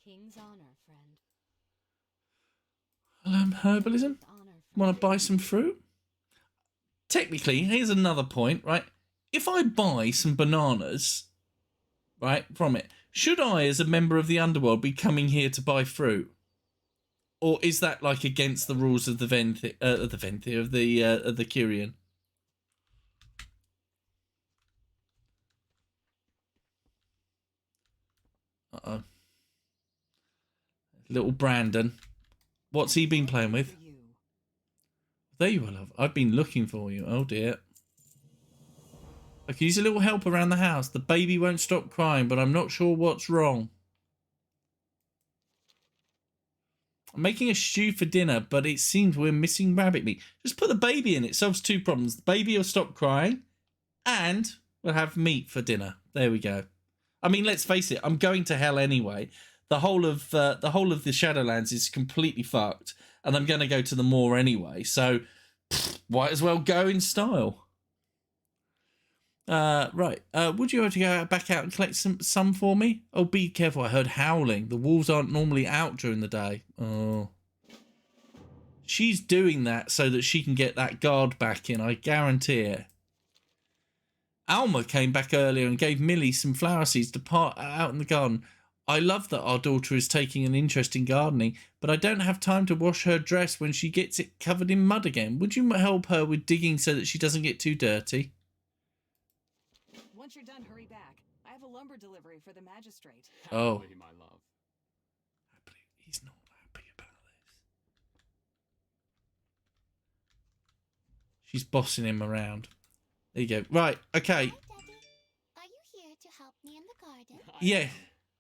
King's honor, friend. Herbalism? Want to buy some fruit? Technically, here's another point, right? If I buy some bananas, right, from it, should I, as a member of the underworld, be coming here to buy fruit? Or is that, like, against the rules of the of the Kyrian? Uh-oh. Little Brandon. What's he been playing with? There you are, love. I've been looking for you. Oh, dear. I could use a little help around the house. The baby won't stop crying, but I'm not sure what's wrong. I'm making a stew for dinner, but it seems we're missing rabbit meat. Just put the baby in. It solves 2 problems. The baby will stop crying, and we'll have meat for dinner. There we go. I mean, let's face it, I'm going to hell anyway. the whole of the Shadowlands is completely fucked, and I'm going to go to the moor anyway. So, might as well go in style. Right. Would you like to go back out and collect some for me? Oh, be careful. I heard howling. The wolves aren't normally out during the day. Oh. She's doing that so that she can get that guard back in, I guarantee it. Alma came back earlier and gave Millie some flower seeds to part out in the garden. I love that our daughter is taking an interest in gardening, but I don't have time to wash her dress when she gets it covered in mud again. Would you help her with digging so that she doesn't get too dirty? Once you're done, hurry back. I have a lumber delivery for the magistrate. Oh. Happily, my love. Happily. He's not happy about this. She's bossing him around. There you go. Right, okay. Hi, Daddy. Are you here to help me in the garden? Yeah.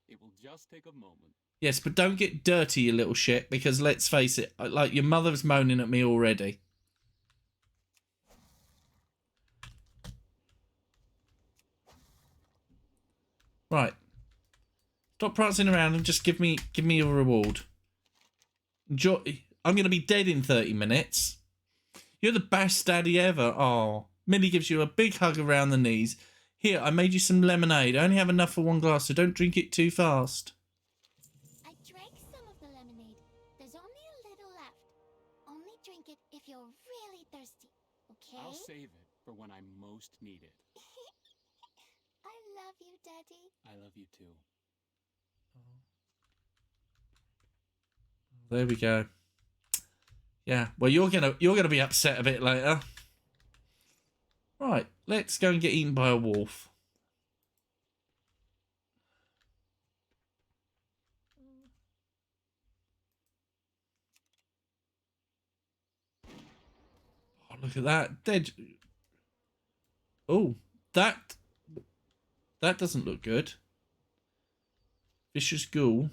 It will just take a moment. Yes, but don't get dirty, you little shit, because let's face it, like, your mother's moaning at me already. Right. Stop prancing around and just give me a reward. Enjoy. I'm going to be dead in 30 minutes. You're the best daddy ever. Oh. Millie gives you a big hug around the knees. Here, I made you some lemonade. I only have enough for one glass, so don't drink it too fast. I drank some of the lemonade. There's only a little left. Only drink it if you're really thirsty, okay? I'll save it for when I most need it. I love you, Daddy. I love you too. There we go. Yeah, well, you're gonna be upset a bit later. Right, let's go and get eaten by a wolf. Oh, look at that. Dead. Oh, that doesn't look good. Vicious ghoul.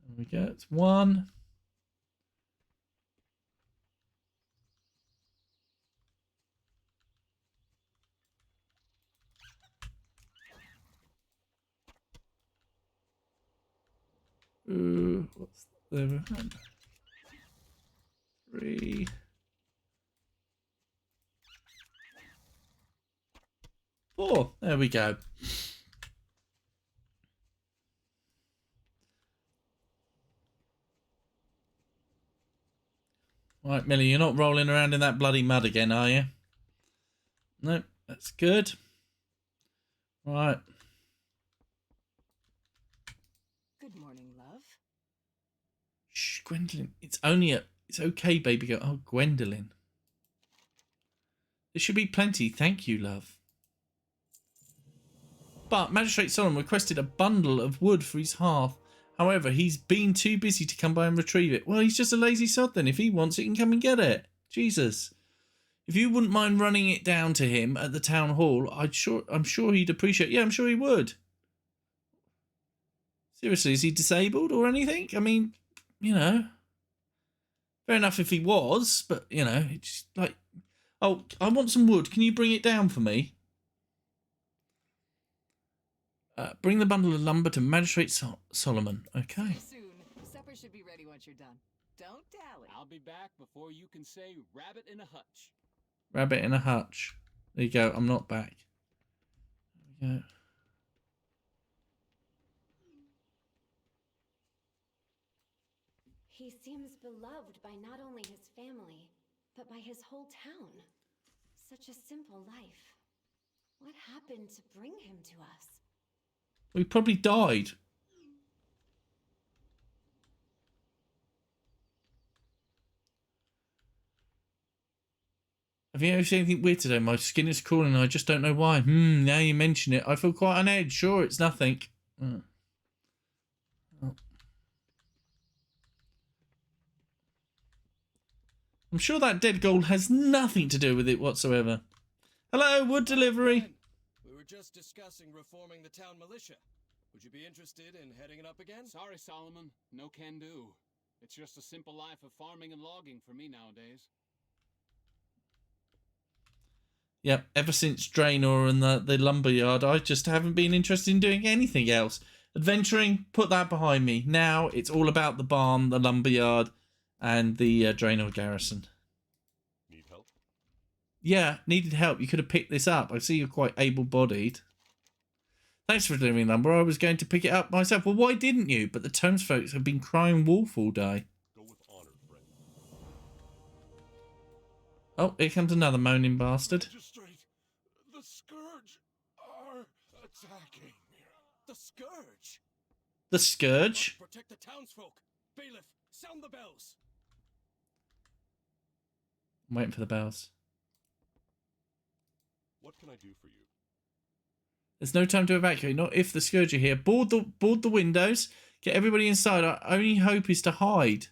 There we go. It's one. What's the 3. Oh, there we go. Right, Millie, you're not rolling around in that bloody mud again, are you? Nope, that's good. Right. Good morning, love. Shh, Gwendolyn. It's okay, baby girl. Oh, Gwendolyn. There should be plenty. Thank you, love. But Magistrate Solomon requested a bundle of wood for his hearth. However, he's been too busy to come by and retrieve it. Well, he's just a lazy sod then. If he wants it, he can come and get it. Jesus. If you wouldn't mind running it down to him at the town hall, I'm sure he'd appreciate it. Yeah, I'm sure he would. Seriously, is he disabled or anything? I mean, you know. Fair enough if he was, but, you know, it's like... Oh, I want some wood. Can you bring it down for me? Bring the bundle of lumber to Magistrate Solomon. Okay. Soon. Supper should be ready once you're done. Don't dally. I'll be back before you can say rabbit in a hutch. Rabbit in a hutch. There you go. I'm not back. There we go. He seems beloved by not only his family, but by his whole town. Such a simple life. What happened to bring him to us? We probably died. Have you ever seen anything weird today? My skin is crawling and I just don't know why. Now you mention it. I feel quite on edge. Sure, it's nothing. Oh. I'm sure that dead gold has nothing to do with it whatsoever. Hello, wood delivery. We were just discussing reforming the town militia. Would you be interested in heading it up again? Sorry, Solomon. No can do. It's just a simple life of farming and logging for me nowadays. Yep, ever since Draenor and the lumberyard, I just haven't been interested in doing anything else. Adventuring, put that behind me. Now it's all about the barn, the lumberyard, and the Draenor garrison. Need help? Yeah, needed help. You could have picked this up. I see you're quite able-bodied. Thanks for delivering lumber. I was going to pick it up myself. Well, why didn't you? But the Tomes folks have been crying wolf all day. Go with honor, friend. Oh, here comes another moaning bastard. Magistrate, the Scourge are attacking. The Scourge? The Scourge? Protect the townsfolk. Bailiff, sound the bells. I'm waiting for the bells. What can I do for you? There's no time to evacuate. Not if the Scourge are here. Board the windows. Get everybody inside. Our only hope is to hide.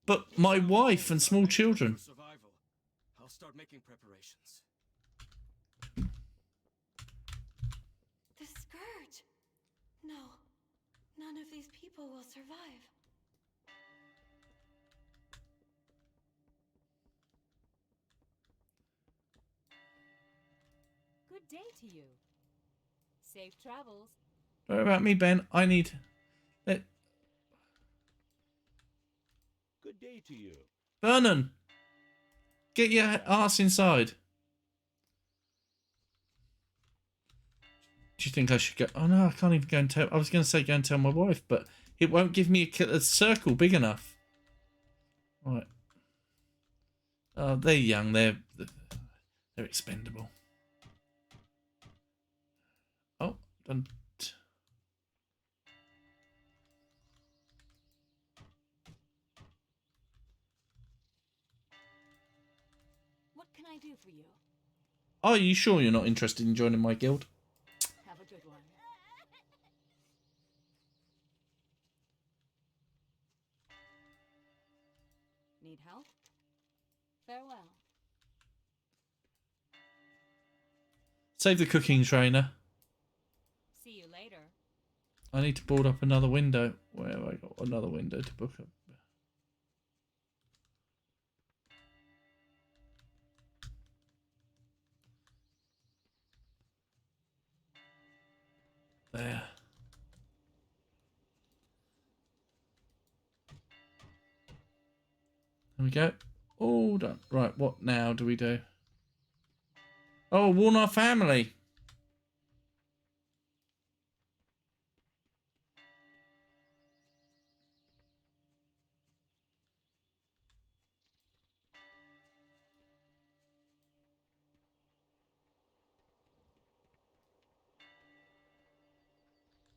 But my wife and small children. Survival. I'll start making preparations. The Scourge! No, none of these people will survive. Good day to you. Safe travels. What about me, Ben? I need... Good day to you. Vernon! Get your ass inside. Do you think I should go... Oh, no, I can't even go and tell... I was going to say go and tell my wife, but it won't give me a circle big enough. Right. Oh, they're young. They're expendable. Oh, done. What can I do for you? Are you sure you're not interested in joining my guild? Have a good one. Need help? Farewell. Save the cooking trainer. See you later. I need to board up another window. Where have I got another window to book up? There. There we go. All done. Right, what now do we do? Oh, warn our family.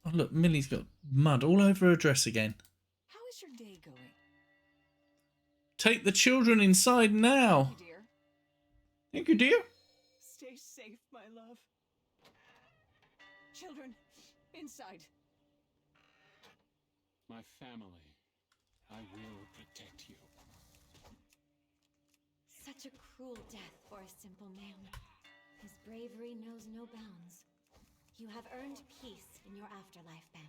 Oh, look, Millie's got mud all over her dress again. How is your day going? Take the children inside now. Thank you, dear. Thank you, dear. Stay safe, my love. Children, inside. My family, I will protect you. Such a cruel death for a simple man. His bravery knows no bounds. You have earned peace in your afterlife, Ben.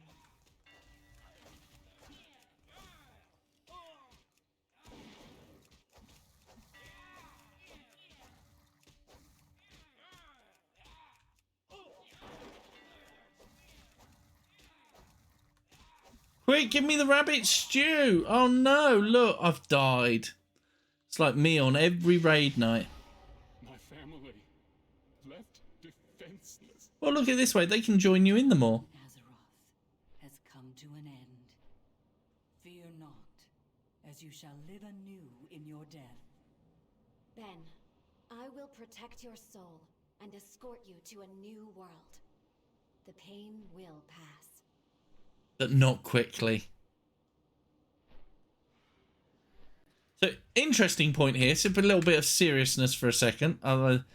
Quick, give me the rabbit stew. Oh no, look, I've died. It's like me on every raid night. My family, left defenseless. Well, look at it this way. They can join you in the more. Azeroth has come to an end. Fear not, as you shall live anew in your death. Ben, I will protect your soul and escort you to a new world. The pain will pass. But not quickly. So, interesting point here. So, a little bit of seriousness for a second, other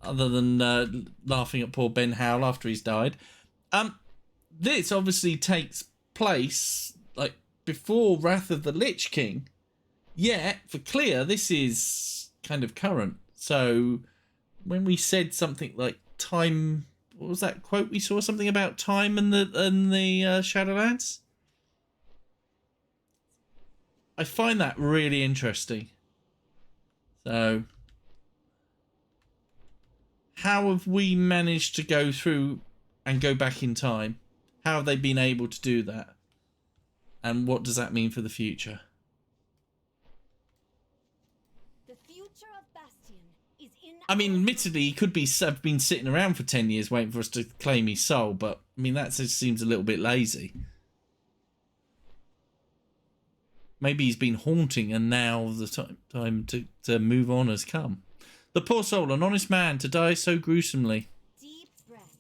than laughing at poor Ben Howell after he's died. This obviously takes place like before Wrath of the Lich King. Yet, for clear, this is kind of current. So, when we said something like time. What was that quote we saw? Something about time and the Shadowlands? I find that really interesting. So, how have we managed to go through and go back in time? How have they been able to do that? And what does that mean for the future? The future of Bastion is in. I mean, admittedly, he could have been sitting around for 10 years waiting for us to claim his soul, but I mean, that just seems a little bit lazy. Maybe he's been haunting and now the time to move on has come. The poor soul, an honest man, to die so gruesomely. Deep breaths.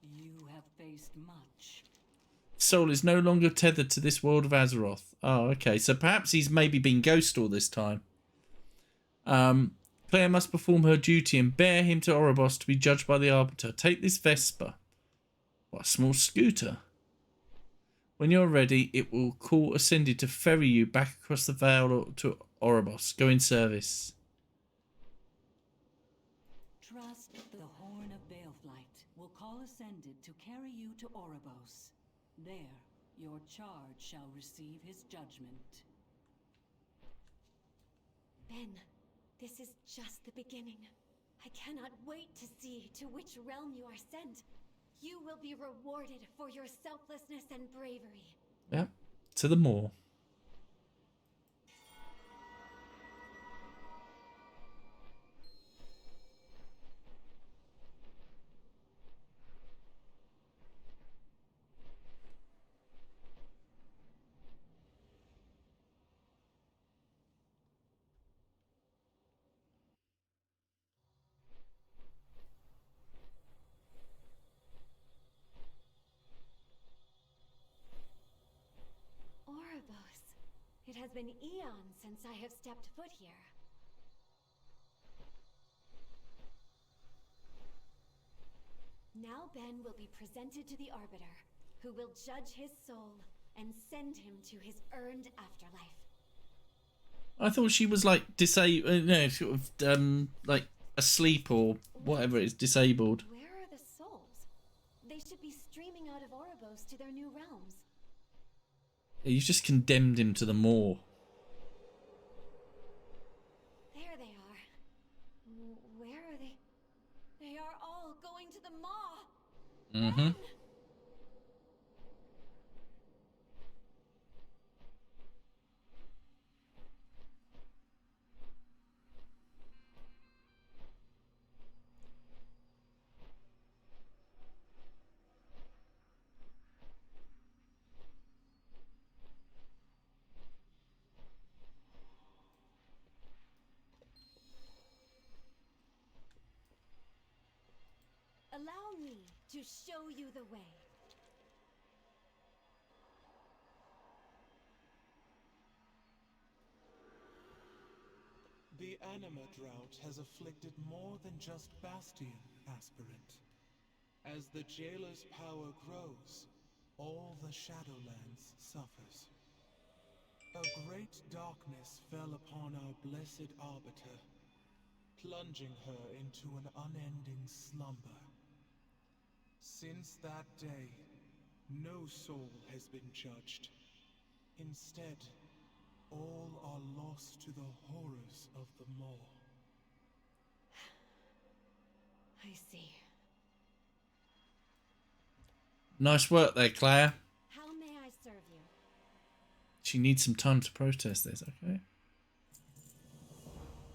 You have faced much. Soul is no longer tethered to this world of Azeroth. Oh, okay. So perhaps he's maybe been ghost all this time. Player must perform her duty and bear him to Oribos to be judged by the Arbiter. Take this Vesper. What a small scooter. When you're ready, it will call Ascended to ferry you back across the Vale to Oribos. Go in service. Trust the Horn of Baleflight will call Ascended to carry you to Oribos. There, your charge shall receive his judgment. Ben, this is just the beginning. I cannot wait to see to which realm you are sent. You will be rewarded for your selflessness and bravery. Yep. To the moor. Oribos. It has been eons since I have stepped foot here. Now Ben will be presented to the Arbiter, who will judge his soul and send him to his earned afterlife. I thought she was like disabled, no, sort of like asleep or whatever it is, disabled. Where are the souls? They should be streaming out of Oribos to their new realms. You just condemned him to the moor. There they are. Where are they? They are all going to the maw. Mm-hmm. Allow me to show you the way. The anima drought has afflicted more than just Bastion, aspirant. As the jailer's power grows, all the Shadowlands suffers. A great darkness fell upon our blessed Arbiter, plunging her into an unending slumber. Since that day, no soul has been judged. Instead, all are lost to the horrors of the maw. I see. Nice work there, Claire. How may I serve you? She needs some time to process this, okay?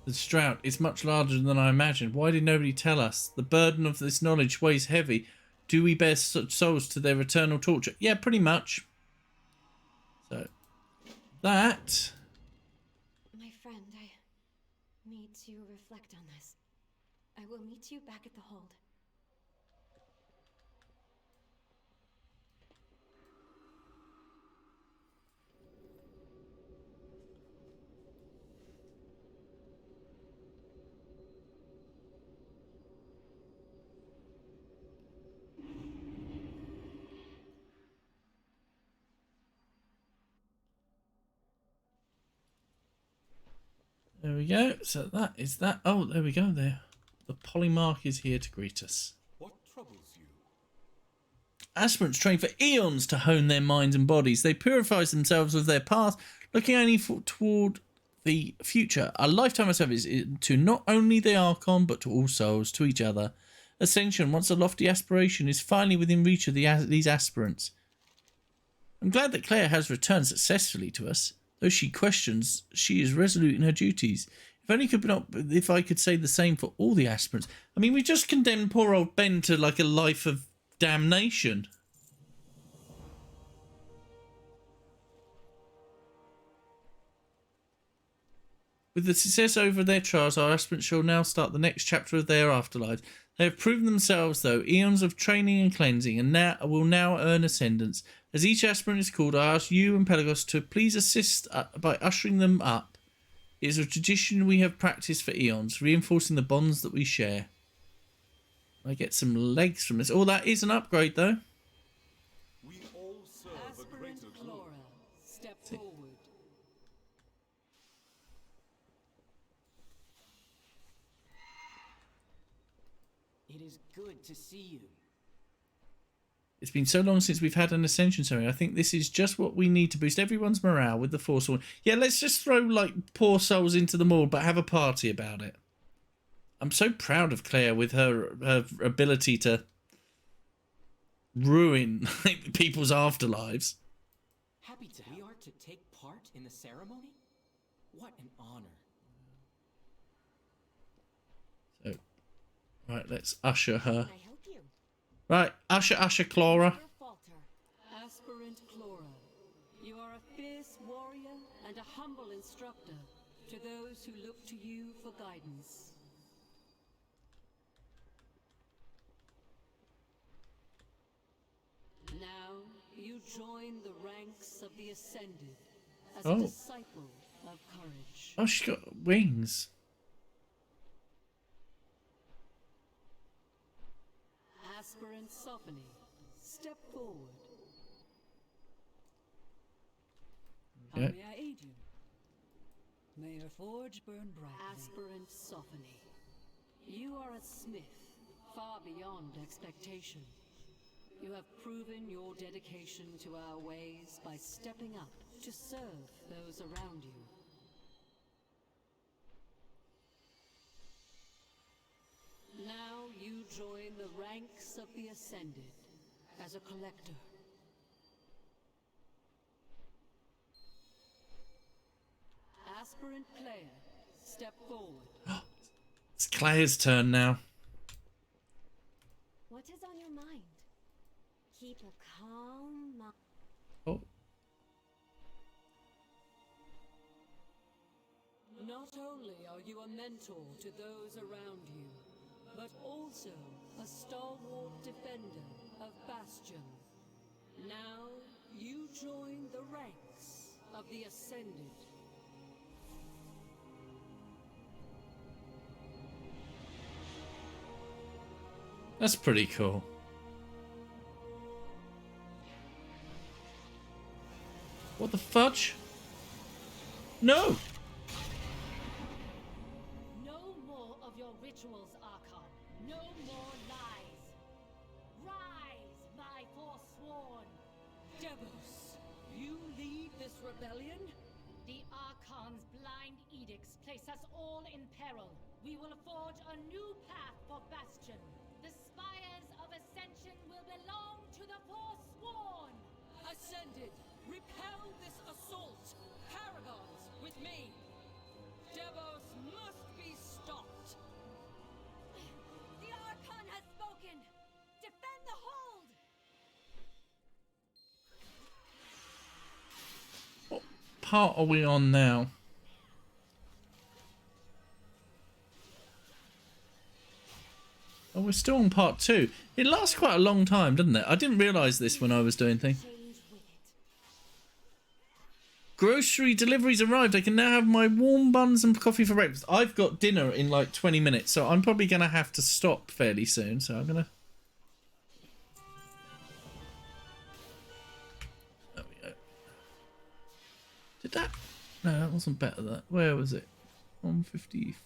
The drought is much larger than I imagined. Why did nobody tell us? The burden of this knowledge weighs heavy. Do we bear such souls to their eternal torture? Yeah, pretty much. So, that... My friend, I need to reflect on this. I will meet you back at the hold. There we go. So that is that. Oh, there we go there. The polymarch is here to greet us. What troubles you? Aspirants train for eons to hone their minds and bodies. They purify themselves of their past, looking only the future. A lifetime of service to not only the Archon, but to all souls, to each other. Ascension, once a lofty aspiration, is finally within reach of these aspirants. I'm glad that Claire has returned successfully to us. Though she questions, she is resolute in her duties. If I could say the same for all the aspirants. I mean, we just condemned poor old Ben to like a life of damnation. With the success over their trials, our aspirants shall now start the next chapter of their afterlives. They have proven themselves, though, eons of training and cleansing, and will now earn ascendance. As each aspirant is called, I ask you and Pelagos to please assist by ushering them up. It is a tradition we have practiced for eons, reinforcing the bonds that we share. I get some legs from this. Oh, that is an upgrade, though. We all serve a greater glory. Step forward. It is good to see you. It's been so long since we've had an ascension ceremony. I think this is just what we need to boost everyone's morale with the Forsworn. Yeah, let's just throw like poor souls into the mall, but have a party about it. I'm so proud of Claire with her ability to ruin people's afterlives. Happy to we are to take part in the ceremony? What an honor. So, right, let's usher her. Right, usher Clara. Aspirant Clara, you are a fierce warrior and a humble instructor to those who look to you for guidance. Now you join the ranks of the Ascended as a disciple of courage. Oh, she's got wings. Aspirant Sophony, step forward. How may I aid you? May your forge burn brightly. Aspirant Sophony, you are a smith, far beyond expectation. You have proven your dedication to our ways by stepping up to serve those around you. Now you join the ranks of the Ascended as a collector. Aspirant Claire, step forward. It's Claire's turn now. What is on your mind? Keep a calm mind. Oh. Not only are you a mentor to those around you, but also a stalwart defender of Bastion. Now you join the ranks of the Ascended. That's pretty cool. What the fudge? No! No more of your rituals, Archon. No more lies. Rise, my forsworn. Devos, you lead this rebellion? The Archon's blind edicts place us all in peril. We will forge a new path for Bastion. The spires of Ascension will belong to the Forsworn. Ascended, repel this assault. Paragons, with me. Devos must be stopped. The Archon has spoken. Defend the hold. What part are we on now? Oh, we're still on part 2. It lasts quite a long time, doesn't it? I didn't realise this when I was doing things. Grocery deliveries arrived. I can now have my warm buns and coffee for breakfast. I've got dinner in like 20 minutes, so I'm probably going to have to stop fairly soon. So I'm going to... There we go. Did that... No, that wasn't better. That. Where was it? 150...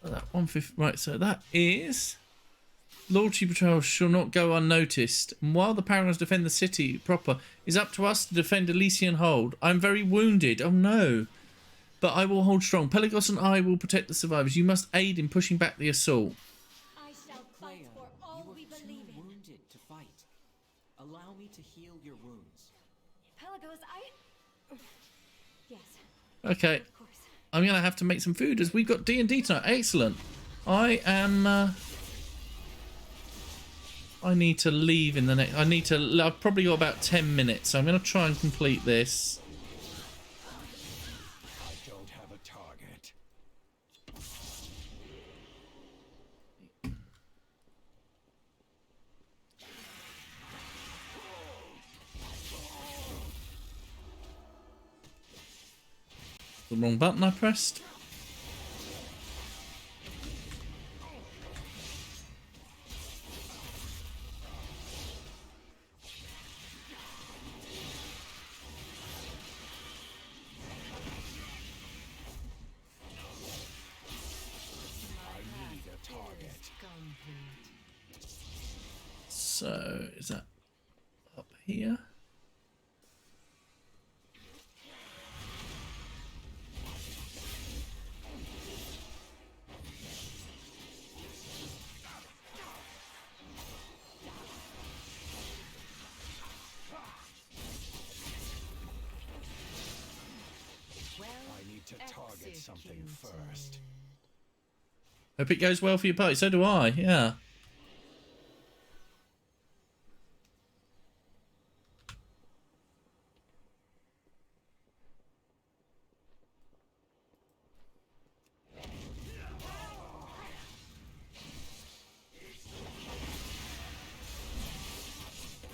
Oh, that 150... Right, so that is... Loyalty betrayal shall not go unnoticed, and while the Paragons defend the city proper, it's up to us to defend Elysian Hold. I'm very wounded. Oh no. But I will hold strong. Pelagos and I will protect the survivors. You must aid in pushing back the assault. I shall fight for all we believe in. Wounded to fight. Allow me to heal your wounds. Pelagos, yes. Okay. I'm going to have to make some food as we've got D&D tonight. Excellent. I am... I need to leave in the next... I've probably got about 10 minutes, so I'm going to try and complete this. I don't have a target. The wrong button I pressed. So, is that up here? I need to target something first. Hope it goes well for your party. So do I, yeah.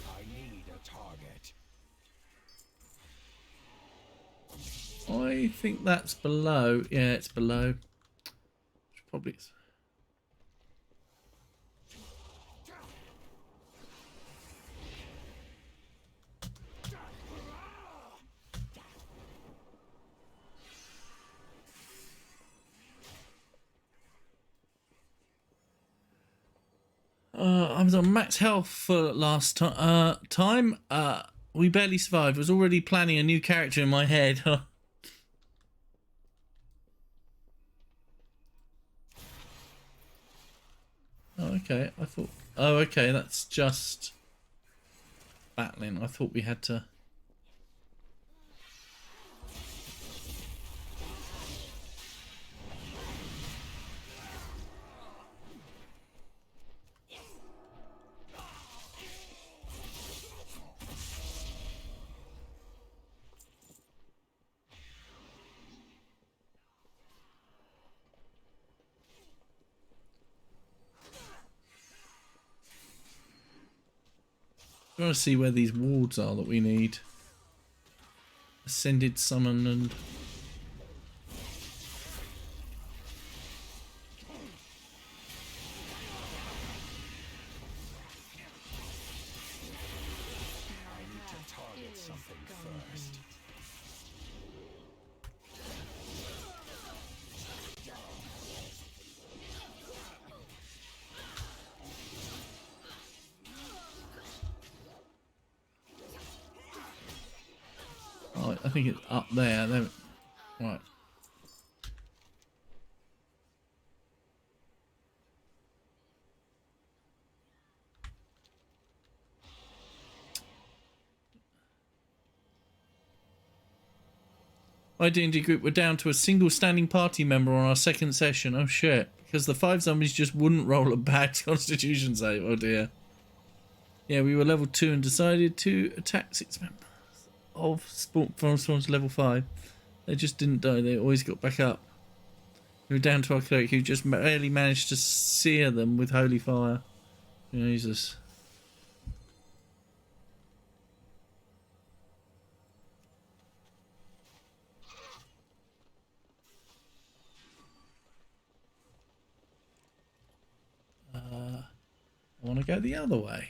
I need a target. I think that's below. Yeah, it's below. Probably is. I was on max health for last time. We barely survived. Was already planning a new character in my head. Oh, okay. I thought... Oh, okay. That's just battling. I thought we had to... I want to see where these wards are that we need. Ascended, summon, and... I need to target something first. Oh, I think it's up there. Right. My D&D group were down to a single standing party member on our second session. Oh shit. Because the 5 zombies just wouldn't roll a bad constitution save. Oh dear. Yeah, we were level 2 and decided to attack 6 members of spawn to level 5. They just didn't die. They always got back up. We were down to our cleric who just barely managed to sear them with holy fire. Jesus. I want to go the other way.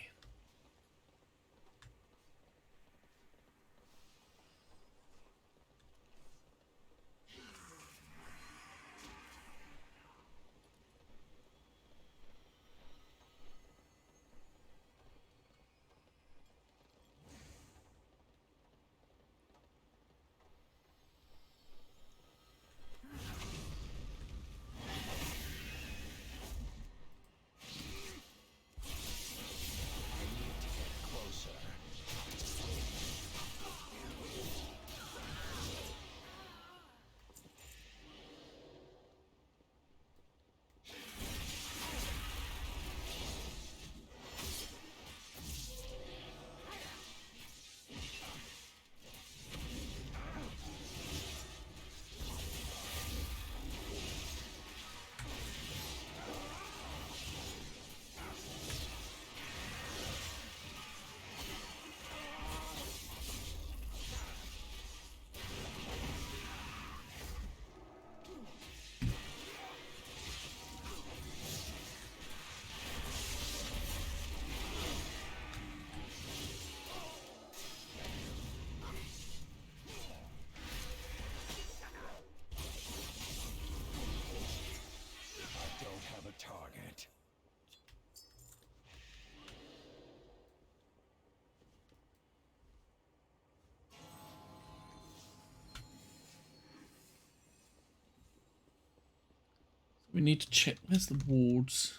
We need to check. Where's the wards?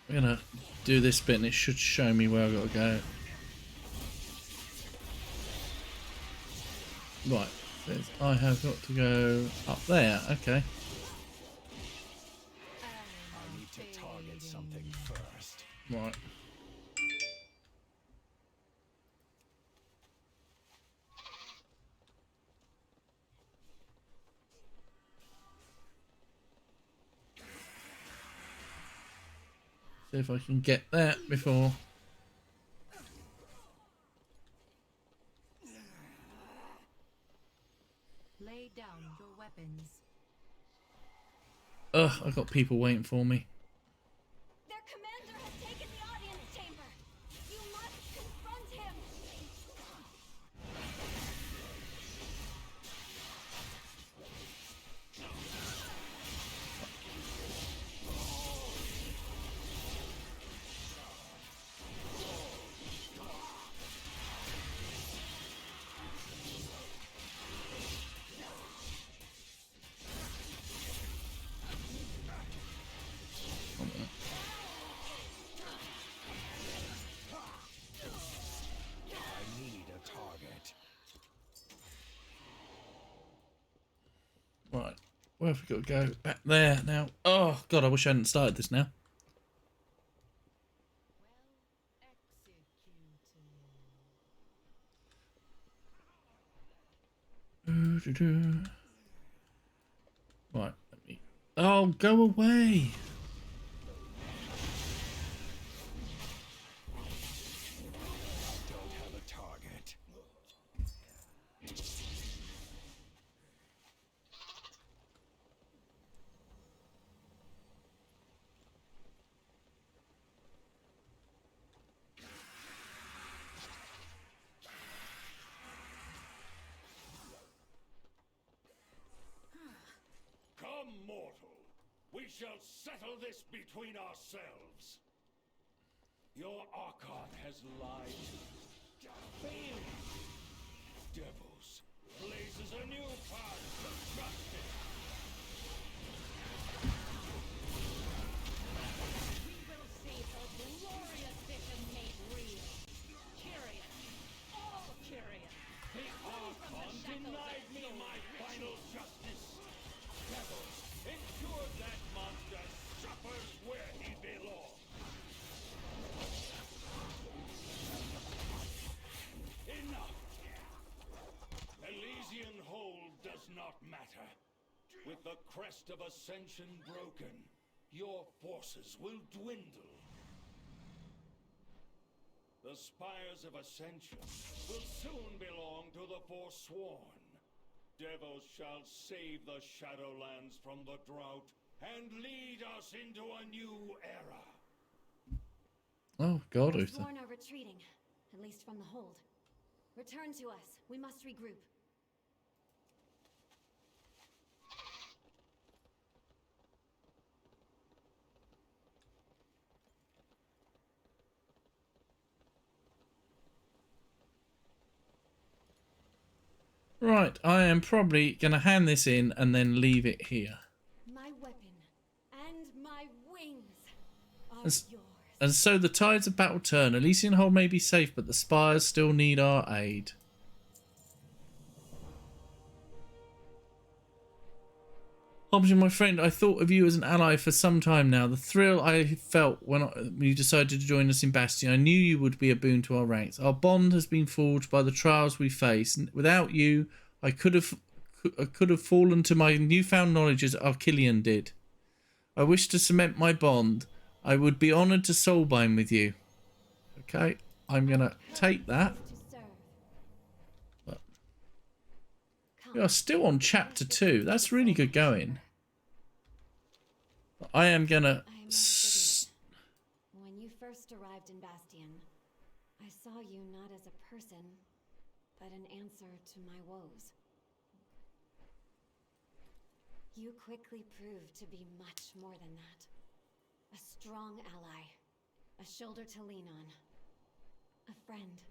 I'm gonna do this bit and it should show me where I've got to go. Right, says I have got to go up there, okay. I need to target something first. Right. See if I can get that before. Lay down your weapons. Ugh, I've got people waiting for me. Their commander has taken the audience chamber. You must confront him. I need a target. Right, where have we got to go? Back there now. Oh, God, I wish I hadn't started this now. Right, let me... Oh, go away! Don't have a target. Come, mortal. We shall settle this between ourselves. Your Archon has lied. Failed. Devils blazes a new path of justice. We will see her glorious vision made real. Kyrian. All Kyrian. The Archon denied me my final justice. Devils, ensure that monster suffers where he belongs. Enough! Elysian hold does not matter. With the crest of Ascension broken, your forces will dwindle. The spires of Ascension will soon belong to the Forsworn. Devils shall save the Shadowlands from the drought and lead us into a new era. Oh, God, The Uther. Forsworn are retreating, at least from the hold. Return to us. We must regroup. Right, I am probably going to hand this in and then leave it here. My weapon and my wings are As- yours. And so the tides of battle turn. Elysian Hold may be safe, but the spires still need our aid. Hobbs, my friend, I thought of you as an ally for some time now. The thrill I felt when you decided to join us in Bastion, I knew you would be a boon to our ranks. Our bond has been forged by the trials we face. Without you, I could have fallen to my newfound knowledge as our Kyrian did. I wish to cement my bond. I would be honoured to soulbind with you. Okay, I'm gonna take that. But we are still on chapter 2. That's really good going. But I am gonna. When you first arrived in Bastion, I saw you not as a person, but an answer to my woes. You quickly proved to be much more than that. A strong ally, a shoulder to lean on, a friend.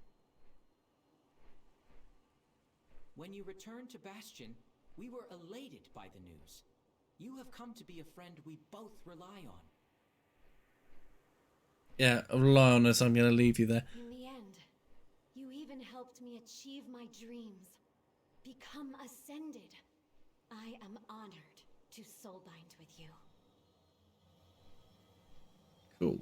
When you returned to Bastion, we were elated by the news. You have come to be a friend we both rely on. Yeah, rely on us. I'm going to leave you there. In the end, you even helped me achieve my dreams, become ascended. I am honored to soulbind with you. Cool.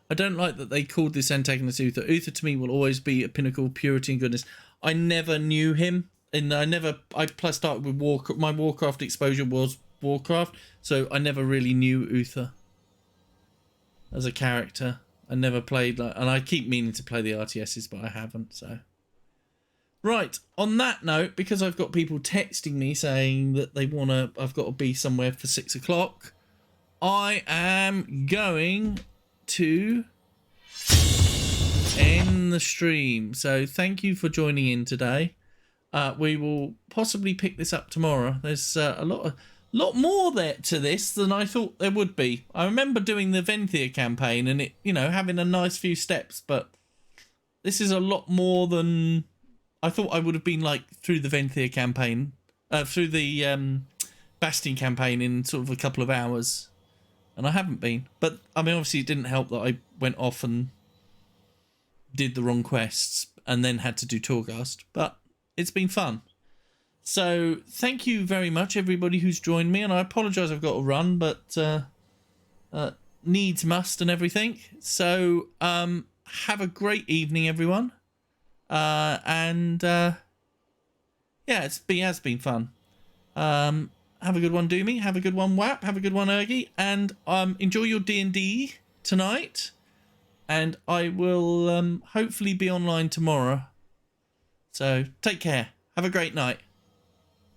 I don't like that they called this antagonist Uther. Uther to me will always be a pinnacle of purity and goodness. I never knew him, and I plus started with Warcraft. My Warcraft exposure was Warcraft, so I never really knew Uther as a character. I never played and I keep meaning to play the RTSs, but I haven't. So, right, on that note, because I've got people texting me saying that I've got to be somewhere for 6 o'clock. I am going to end the stream. So thank you for joining in today. We will possibly pick this up tomorrow. There's a lot more there to this than I thought there would be. I remember doing the Venthia campaign and it, having a nice few steps, but this is a lot more than I thought I would have been through the Venthia campaign, through the Bastion campaign in sort of a couple of hours. And I haven't been. But, I mean, obviously it didn't help that I went off and did the wrong quests and then had to do Torghast. But it's been fun. So, thank you very much, everybody who's joined me. And I apologise I've got to run, but needs must and everything. So, have a great evening, everyone. Yeah, it has been fun. Have a good one, Doomy. Have a good one, Wap. Have a good one, Ergy. And enjoy your D&D tonight. And I will hopefully be online tomorrow. So take care. Have a great night.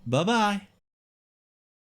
Bye-bye.